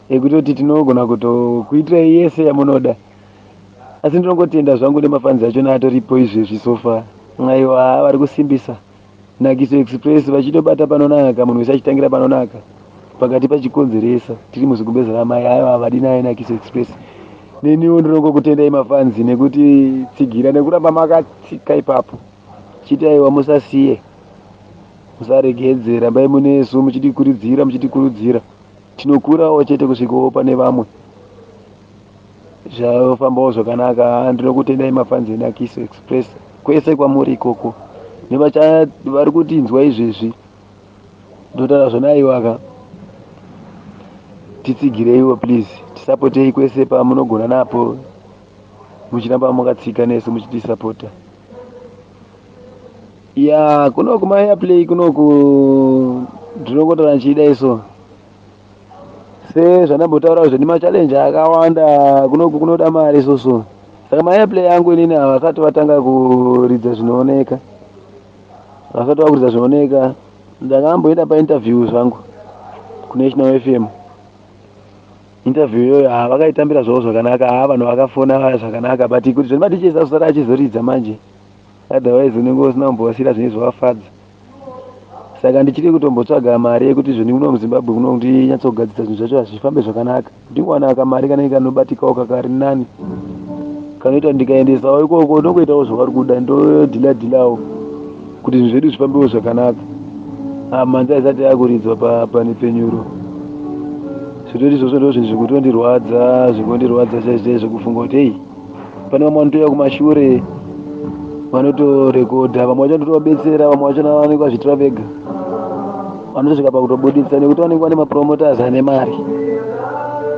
ekutoti tinogona kutokuitirai yese yamunoda. Asi ndinongotenda zvangu nemafanzi achona atoripo izvezvi sofa. Aiwa vari kusimbisa Nakiso Express vachitobata panonaka, munhu wese achitangira panonaka pakati pachikonzeresa tiri muzigumbeza ramai. Aiwa vadi naye Nakiso Express. Neniwo ndinongokutendai mafanzi nekuti tsigira nekuramba makatsika ipapo. Chiti aiwa musasiye, musaregedze, rambai munesu muchitikurudzira. Tinokurawo chete kusvikawo pane vamwe zvafambawo zvakanaka. Ndinokutendai mafanzi eNakiso Express kwese kwamuri ikoko, nevari kutinzwa izvezvi. Ndotaura zvona aiwaka, titsigireiwo please, tisapotei kwese pamunogona napo, muchiramba makatsika nesu muchitisapota. Kunoku maAirplay kunoku ndinongotaura nchida iso sezvandambotaura zve nemachalenji akawanda kunoku kunoda mari soso. Saka maAirplay angu inini havasati vatanga kuridza zvinooneka, ndakamboenda painterview zvangu kuNational FM. Interview iyoyo vakaitambira zvavo zvakanaka, vanhu vakafona zvakanaka, but kuti zvematichesa kusara achizoridza manje, otherwise unenge usina kumbovasira zvine zvavafadza. Saka ndichiri kutombotsvaga mari yekuti zvoni muno muZimbabwe kuno ndinyatsogadzisa zvinhu zvacho zvifambe zvakanaka. Ndingwanaka mari kanenge kanobatikawo kakari nani, kanoita ndikaendesawo ikoko ndongoitawo zvavari kuda, ndodhiladhilawo kuti zvinhu zvedu zvifambewo zvakanaka. Manzi aisati yakuridzwa pane penyuro. Zvitoti izvozvo ndo zvinhu zvikondirwadza chaizvo zvekufunga kuti hei, pane vamwe vanotoya kumashure vanotorekodha, vamwe vacho vanotovabetsera, vamwe vacho vanenge vazvitira vega, vanotosvika pakutobuditsa nekuti vanenge vane mapromoters ane mari.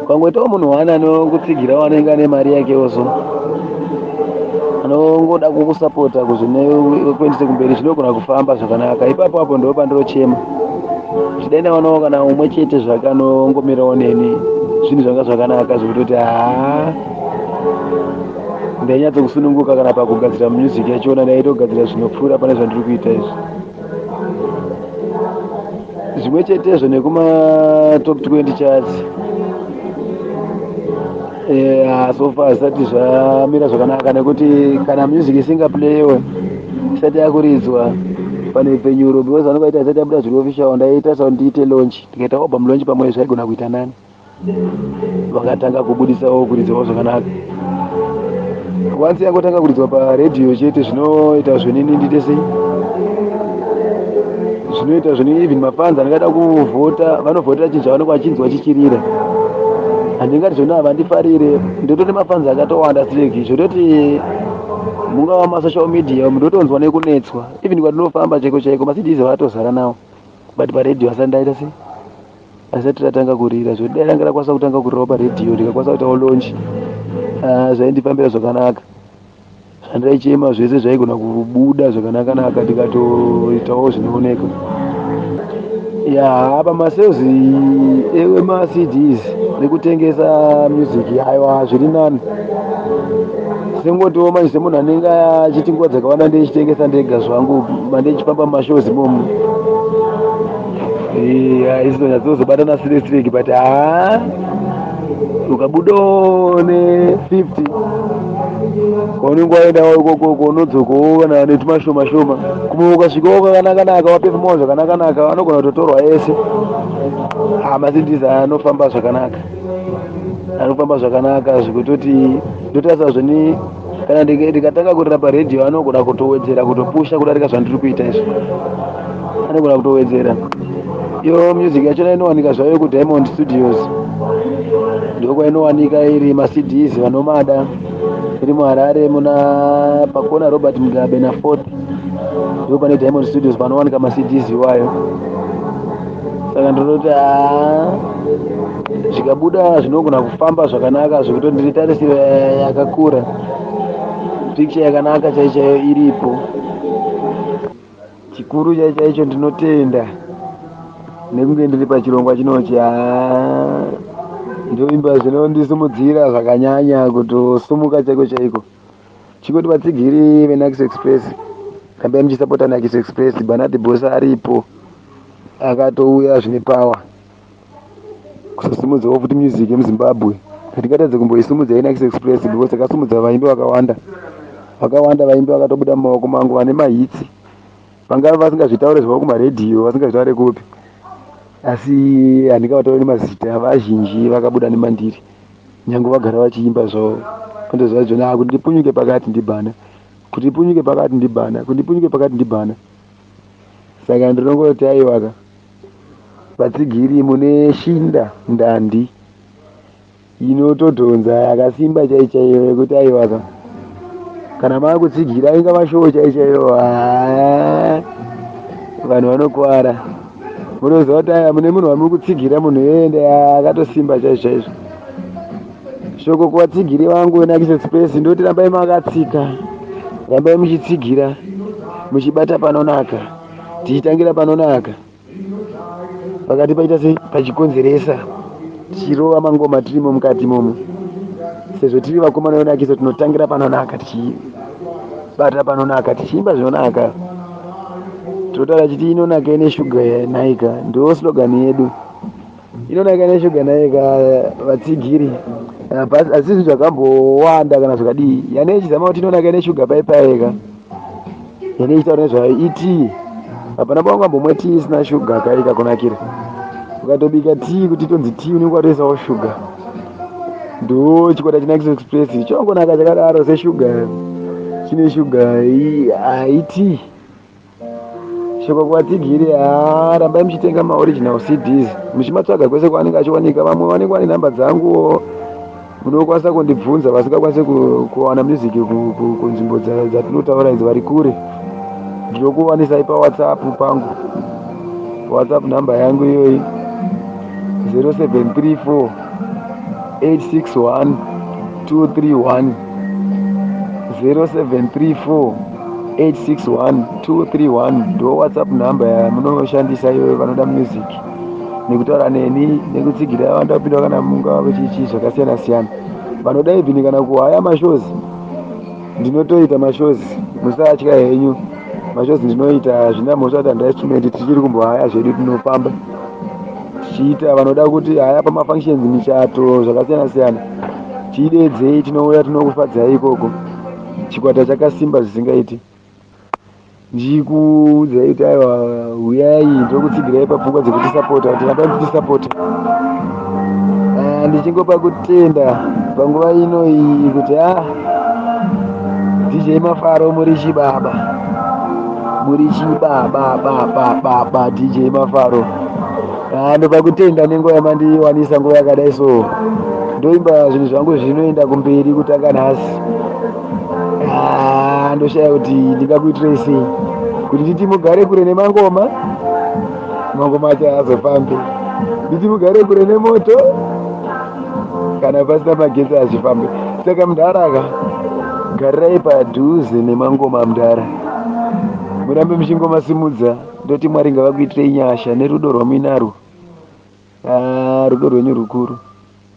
Kwangoitawo munhu wani anokutsigira anenge ane mari yakewoso, anongoda kukusapota kuendese kumberi, zvinogona kufamba zvakanaka. Ipapo apo ndo pandinochema chidaina vanawo kana umwe chete zvakanongomirawo neni, zvinhu zvanga zvakanaka zvekutoti ndainyatsokusununguka kana pakugadzira music yachona, ndaitogadzira zvinopfuura pane zvandiri kuita izvi. Zvimwe chetezvo nekuma top 20 charts sofa zvisati zvamira zvakanaka, nekuti kana music isingaplayiwe isati yakuridzwa pane penyuro, because vanenge vaita isati yabuda zviri official, ndaita sauti ndiite launch, ndikaita album launch pamwe zvaigona kuita nani, vakatanga kubudisawo kuridzawo zvakanaka. Once yangotanga kuridzwa paredhiyo chete, zvinoita zvenini ndite sei, zvinoita zveni even mafanzi anongada kuvhota vanovhotera chinhu chavanenge vachinzwa chichirira. Handingati zvona havandifarire, ndototi mafanzi akatowanda streki, zvototi mungava masocial media mundotonzwa nekunetswa, even kwatinofamba chaiko maCDs vatozara nawo, but paredhiyo asati ndaita sei, asati tatanga kurira. Zvoti dai ndakwanisa kutanga kurirawo paredhiyo, ndikakwanisa kuitawo launch, zvaindifambira zvakanaka. Zvandaichema zvese zvaigona kubuda zvakanaka, ndikatoitawo zvinooneka. Pamasales emaCDs nekutengesa music, aiwa zviri nani. Sengotiwo manje semunhu anenge achiti nguva dzakawanda ndeichitengesa ndega zvangu, mandeichifamba mumashows imomo, isizonyatsozobatana streki, but ukabudawo ne50 unenge waendawo ikoko unodzokoona netumashoma kumwe ukasvikawo kakanaka waperforma zvakanaka anogona kutotorwa ese. Masidhizi anofamba zvakanaka zvekutoti ndotarisa zvoni kana ndikatanga kurira paredhiyo anogona kutowedzera kutopusha kudarika zvandiri kuita izvo, anogona kutowedzera. Iyo music yachona inowanika zvayo kuDiamond Studios, ndoko inowanika iri maCDs vanomada iri muHarare muna pakona Robert Mugabe na 40 ndipo pane Diamond Studios panowanika maCDs iwayo. Saka ndinoti zvikabuda zvinogona kufamba zvakanaka zvekuti nditarisiro yakakura, picture yakanaka chaichayo iripo. Chikuru chaicho ndinotenda nekunge ndiri pachirongwa chinochi ndoimba zvinondisimudzira zvakanyanya kutosumuka chaiko. Chikoti vatsigiri veNakis Express, kambai muchisapota Nakis Express, Bernard Boss aripo akatouya zvine power kuzosimudzawo futi music yemuZimbabwe. Ndingatadze kumboisumudza yeNakis Express because akasumudza vaimbi vakawanda vaimbi vakatobuda mumaoko mangu vane mahits, vangava vasingazvitaure zvavo kumaredhiyo, vasingazvitaure kupi, asi handingavatauri mazita. Vazhinji vakabuda nemandiri nyange vagara vachiimba zvavo kundozva zvona kuti ndipunyuke pakati ndibhana, kuti ndipunyuke pakati ndibhana, kuti ndipunyuke pakati ndibhana. Saka ndinongoti aiwaka vatsigiri mune shinda ndandi inotodhonza yakasimba chaichaiyo yekuti aiwaka kana maakutsigira inga mashowo chaichaiyo vanhu vanokuwara. Munoziva kuti aya mune munhu wamuri kutsigira munhu yoenda akatosimba chaizvo. Shoko kuvatsigiri vangu veNakis Express ndoti rambai makatsika, rambai muchitsigira, muchibata panonaka, tichitangira panonaka, pakati paita se pachikonzeresa tichirova mangoma tirimo mukati momo. Sezvo tiri vakomana veNakiso tinotangira panonaka, tichibata panonaka, tichiimba zvinonaka. Totaura chiti inonaka ine shuga naika, ndo slogan yedu, inonaka ine shuga naika vatsigiri. Asi zvakambowanda kana zvakadii, yane ichizama kuti inonaka ine shuga paipaika, yane ichitaura nezvayo iti hapana pangambomwe tii isina shuga kaika kunakira. Ukatobika tii kuti tonzi tii unenge watoisawo shuga. Ndo chikwata cheNakis Express chongonaka chakadaro seshuga, chine shuga haiti. Shoko kuvatsigiri rambai muchitenga maoriginal CDs muchimatsvaga kwese kwaanenge achiwanika. Vamwe vanenge vane nhamba dzangu munokwanisa kundibvunza vasingakwanisi kuwana music kunzvimbo dzatinotaura idzi vari kure. Ndinokuwanisai paWhatsApp pangu. WhatsApp namba yangu iyoyi 0734 861 231 0734 861 ndo WhatsApp namba yamunoshandisa iyoyo vanoda music nekutaura neni nekutsigira vanda kupinda kana mungava vechichi zvakasiyana siyana. Vanoda ibvini kana kuhaya mashozi, ndinotoita mashozi, musatya henyu. Mashozi ndinoita zvina mhosva kuti handainstrument tichiri kumbohaya zvedu, tinofamba tichiita. Vanoda kuti haya pamafunctions, michato zvakasiyana siyana, tidedzei, tinouya tinokufadzai ikoko. Chikwata chakasimba zvisingaiti. Ndikuudzai kuti aiwa uyai ndokutsigirai papfungwa dzekutisapota, kuti rambai muchitisapota. Ndichingopa kutenda panguva ino iyi kuti DJ Mafaro muri chibaba, DJ Mafaro. Ndopa kutenda nenguva yamandiwanisa nguva yakadai so. Ndoimba zvinhu zvangu zvinoenda kumberi kutanga nhasi. Ndoshaya kuti ndingakuitirei sei kuti nditi mugare kure nemangoma, mangoma acho haazofambi. Nditi mugare kure nemoto kana pasina magetsi hazvifambi. Saka mundaraka garirai padhuze nemangoma mundara, murambe muchingomasimudza. Ndoti Mwari ngavakuitirei nyasha nerudo rwamuinarwo, rudo rwenyu rukuru.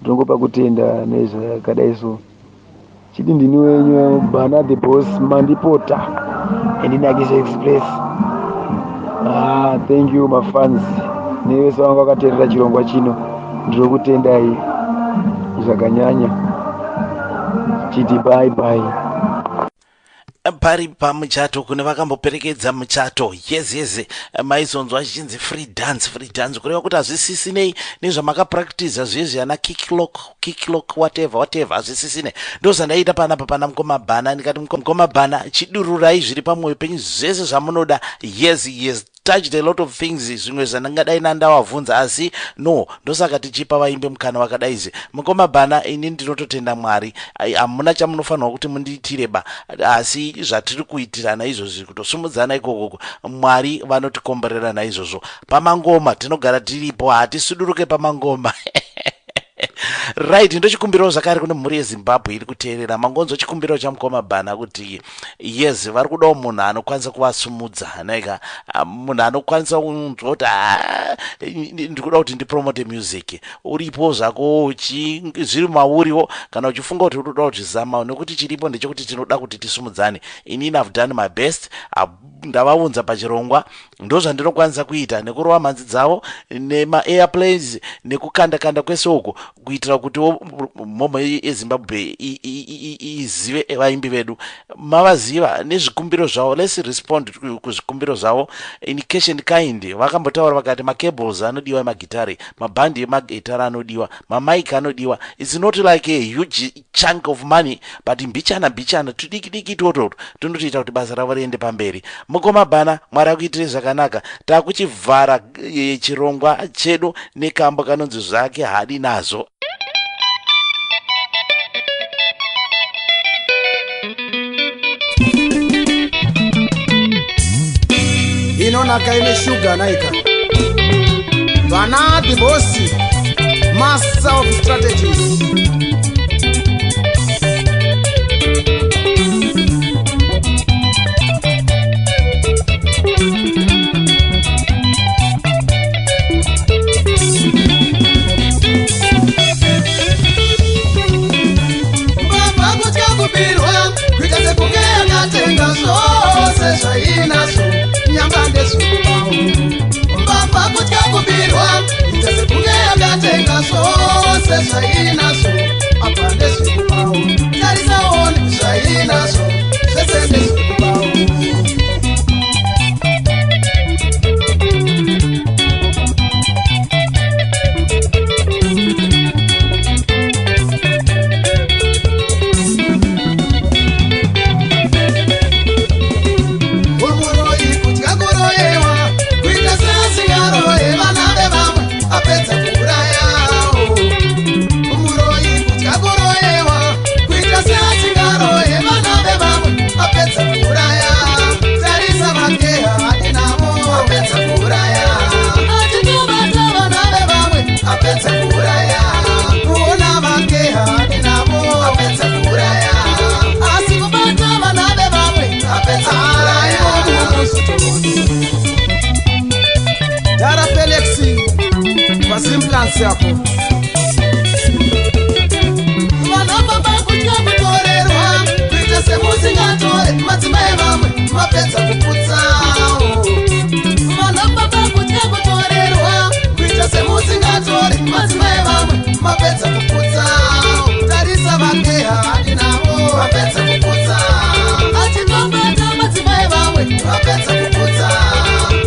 Ndinongopa kutenda nezvakadai so. Chiti ndini wenyu Bernard Boss Mandipota and Nakis Express. Thank you my fans, nevese vanga vakateerera chirongwa chino. Ndiri kutendai. zvakanyanya chiti bye bye. Pari pamuchato kune vakamboperekedza muchato yes maizonzwa achinzi free dance kureva kuti hazvisisinei nezvamakapractice zvezvi ana kicklock whatever hazvisisine ndozvandaita panapa pana Mukoma Bhana ndikati Mukoma Bhana chidururai zviri pamwoyo penyu zvese zvamunoda yes touched a lot of things zvimwe zvandingadai nandavabvunza asi no ndosaka tichipa vaimbe mukana wakadaizi. Mukoma Bhana ini ndinototenda Mwari hamuna chamunofanirwa kuti mundiitireba asi zvatiri kuitirana izvozvi kutosumudzana ikoko Mwari vanotikomborera naizvozvo. Pamangoma tinogara tiripo hatisuduruke pamangoma right. Ndochikumbirawo zvakare kune mhuri yeZimbabwe iri kuteerera mangonzo chikumbiro chaMukoma Bhana kuti yes vari kudawo munhu anokwanisa kuvasumudza naika munhu anokwanisa kunzwa kuti ndikuda kuti ndipromote music uripo zvako zviri mauriwo kana uchifunga kuti unoda kuzvizama nekuti chiripo ndechekuti tinoda kuti tisumudzane. Inini I've done my best ndavaunza pachirongwa ndozvandinokwanisa kuita nekurova mhanzi dzavo nema-airplanes nekukanda kwese uko kuitira kuti mhomho yeZimbabwe izive vaimbi vedu mavaziva nezvikumbiro zvavo. Let's respond kuzvikumbiro zvavo in cash and kind. Vakambotaura vakati macables anodiwa emagitari, mabhandi emagitari anodiwa, mamaiki anodiwa. It's not like a huge chunk of money but mbichana tudiki toto tunotoita kuti basa ravo riende pamberi. Mukoma Bhana Mwari akuitire zvakanaka. Takuchivhara chirongwa chedu nekambo kanonzi zvake hadi nazo. Inonaka ine sugar naika. Vana the boss, master of strategies. Zvainazo nyambande zukubawo mbamba kutya kubirwa ndese kunge yakatenga zvose zvainazo apande zukubawo tarisaone zvainazo zvese nezukubawo. Yako vanobaba kutya kutorerwa kuita semusingatore madzimai vamwe mapedza kuputsawo. Vanobaba kutya kutorerwa kuita semusingatore madzimai vamwe mapedza kuputsawo. Tarisa vakeha hadi navo mapedza kuputsawo. Atinobata madzimai vamwe mapedza kuputsawo.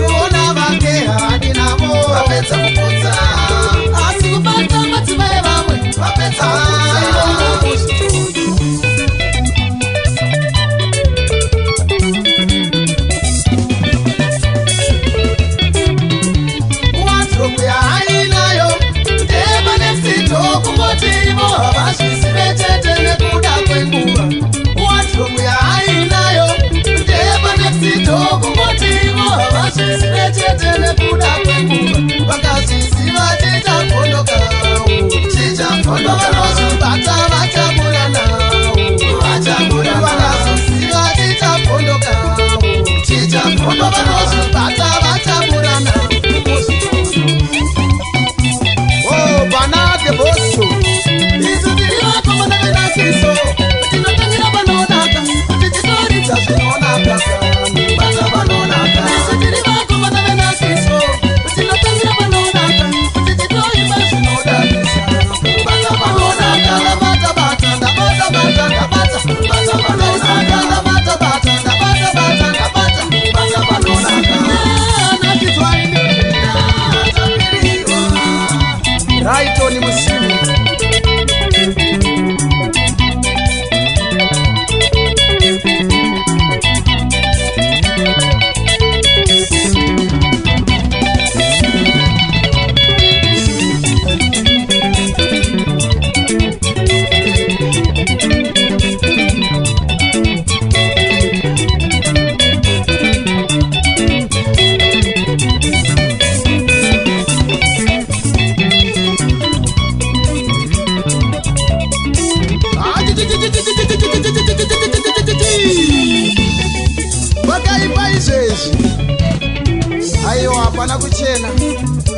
Kuona vakeha hadi navo mapedza kuputsawo. Wardrobe ya hainayo ndema nefito kungoti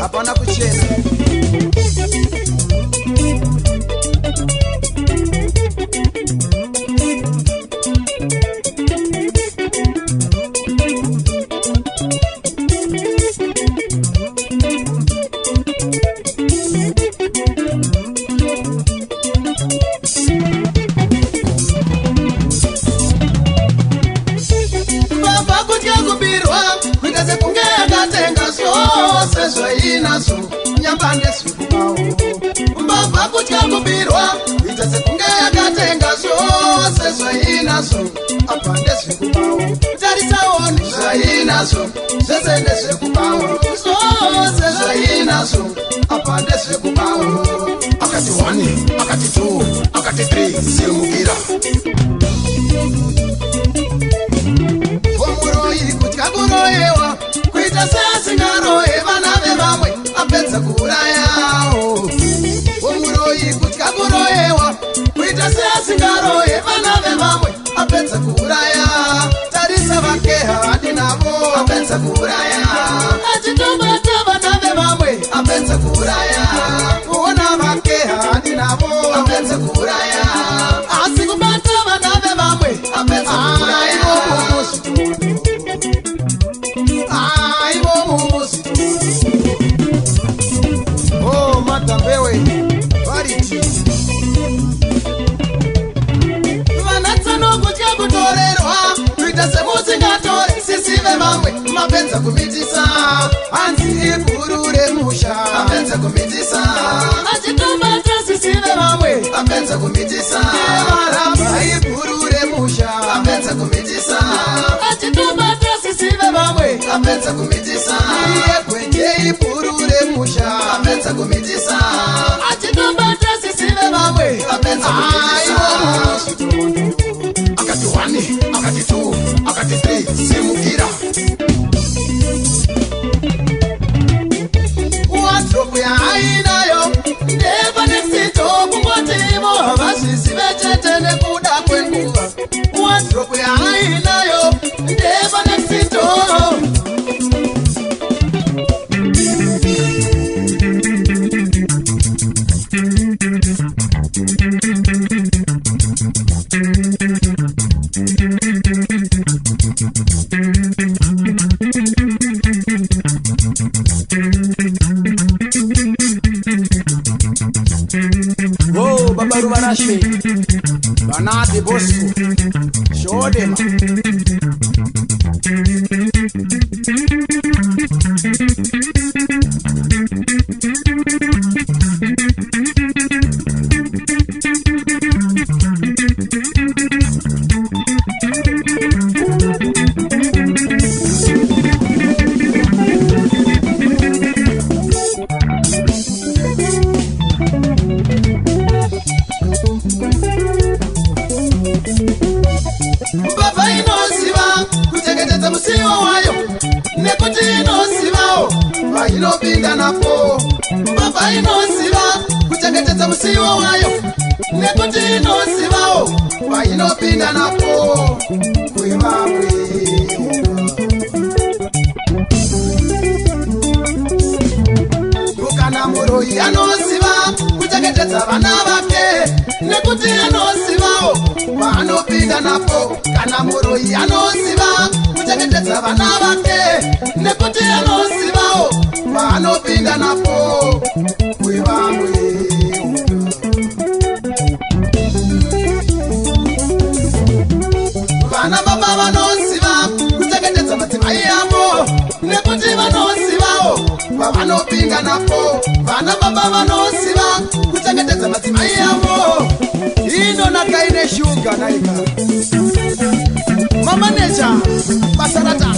hapana kuchena. Nyambande sikubawo mbava kutya kubirwa itase kunge yakatenga zvose zvainazo apande zvekubawo tarisaoni zvainazo zvese ndezvekubawo zvose zvainazo apande zvekubawo akati 1 akati 2 akati 3 simukira vomuroyi kutya kuroyewa kuita seasingaroye vana vevamwe apedza kuurayawo vomuroyi kutya kuroyewa kuita seasingaroye vana vevamwe apedza kuuraya tarisa vakeha handinavo apedza kuuraya achitobata vana vevamwe apedza kuuraya kuona vakeha handinavo apedza kuuraya asi kubata vana vevamwe apedza kuuraya Matambewe variti vanatsano kutya kutorerwa kuita semusingatore sisive vamwe mapedza kumitisa hanzi ibhuru remusha apedza kumitisa achitobata sisive vamwe apedza kumitisa varamba ibhuru remusha apedza kumitisa achitobata sisive vamwe apedza kumitisa yegwete ibhuru remusha apedza kumitisa achitobata sisive vamwe apedza kumitisa akati 1 akati 2 akati 3 simukira wardrobe yainayo ndepanexito kungotivo havazvizive chete nekuda kwenguva wardrobe yainayo ndepanexito Babarubarashi Banati Bosco Shodema Baba inoziva kuchengetedza musiwo wayo nekuti inozivawo vainopinda napo. Baba inoziva kuchengetedza musiwo wayo nekuti inozivawo vainopinda napo kuivamwe. Kukana muroyi anoziva kuchengetedza vana vake nekuti anozivawo vanopinda napo. Kana muroyi anoziva kuchengetedza vana vake nekuti anozivawo vanopinda napo kuivamwe. Vana baba vanoziva kuchengetedza madzimai avo nekuti vanozivawo vavanopinda napo. Vana baba vanoziva kuchengetedza madzimai avo inonaka ine shuga naika mamaneja basa ratanga